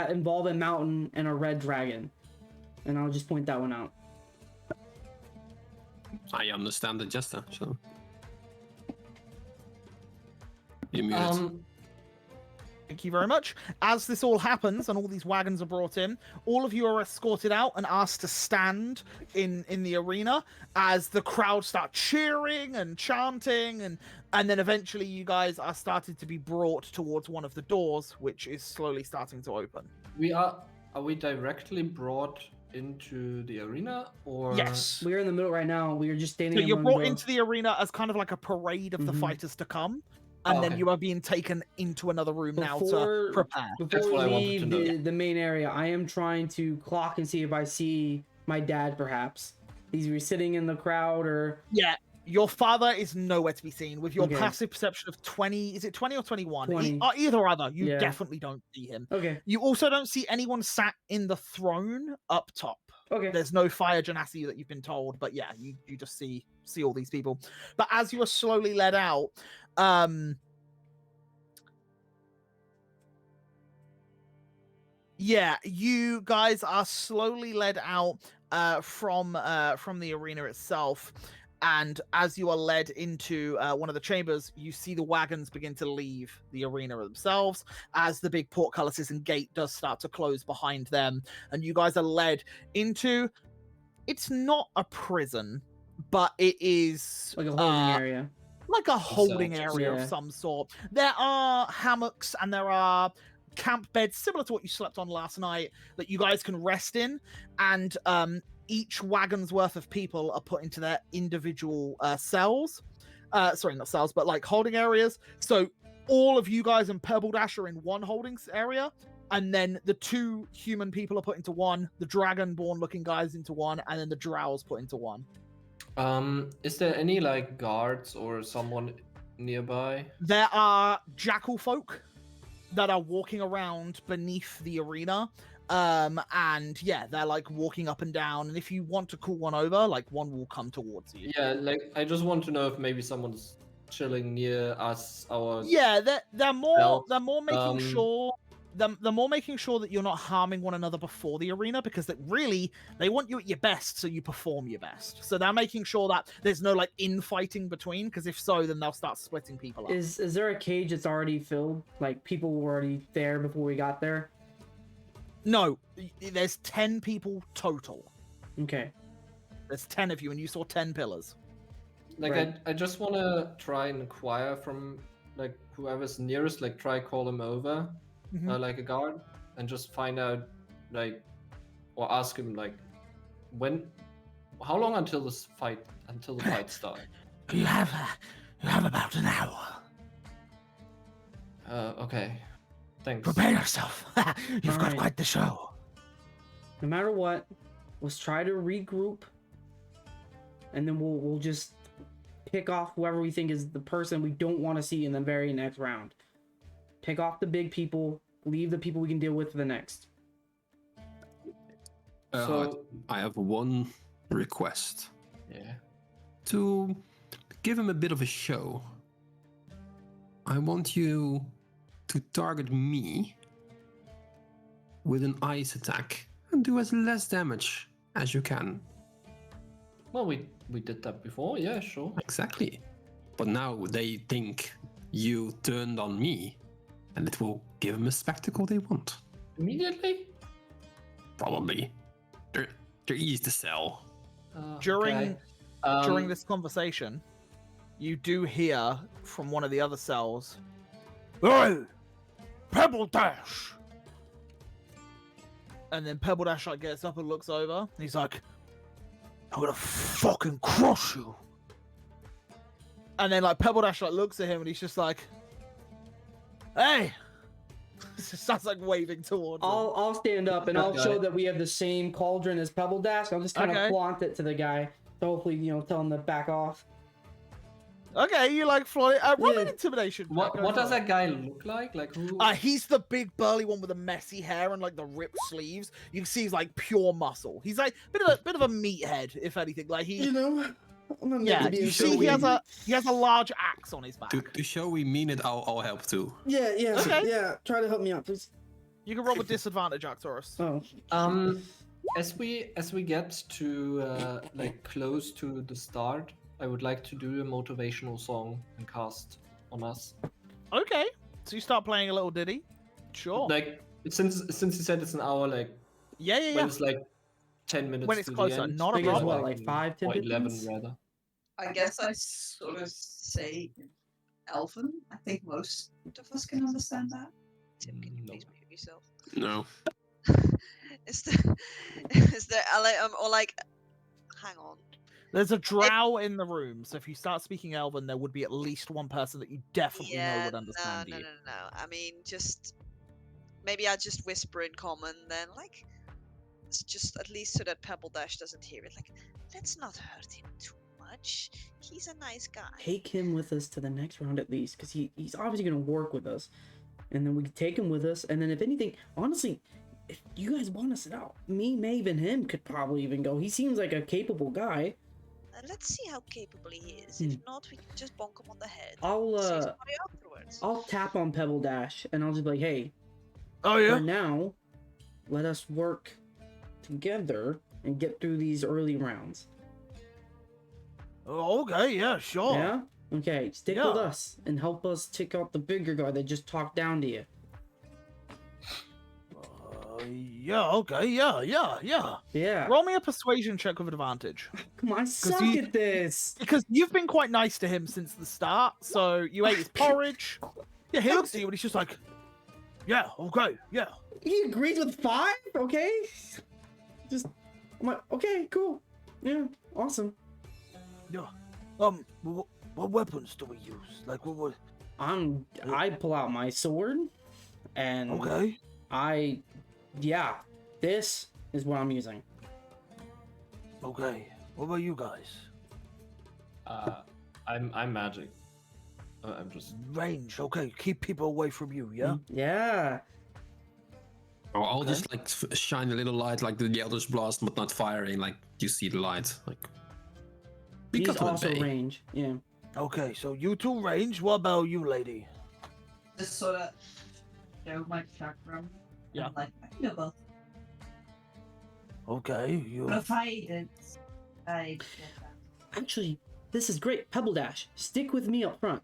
involve a mountain and a red dragon, and I'll just point that one out. I understand the gesture, so you muted. Thank you very much. As this all happens and all these wagons are brought in, all of you are escorted out and asked to stand in the arena as the crowd start cheering and chanting, and then eventually you guys are started to be brought towards one of the doors, which is slowly starting to open. Are we directly brought into the arena, or Yes. We're in the middle right now. We are just standing. So you're among brought the... into the arena as kind of like a parade of the Mhm. fighters to come, and then okay. you are being taken into another room now to Before- prepare. That's Before what I we wanted to leave know. the main area, I am trying to clock and see if I see my dad, perhaps. He's either sitting in the crowd or... Yeah, your father is nowhere to be seen. With your Okay. passive perception of 20, is it 20 or 21? 20. Either or other, you Yeah. definitely don't see him. Okay, You also don't see anyone sat in the throne up top. okay. There's no fire genasi that you've been told, but yeah, you just see all these people. But as you are slowly led out, yeah, you guys are slowly led out from the arena itself, and as you are led into one of the chambers, you see the wagons begin to leave the arena themselves as the big portcullises and gate does start to close behind them, and you guys are led into... It's not a prison, but it is Like a holding area. like a holding cells, area yeah. of some sort. There are hammocks and there are camp beds similar to what you slept on last night that you guys can rest in, and each wagon's worth of people are put into their individual cells. Sorry, not cells, but like holding areas. So all of you guys and Pebble Dash are in one holding area, and then the two human people are put into one, the dragonborn looking guys into one, and then the drows put into one. Is there any like guards or someone nearby? There are jackal folk that are walking around beneath the arena. And yeah, they're like walking up and down. And if you want to call one over, like one will come towards you. Yeah, like I just want to know if maybe someone's chilling near us. Yeah, they're more making Um, sure they're more making sure that you're not harming one another before the arena, because they want you at your best, so you perform your best. So they're making sure that there's no like infighting between, because if so, then they'll start splitting people up. Is there a cage that's already filled? Like people were already there before we got there? No, there's 10 people total. Okay. There's 10 of you, and you saw 10 pillars. like Right. I just want to try and inquire from like whoever's nearest, like try call him over, Mhm. like a guard, and just find out like, or ask him like, how long until the fight starts? You have about an hour. Okay, thanks. Prepare yourself. You've got Alright. quite the show. No matter what, let's try to regroup, and then we'll just pick off whoever we think is the person we don't want to see in the very next round. Pick off the big people, leave the people we can deal with for the next. So I have one request yeah, to give him a bit of a show. I want you to target me with an ice attack and do as less damage as you can. well we did that before. Yeah, sure. Exactly. But now they think you turned on me, and it will give them a spectacle they want. Immediately. Probably. They're easy to sell. During Okay. this conversation, you do hear from one of the other cells, "Hey, Pebble Dash!" And then Pebble Dash like gets up and looks over, and he's like, "I'm gonna fucking crush you." And then like Pebble Dash like looks at him, and he's just like, "Hey!" Just starts like waving towards him. I'll stand up and I'll Okay. show that we have the same cauldron as Pebble Dash. I'll just kind Okay. of flaunt it to the guy. So hopefully, tell him to back off. Okay, you like fly. Roll an Yeah. intimidation. What Go what for does it. that guy look like? Like who? He's the big burly one with the messy hair and like the ripped sleeves. You can see he's like pure muscle. He's like bit of a meathead, if anything. Like he, I'm not yeah. You see, he has a large axe on his back. To show we mean it, I'll help too. Yeah, Okay. yeah. Try to help me out, please. You can roll with disadvantage, Arcturus. Oh. As we get to like close to the start, I would like to do a motivational song and cast on us. Okay, so you start playing a little ditty. Sure. Like since you said it's an hour, like Yeah. when it's like 10 minutes When it's to closer, the end. not a I guess problem. what, like 5, 10 or 11 minutes? rather. I guess I sort of say Elven. I think most of us can understand that. Tim, can you No. please mute yourself? No. Is there or like? Hang on. There's a drow in the room, so if you start speaking Elven, there would be at least one person that you definitely know Yeah, would understand no. you. I mean, just maybe I just whisper in common then, like, it's just at least so that Pebble Dash doesn't hear it. Like, let's not hurt him too much. He's a nice guy. Take him with us to the next round at least, because he's obviously going to work with us. And then we can take him with us. And then if anything, honestly, if you guys want to sit out, me, Maeve, and him could probably even go. He seems like a capable guy. Let's see how capable he is. If not, we can just bonk him on the head. I'll Say somebody afterwards. I'll tap on Pebble Dash and I'll just be like, hey, Oh yeah. for now, let us work together and get through these early rounds. Oh, okay. Yeah. Sure. Yeah? Okay, stick with Yeah. us and help us take out the bigger guy that just talked down to you. Yeah. Okay. Yeah. Yeah. Roll me a persuasion check with advantage. Come on, I suck you- at this. Because you've been quite nice to him since the start, so you ate his porridge. Yeah, he looks at you and he's just like, yeah, okay, yeah. He agrees with 5? Okay. Just, I'm like, okay, cool. Yeah, awesome. Yeah. What weapons do we use? Like, what? I pull out my sword and Okay. yeah, this is what I'm using. Okay. What about you guys? I'm magic. I'm just Range. Okay. Keep people away from you. Yeah. Yeah. Or I'll Okay. just like shine a little light like the Eldritch Blast, but not firing. Like you see the light. Like be He's cut to the also bay. range. Yeah. Okay. So you two range. What about you, lady? Just sort of show my chakram. Yeah. And, like, I can do both. Okay. You. But if I did, I get that. Actually, this is great. Pebble Dash, stick with me up front.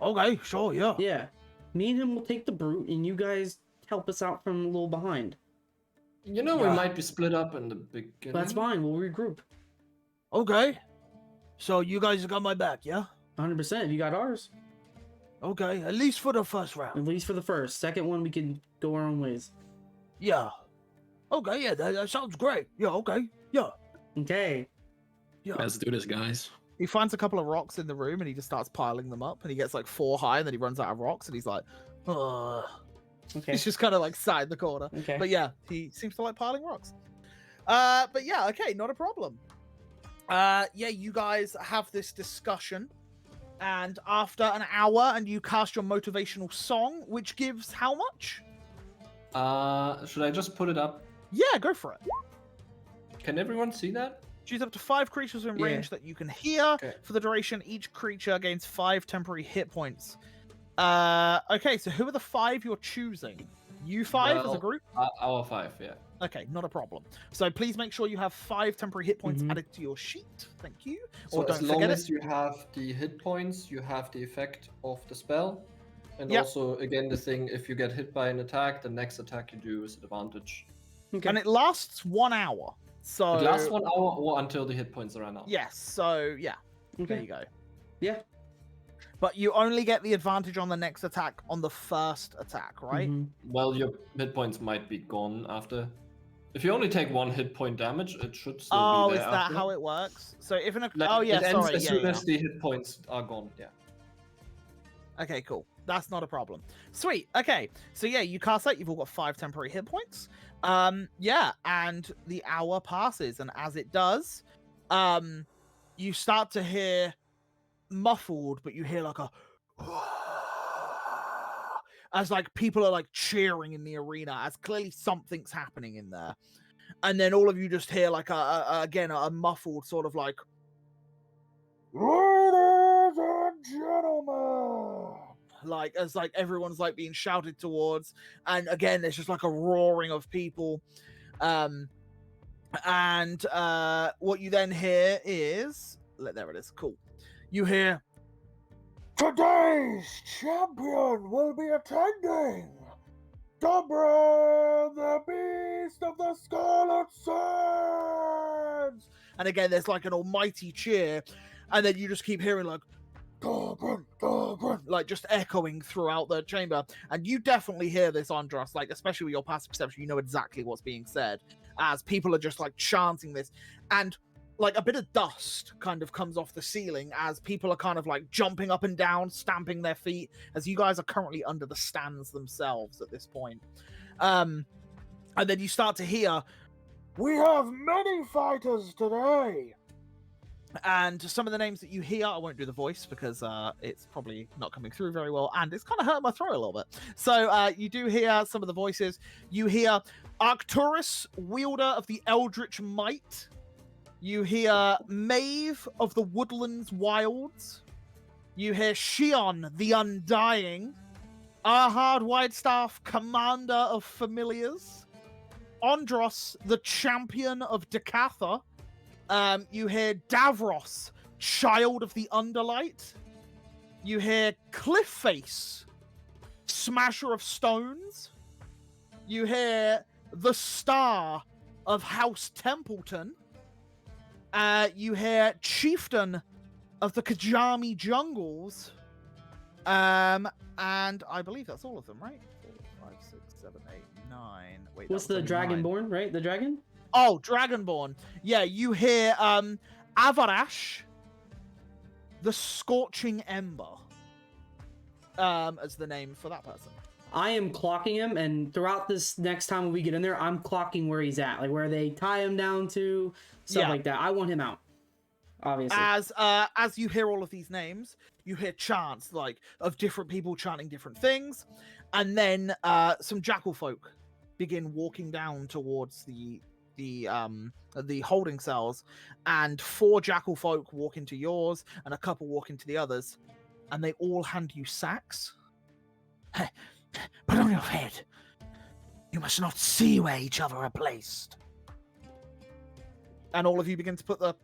Okay. Sure. Yeah. Yeah. Me and him will take the brute, and you guys help us out from a little behind. we Yeah. might be split up in the beginning. That's fine. We'll regroup. Okay. So you guys got my back. Yeah. 100%. If you got ours, Okay. At least for the first at round. least for the first. Second one, we can go our own ways. Yeah. Okay. Yeah. That sounds great. Yeah. Okay. Yeah. Okay. Yeah. Let's do this, guys. He finds a couple of rocks in the room and he just starts piling them up and he gets like 4 high and then he runs out of rocks and he's like, ugh. Okay. He's just kind of like sat in the corner. Okay. But yeah, he seems to like piling rocks. But yeah, okay, not a problem. Yeah, you guys have this discussion and after an hour and you cast your motivational song, which gives how much? Should I just put it up? Yeah, go for it. Can everyone see that? Choose up to 5 creatures in Yeah. range that you can hear. Okay. For the duration, each creature gains 5 temporary hit points. Okay, so who are the 5 you're choosing? You 5 as a Well, group? Hour 5, yeah. Okay, not a problem. So please make sure you have 5 temporary hit points Mhm. added to your sheet. Thank you. So Or as don't long forget as it. you have the hit points, you have the effect of the spell. And Yep. also, again, the thing, if you get hit by an attack, the next attack you do is advantage. Okay. And it lasts 1 hour. So It lasts 1 hour or until the hit points are run out. Yes, so yeah. There Okay. you go. Yeah. But you only get the advantage on the next attack on the first attack, right? Mhm. Well, your hit points might be gone after. If you only take 1 hit point damage, it should still Oh, be is there. that after. how it works? So if an Like, oh yeah, it ends sorry, as yeah, soon yeah. as the hit points are gone. Yeah. Okay, cool. That's not a problem. Sweet. Okay. So yeah, you cast that. You've all got 5 temporary hit points. Yeah, and the hour passes, and as it does, you start to hear muffled, but you hear like a as like people are like cheering in the arena, as clearly something's happening in there. And then all of you just hear like a muffled sort of like, ladies and gentlemen, like as like everyone's like being shouted towards, and again there's just like a roaring of people, and what you then hear is there it is, cool. You hear, Today's champion will be attending Dobrin, the Beast of the Scarlet Sands. And again, there's like an almighty cheer, and then you just keep hearing like, Dobrin, Dobrin, like just echoing throughout the chamber. And you definitely hear this, Andros, like especially with your passive perception, you know exactly what's being said as people are just like chanting this. And like a bit of dust kind of comes off the ceiling as people are kind of like jumping up and down, stamping their feet, as you guys are currently under the stands themselves at this point. And then you start to hear, we have many fighters today. And some of the names that you hear, I won't do the voice because it's probably not coming through very well, and it's kind of hurting my throat a little bit. So you do hear some of the voices. You hear Arcturus, wielder of the Eldritch Might. You hear Maeve of the Woodlands Wilds. You hear Shion, the Undying. Arhard Widestaff, commander of Familiars. Andros, the champion of Decatha. You hear Davros, child of the Underlight. You hear Cliffface, smasher of stones. You hear the Star of House Templeton. You hear Chieftain of the Kajami Jungles. And I believe that's all of them, right? 4, 5, 6, 7, 8, 9. Wait, What's the Dragonborn, right? The dragon? Oh, Dragonborn. Yeah, you hear Avarash, the Scorching Ember, as the name for that person. I am clocking him, and throughout this next time when we get in there, I'm clocking where he's at, like where they tie him down to, stuff like that. I want him out, obviously. As you hear all of these names, you hear chants like of different people chanting different things, and then some jackal folk begin walking down towards the holding cells, and 4 jackal folk walk into yours, and a couple walk into the others, and they all hand you sacks. Hey, put on your head. You must not see where each other are placed. And all of you begin to put the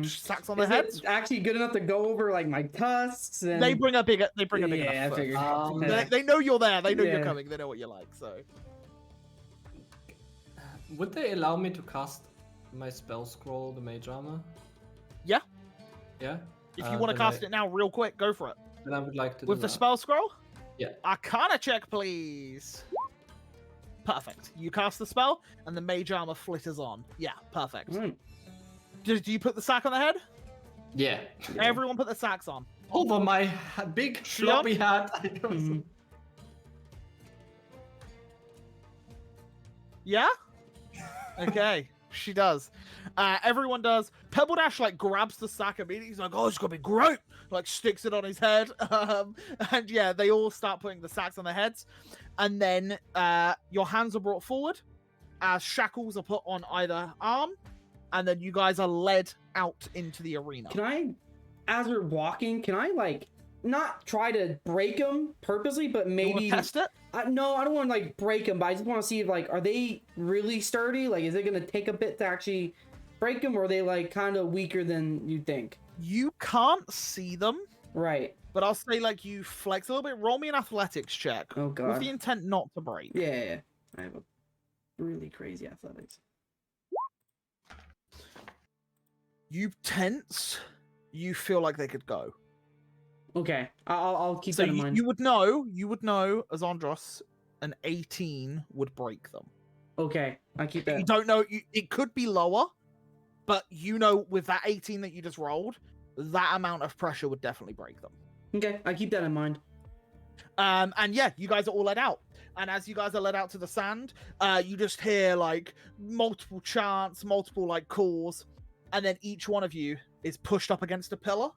sacks on their heads. Is it actually good enough to go over like my tusks? And... They bring a big enough. I figured. They know you're there. They know you're coming. They know what you're like. So. Would they allow me to cast my spell scroll, the Mage Armor? Yeah. Yeah? If you want to cast it now real quick, go for it. Then I would like to With the spell scroll? Yeah. Arcana check, please. Perfect. You cast the spell, and the Mage Armor flitters on. Yeah, perfect. Do you put the sack on the head? Yeah. Everyone put the sacks on. Over my big floppy hat. Yeah? Okay, she does. Everyone does. Pebble Dash like grabs the sack immediately. He's like, "Oh, it's gonna be great!" Like sticks it on his head, and yeah, they all start putting the sacks on their heads, and then your hands are brought forward as shackles are put on either arm, and then you guys are led out into the arena. Can I, as we're walking, can I like not try to break them purposely, but maybe test it? No, I don't want to like break them, but I just want to see if like, are they really sturdy? Like, is it gonna take a bit to actually break them, or are they like kind of weaker than you think? You can't see them, right? But I'll say like you flex a little bit. Roll me an athletics check. Oh god. With the intent not to break. Yeah. I have a really crazy athletics. You tense. You feel like they could go. Okay, I'll keep that in mind. You would know, as Andros, an 18 would break them. Okay, I keep that. You don't know, it could be lower, but you know with that 18 that you just rolled, that amount of pressure would definitely break them. Okay, I keep that in mind. And yeah, you guys are all led out. And as you guys are led out to the sand, you just hear like multiple chants, multiple like calls, and then each one of you is pushed up against a pillar.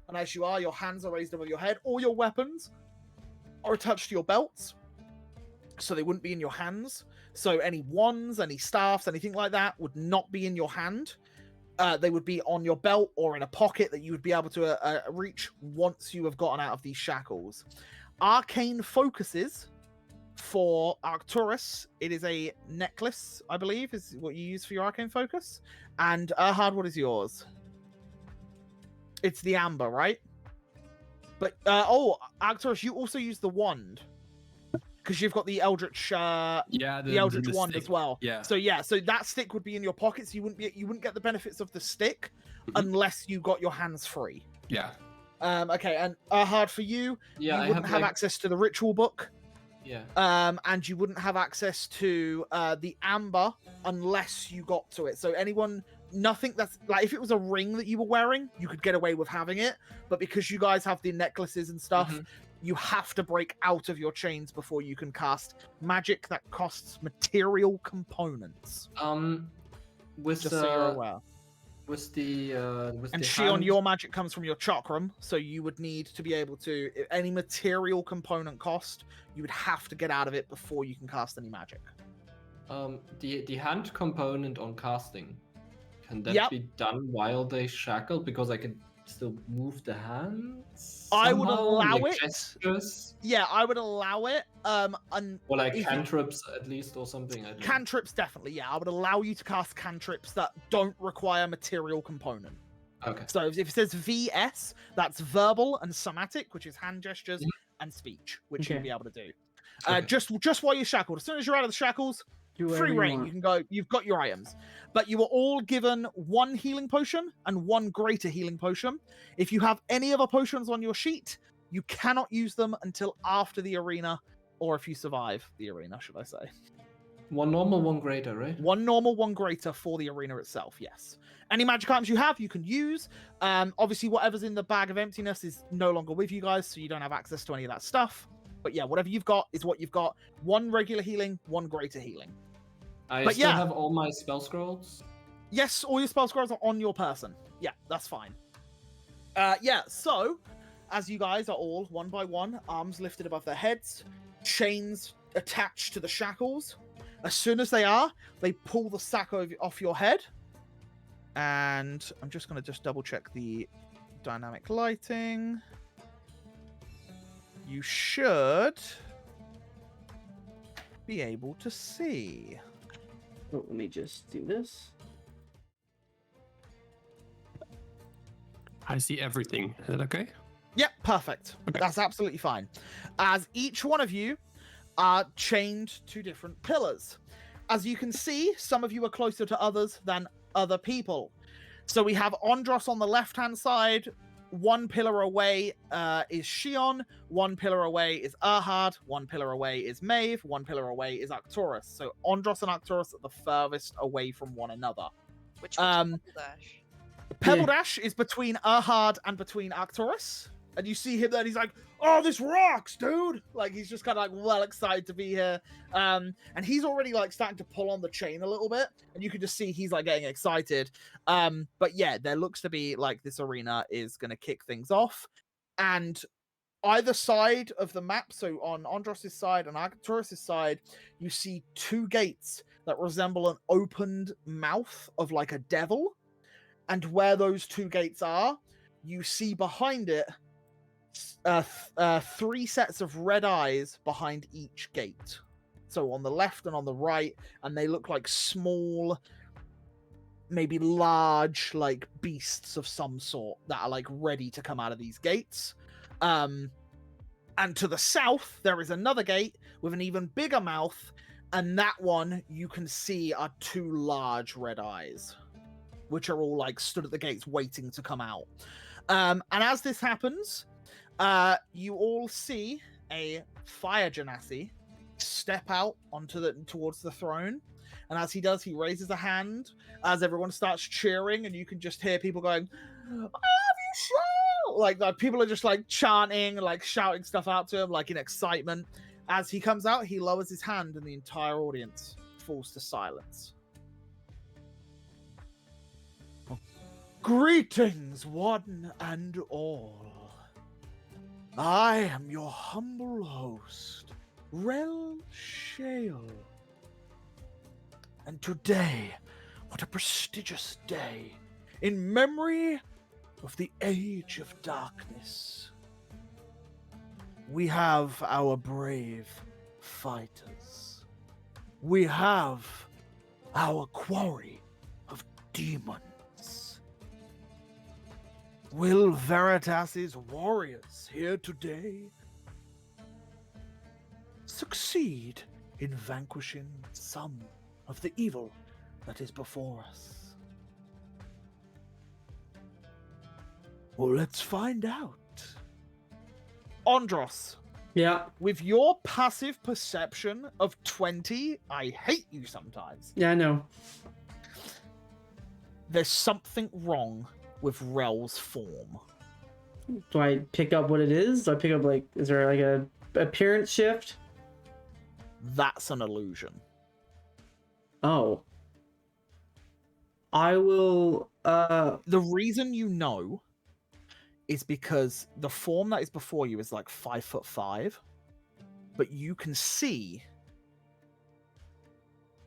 And as you are, your hands are raised above your head. All your weapons are attached to your belts, so they wouldn't be in your hands. So any wands, any staffs, anything like that would not be in your hand. They would be on your belt or in a pocket that you would be able to reach once you have gotten out of these shackles. Arcane focuses for Arcturus. It is a necklace, I believe, is what you use for your arcane focus. And Erhard, what is yours? It's the amber, right? But Arcturus, you also use the wand because you've got the Eldritch. Yeah, The Eldritch wand stick. as well. Yeah. So that stick would be in your pockets. You wouldn't get the benefits of the stick Mhm. unless you got your hands free. Yeah. Okay, and Erhard, for you, Yeah, you I wouldn't have like- access to the ritual book. Yeah. And you wouldn't have access to the amber unless you got to it. So nothing that's like, if it was a ring that you were wearing, you could get away with having it. But because you guys have the necklaces and stuff, you have to break out of your chains before you can cast magic that costs material components. With Just so you're aware. with the And the Shion, hand- your magic comes from your chakram, so you would need to be able to any material component cost, you would have to get out of it before you can cast any magic. the hand component on casting, can that Yep. be done while they shackle? Because I can still move the hands. I would somehow, allow like it. Gestures, Yeah, I would allow it. or like if you- cantrips at least, or something. I don't know. Cantrips, definitely. Yeah, I would allow you to cast cantrips that don't require material component. Okay. So if it says VS, that's verbal and somatic, which is hand gestures, Mhm. and speech, which Okay. you'll be able to do. Okay. Just while you're shackled. As soon as you're out of the shackles, Do whatever free you reign. want. You can go. You've got your items, but you were all given one healing potion and one greater healing potion. If you have any other potions on your sheet, you cannot use them until after the arena, or if you survive the arena, should I say. One normal, one greater, right? One normal, one greater for the arena itself, yes. Any magic items you have, you can use. Obviously, whatever's in the bag of emptiness is no longer with you guys, so you don't have access to any of that stuff. But yeah, whatever you've got is what you've got. One regular healing, one greater healing. I But still yeah. have all my spell scrolls. Yes, all your spell scrolls are on your person. Yeah, that's fine. Yeah, so as you guys are all one by one, arms lifted above their heads, chains attached to the shackles. As soon as they pull the sack off your head. And I'm just going to double check the dynamic lighting. You should be able to see. Oh, let me just do this. I see everything. Is that okay? Yep, perfect. Okay. That's absolutely fine. As each one of you are chained to different pillars. As you can see, some of you are closer to others than other people. So we have Andros on the left-hand side. One pillar away is Shion. One pillar away is Erhard. One pillar away is Maeve. One pillar away is Arcturus. So Andros and Arcturus are the furthest away from one another. Which one's Um, Double Dash? Pebble Dash is between Erhard and between Arcturus. And you see him there, and he's like, "Oh, this rocks, dude!" Like, he's just kind of like well excited to be here. And he's already like starting to pull on the chain a little bit, and you can just see he's like getting excited. But yeah, there looks to be like this arena is going to kick things off, and either side of the map, so on Andros' side and Arcturus' side, you see two gates that resemble an opened mouth of like a devil. And where those two gates are, you see behind it three sets of red eyes behind each gate. So on the left and on the right, and they look like small, maybe large, like beasts of some sort that are like ready to come out of these gates. And to the south, there is another gate with an even bigger mouth, and that one you can see are two large red eyes, which are all like stood at the gates waiting to come out. And as this happens, you all see a fire genasi step out towards the throne. And as he does, he raises a hand as everyone starts cheering, and you can just hear people going, "I love you, Shell!" Like people are just like chanting, like shouting stuff out to him, like in excitement. As he comes out, he lowers his hand, and the entire audience falls to silence. Greetings, one and all. I am your humble host, Rel Shale. And today, what a prestigious day, in memory of the Age of Darkness. We have our brave fighters. We have our quarry of demons. Will Veritas's warriors here today succeed in vanquishing some of the evil that is before us? Well, let's find out. Andros, Yeah. with your passive perception of 20, I hate you sometimes. Yeah, I know. There's something wrong with Rel's form. Do I pick up what it is? Do I pick up, like, is there like a appearance shift? That's an illusion. Oh. I will, The reason you know is because the form that is before you is like 5'5", but you can see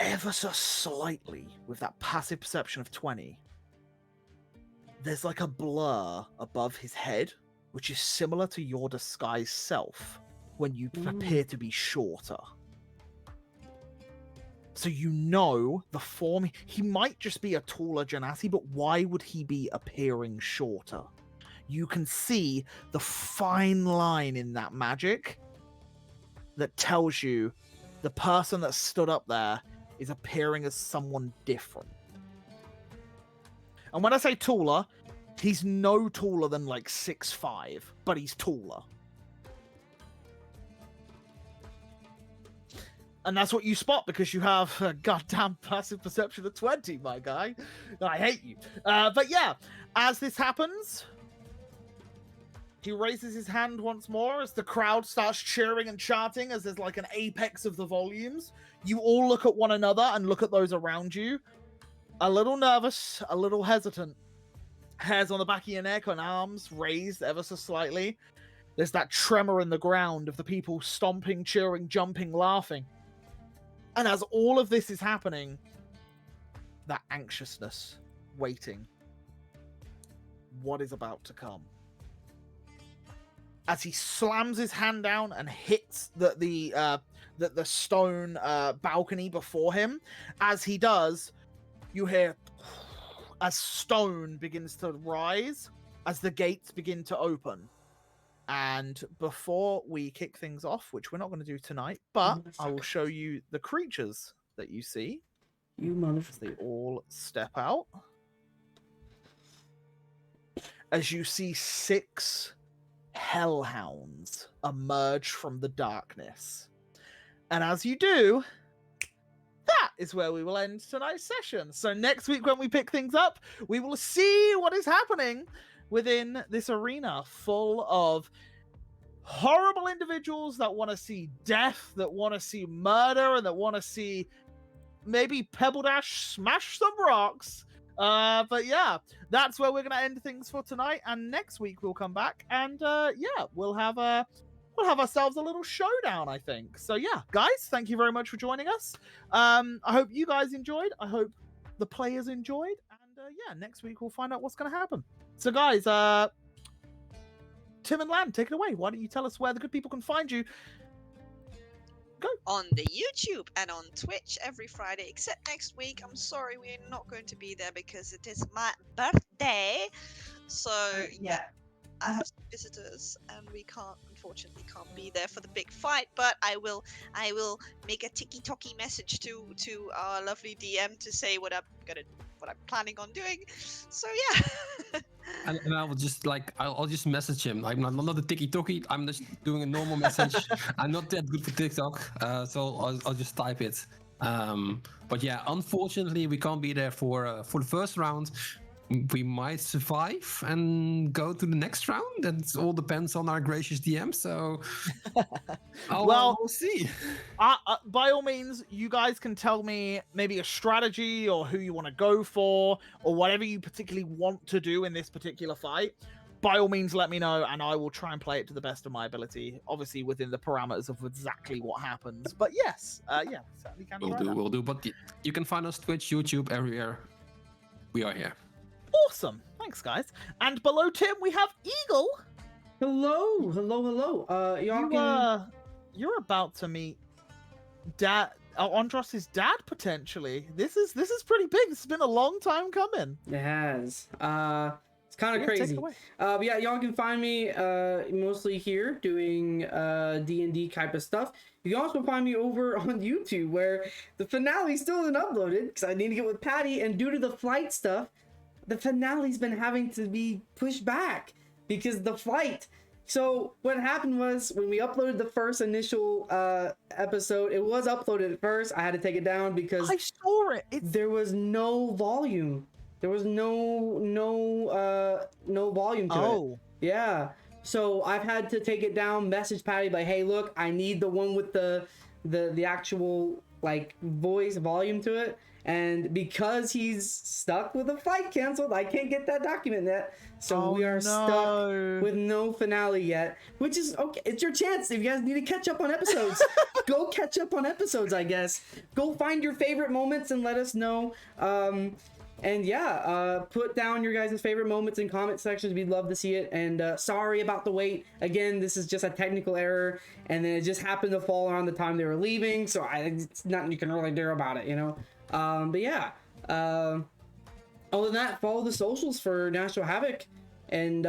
ever so slightly with that passive perception of 20. There's like a blur above his head, which is similar to your disguised self when you appear to be shorter. So you know the form. He might just be a taller Genasi, but why would he be appearing shorter? You can see the fine line in that magic that tells you the person that stood up there is appearing as someone different. And when I say taller, he's no taller than like 6'5", but he's taller. And that's what you spot because you have a goddamn passive perception of 20, my guy. I hate you. But yeah, as this happens, he raises his hand once more as the crowd starts cheering and chanting as there's like an apex of the volumes. You all look at one another and look at those around you. A little nervous, a little hesitant. Hairs on the back of your neck and arms raised ever so slightly. There's that tremor in the ground of the people stomping, cheering, jumping, laughing. And as all of this is happening, that anxiousness, waiting. What is about to come? As he slams his hand down and hits the stone balcony before him, as he does, you hear as stone begins to rise, as the gates begin to open. And before we kick things off, which we're not going to do tonight, but I will show you the creatures that you see. you As motherfucker. they all step out. As you see 6 hellhounds emerge from the darkness. And as you do, that is where we will end tonight's session. So next week when we pick things up, we will see what is happening within this arena full of horrible individuals that want to see death, that want to see murder, and that want to see maybe Pebble Dash smash some rocks. But yeah, that's where we're going to end things for tonight. And next week we'll come back and yeah, we'll have ourselves a little showdown, I think. So yeah, guys, thank you very much for joining us. I hope you guys enjoyed. I hope the players enjoyed. And yeah, next week we'll find out what's going to happen. So guys, Tim and Lan, take it away. Why don't you tell us where the good people can find you? Go. On the YouTube and on Twitch every Friday, except next week. I'm sorry, we're not going to be there because it is my birthday. So Yeah. I have visitors, and we unfortunately can't be there for the big fight. But I will make a tiki-toki message to our lovely DM to say what I'm planning on doing. So yeah. And I will just I'll just message him. I'm not a tiki-toki. I'm just doing a normal message. I'm not that good for TikTok, so I'll just type it. But yeah, unfortunately, we can't be there for the first round. We might survive and go to the next round. That all depends on our gracious DM. So, we'll see. By all means, you guys can tell me maybe a strategy or who you want to go for or whatever you particularly want to do in this particular fight. By all means, let me know, and I will try and play it to the best of my ability. Obviously, within the parameters of exactly what happens. But yes, yeah, certainly can. We'll do. But you can find us Twitch, YouTube, everywhere. We are here. Awesome. Thanks, guys. And below Tim, we have Eagle. Hello. Y'all can... You're about to meet Andros' dad, potentially. This is pretty big. This has been a long time coming. It has. It's kind of Yeah, take it crazy. away. But yeah, y'all can find me mostly here doing D&D type of stuff. You can also find me over on YouTube where the finale still isn't uploaded because I need to get with Patty, and due to the flight stuff, the finale's been having to be pushed back because the flight. So what happened was when we uploaded the first initial episode, it was uploaded at first. I had to take it down because I saw it. It's there was no volume. There was no volume to it. Yeah. So I've had to take it down, message Patty like, hey, look, I need the one with the actual like voice volume to it. And because he's stuck with a flight canceled, I can't get that document yet. So we are stuck with no finale yet, which is okay. It's your chance. If you guys need to catch up on episodes, go catch up on episodes, I guess. Go find your favorite moments and let us know. And yeah, put down your guys' favorite moments in comment sections. We'd love to see it. And sorry about the wait. Again, this is just a technical error, and then it just happened to fall around the time they were leaving. So it's nothing you can really do about it, you know. But yeah, other than that, follow the socials for National Havoc, and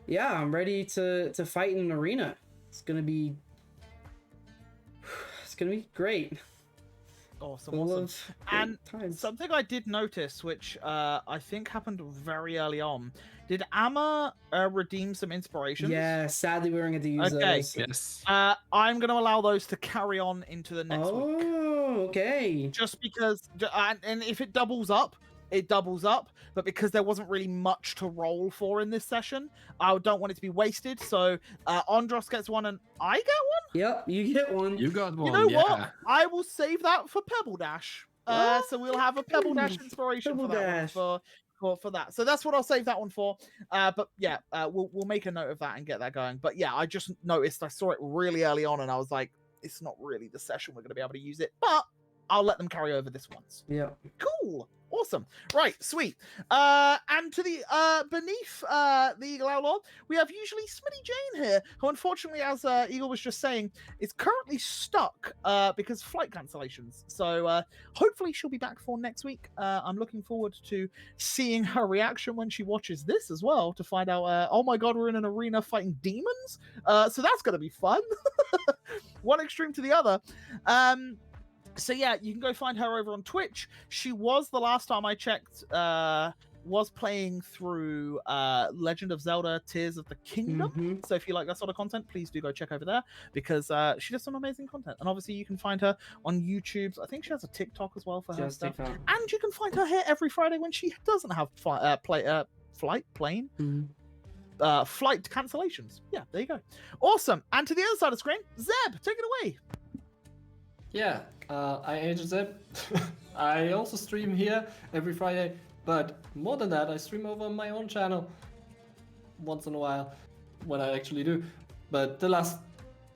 yeah, I'm ready to fight in an arena. It's gonna be great. awesome. And something I did notice, which I think happened very early on. Did Amma redeem some inspirations? Yeah, sadly we weren't going to use those. Yes. I'm going to allow those to carry on into the next week. Oh, okay. Just because, and if it doubles up, it doubles up. But because there wasn't really much to roll for in this session, I don't want it to be wasted. So Andros gets one and I get one? Yep, you get one. You got one. You know yeah. what? I will save that for Pebble Dash. So we'll have a Pebble Dash inspiration Pebble for that Dash. one, for that. So that's what I'll save that one for. But yeah, we'll make a note of that and get that going. But yeah, I just noticed I saw it really early on and I was like, it's not really the session we're going to be able to use it, but I'll let them carry over this once. Yeah. Cool. Awesome. Right, sweet. And to the beneath the Eagle Outlaw, we have usually Smitty Jane here, who unfortunately, as Eagle was just saying, is currently stuck because flight cancellations. So hopefully she'll be back for next week. I'm looking forward to seeing her reaction when she watches this as well to find out, oh my god, we're in an arena fighting demons. So that's going to be fun. One extreme to the other. So yeah, you can go find her over on Twitch. She was, the last time I checked, was playing through Legend of Zelda Tears of the Kingdom. Mm-hmm. So if you like that sort of content, please do go check over there because she does some amazing content. And obviously you can find her on YouTube. I think she has a TikTok as well for her stuff. And you can find her here every Friday when she doesn't have flight cancellations. Yeah, there you go. Awesome. And to the other side of the screen, Zeb, take it away. Yeah, I aged Zeb. I also stream here every Friday, but more than that, I stream over on my own channel once in a while when I actually do. But the last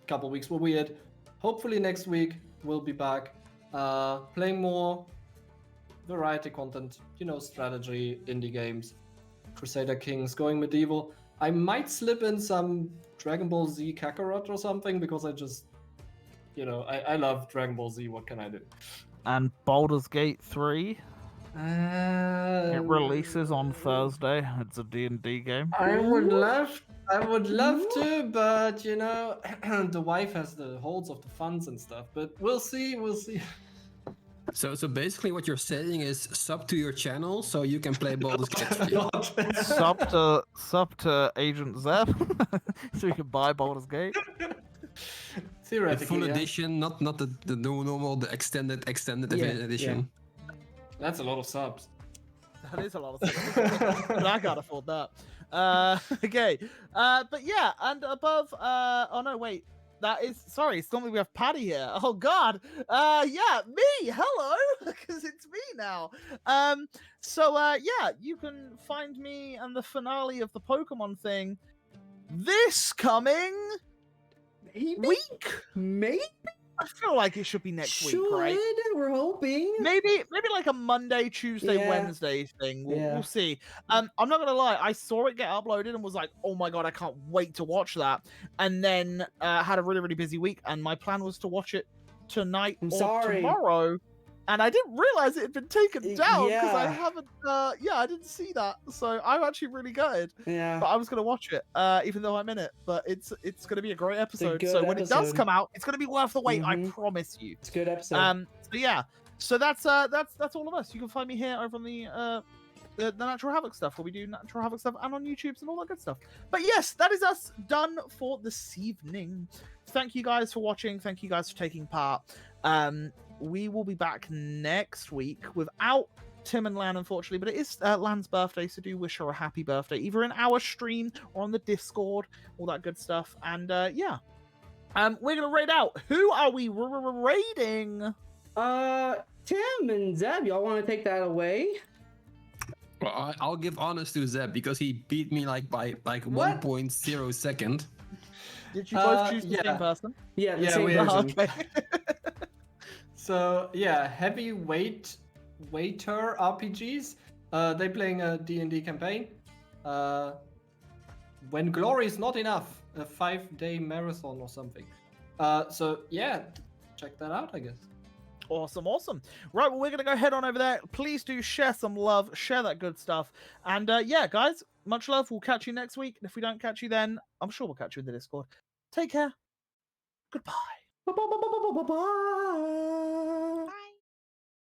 couple weeks were weird. Hopefully next week we'll be back playing more variety content, you know, strategy, indie games, Crusader Kings, going medieval. I might slip in some Dragon Ball Z Kakarot or something because I just, you know, I love Dragon Ball Z. What can I do? And Baldur's Gate 3. It releases on Thursday. It's a D&D game. I would love to, but you know, the wife has the holds of the funds and stuff. But we'll see. So basically, what you're saying is sub to your channel so you can play Baldur's Gate 3. sub to Agent Zeb, so you can buy Baldur's Gate. The Theoretically, full yeah. edition, not the normal, the extended edition. That's a lot of subs. That is a lot of stuff. But I can't afford that. Okay. But yeah, and above. Oh no, wait. That is, sorry, it's normally we have Patty here. Oh god. Yeah, me. Hello, because it's me now. So yeah, you can find me and the finale of the Pokemon thing this coming week. Maybe. I feel like it should be next week, right? We're hoping. Maybe like a Monday, Tuesday, Yeah. Wednesday thing. Yeah. We'll see. I'm not gonna lie. I saw it get uploaded and was like, oh my god, I can't wait to watch that. And then had a really busy week, and my plan was to watch it tonight I'm or sorry. tomorrow. and I didn't realize it had been taken down because I Yeah. haven't. Yeah, I didn't see that, so I'm actually really gutted. Yeah. But I was gonna watch it, even though I'm in it. But it's gonna be a great episode. good So when it does episode. come out, it's gonna be worth the wait. I Mhm. promise you. It's a good episode. So yeah. So that's all of us. You can find me here over on the Natural Havoc stuff, where we do Natural Havoc stuff, and on YouTube's and all that good stuff. But yes, that is us done for this evening. Thank you guys for watching. Thank you guys for taking part. We will be back next week without Tim and Lan, unfortunately, but it is Lan's birthday, so do wish her a happy birthday, either in our stream or on the Discord, all that good stuff. And yeah, we're gonna raid out. Who are we raiding? Tim and Zeb, y'all want to take that away? Well, I'll give honors to Zeb because he beat me like by like 1.0 second. Did you both choose the yeah. same person? Yeah, the Yeah, same we person. Okay. So yeah, waiter RPGs. They playing a D&D campaign. When glory is not enough, a 5-day marathon or something. So yeah, check that out, I guess. Awesome. Right, well, we're going to go head on over there. Please do share some love, share that good stuff. And yeah, guys, much love. We'll catch you next week. And if we don't catch you then, I'm sure we'll catch you in the Discord. Take care. Goodbye. Bye.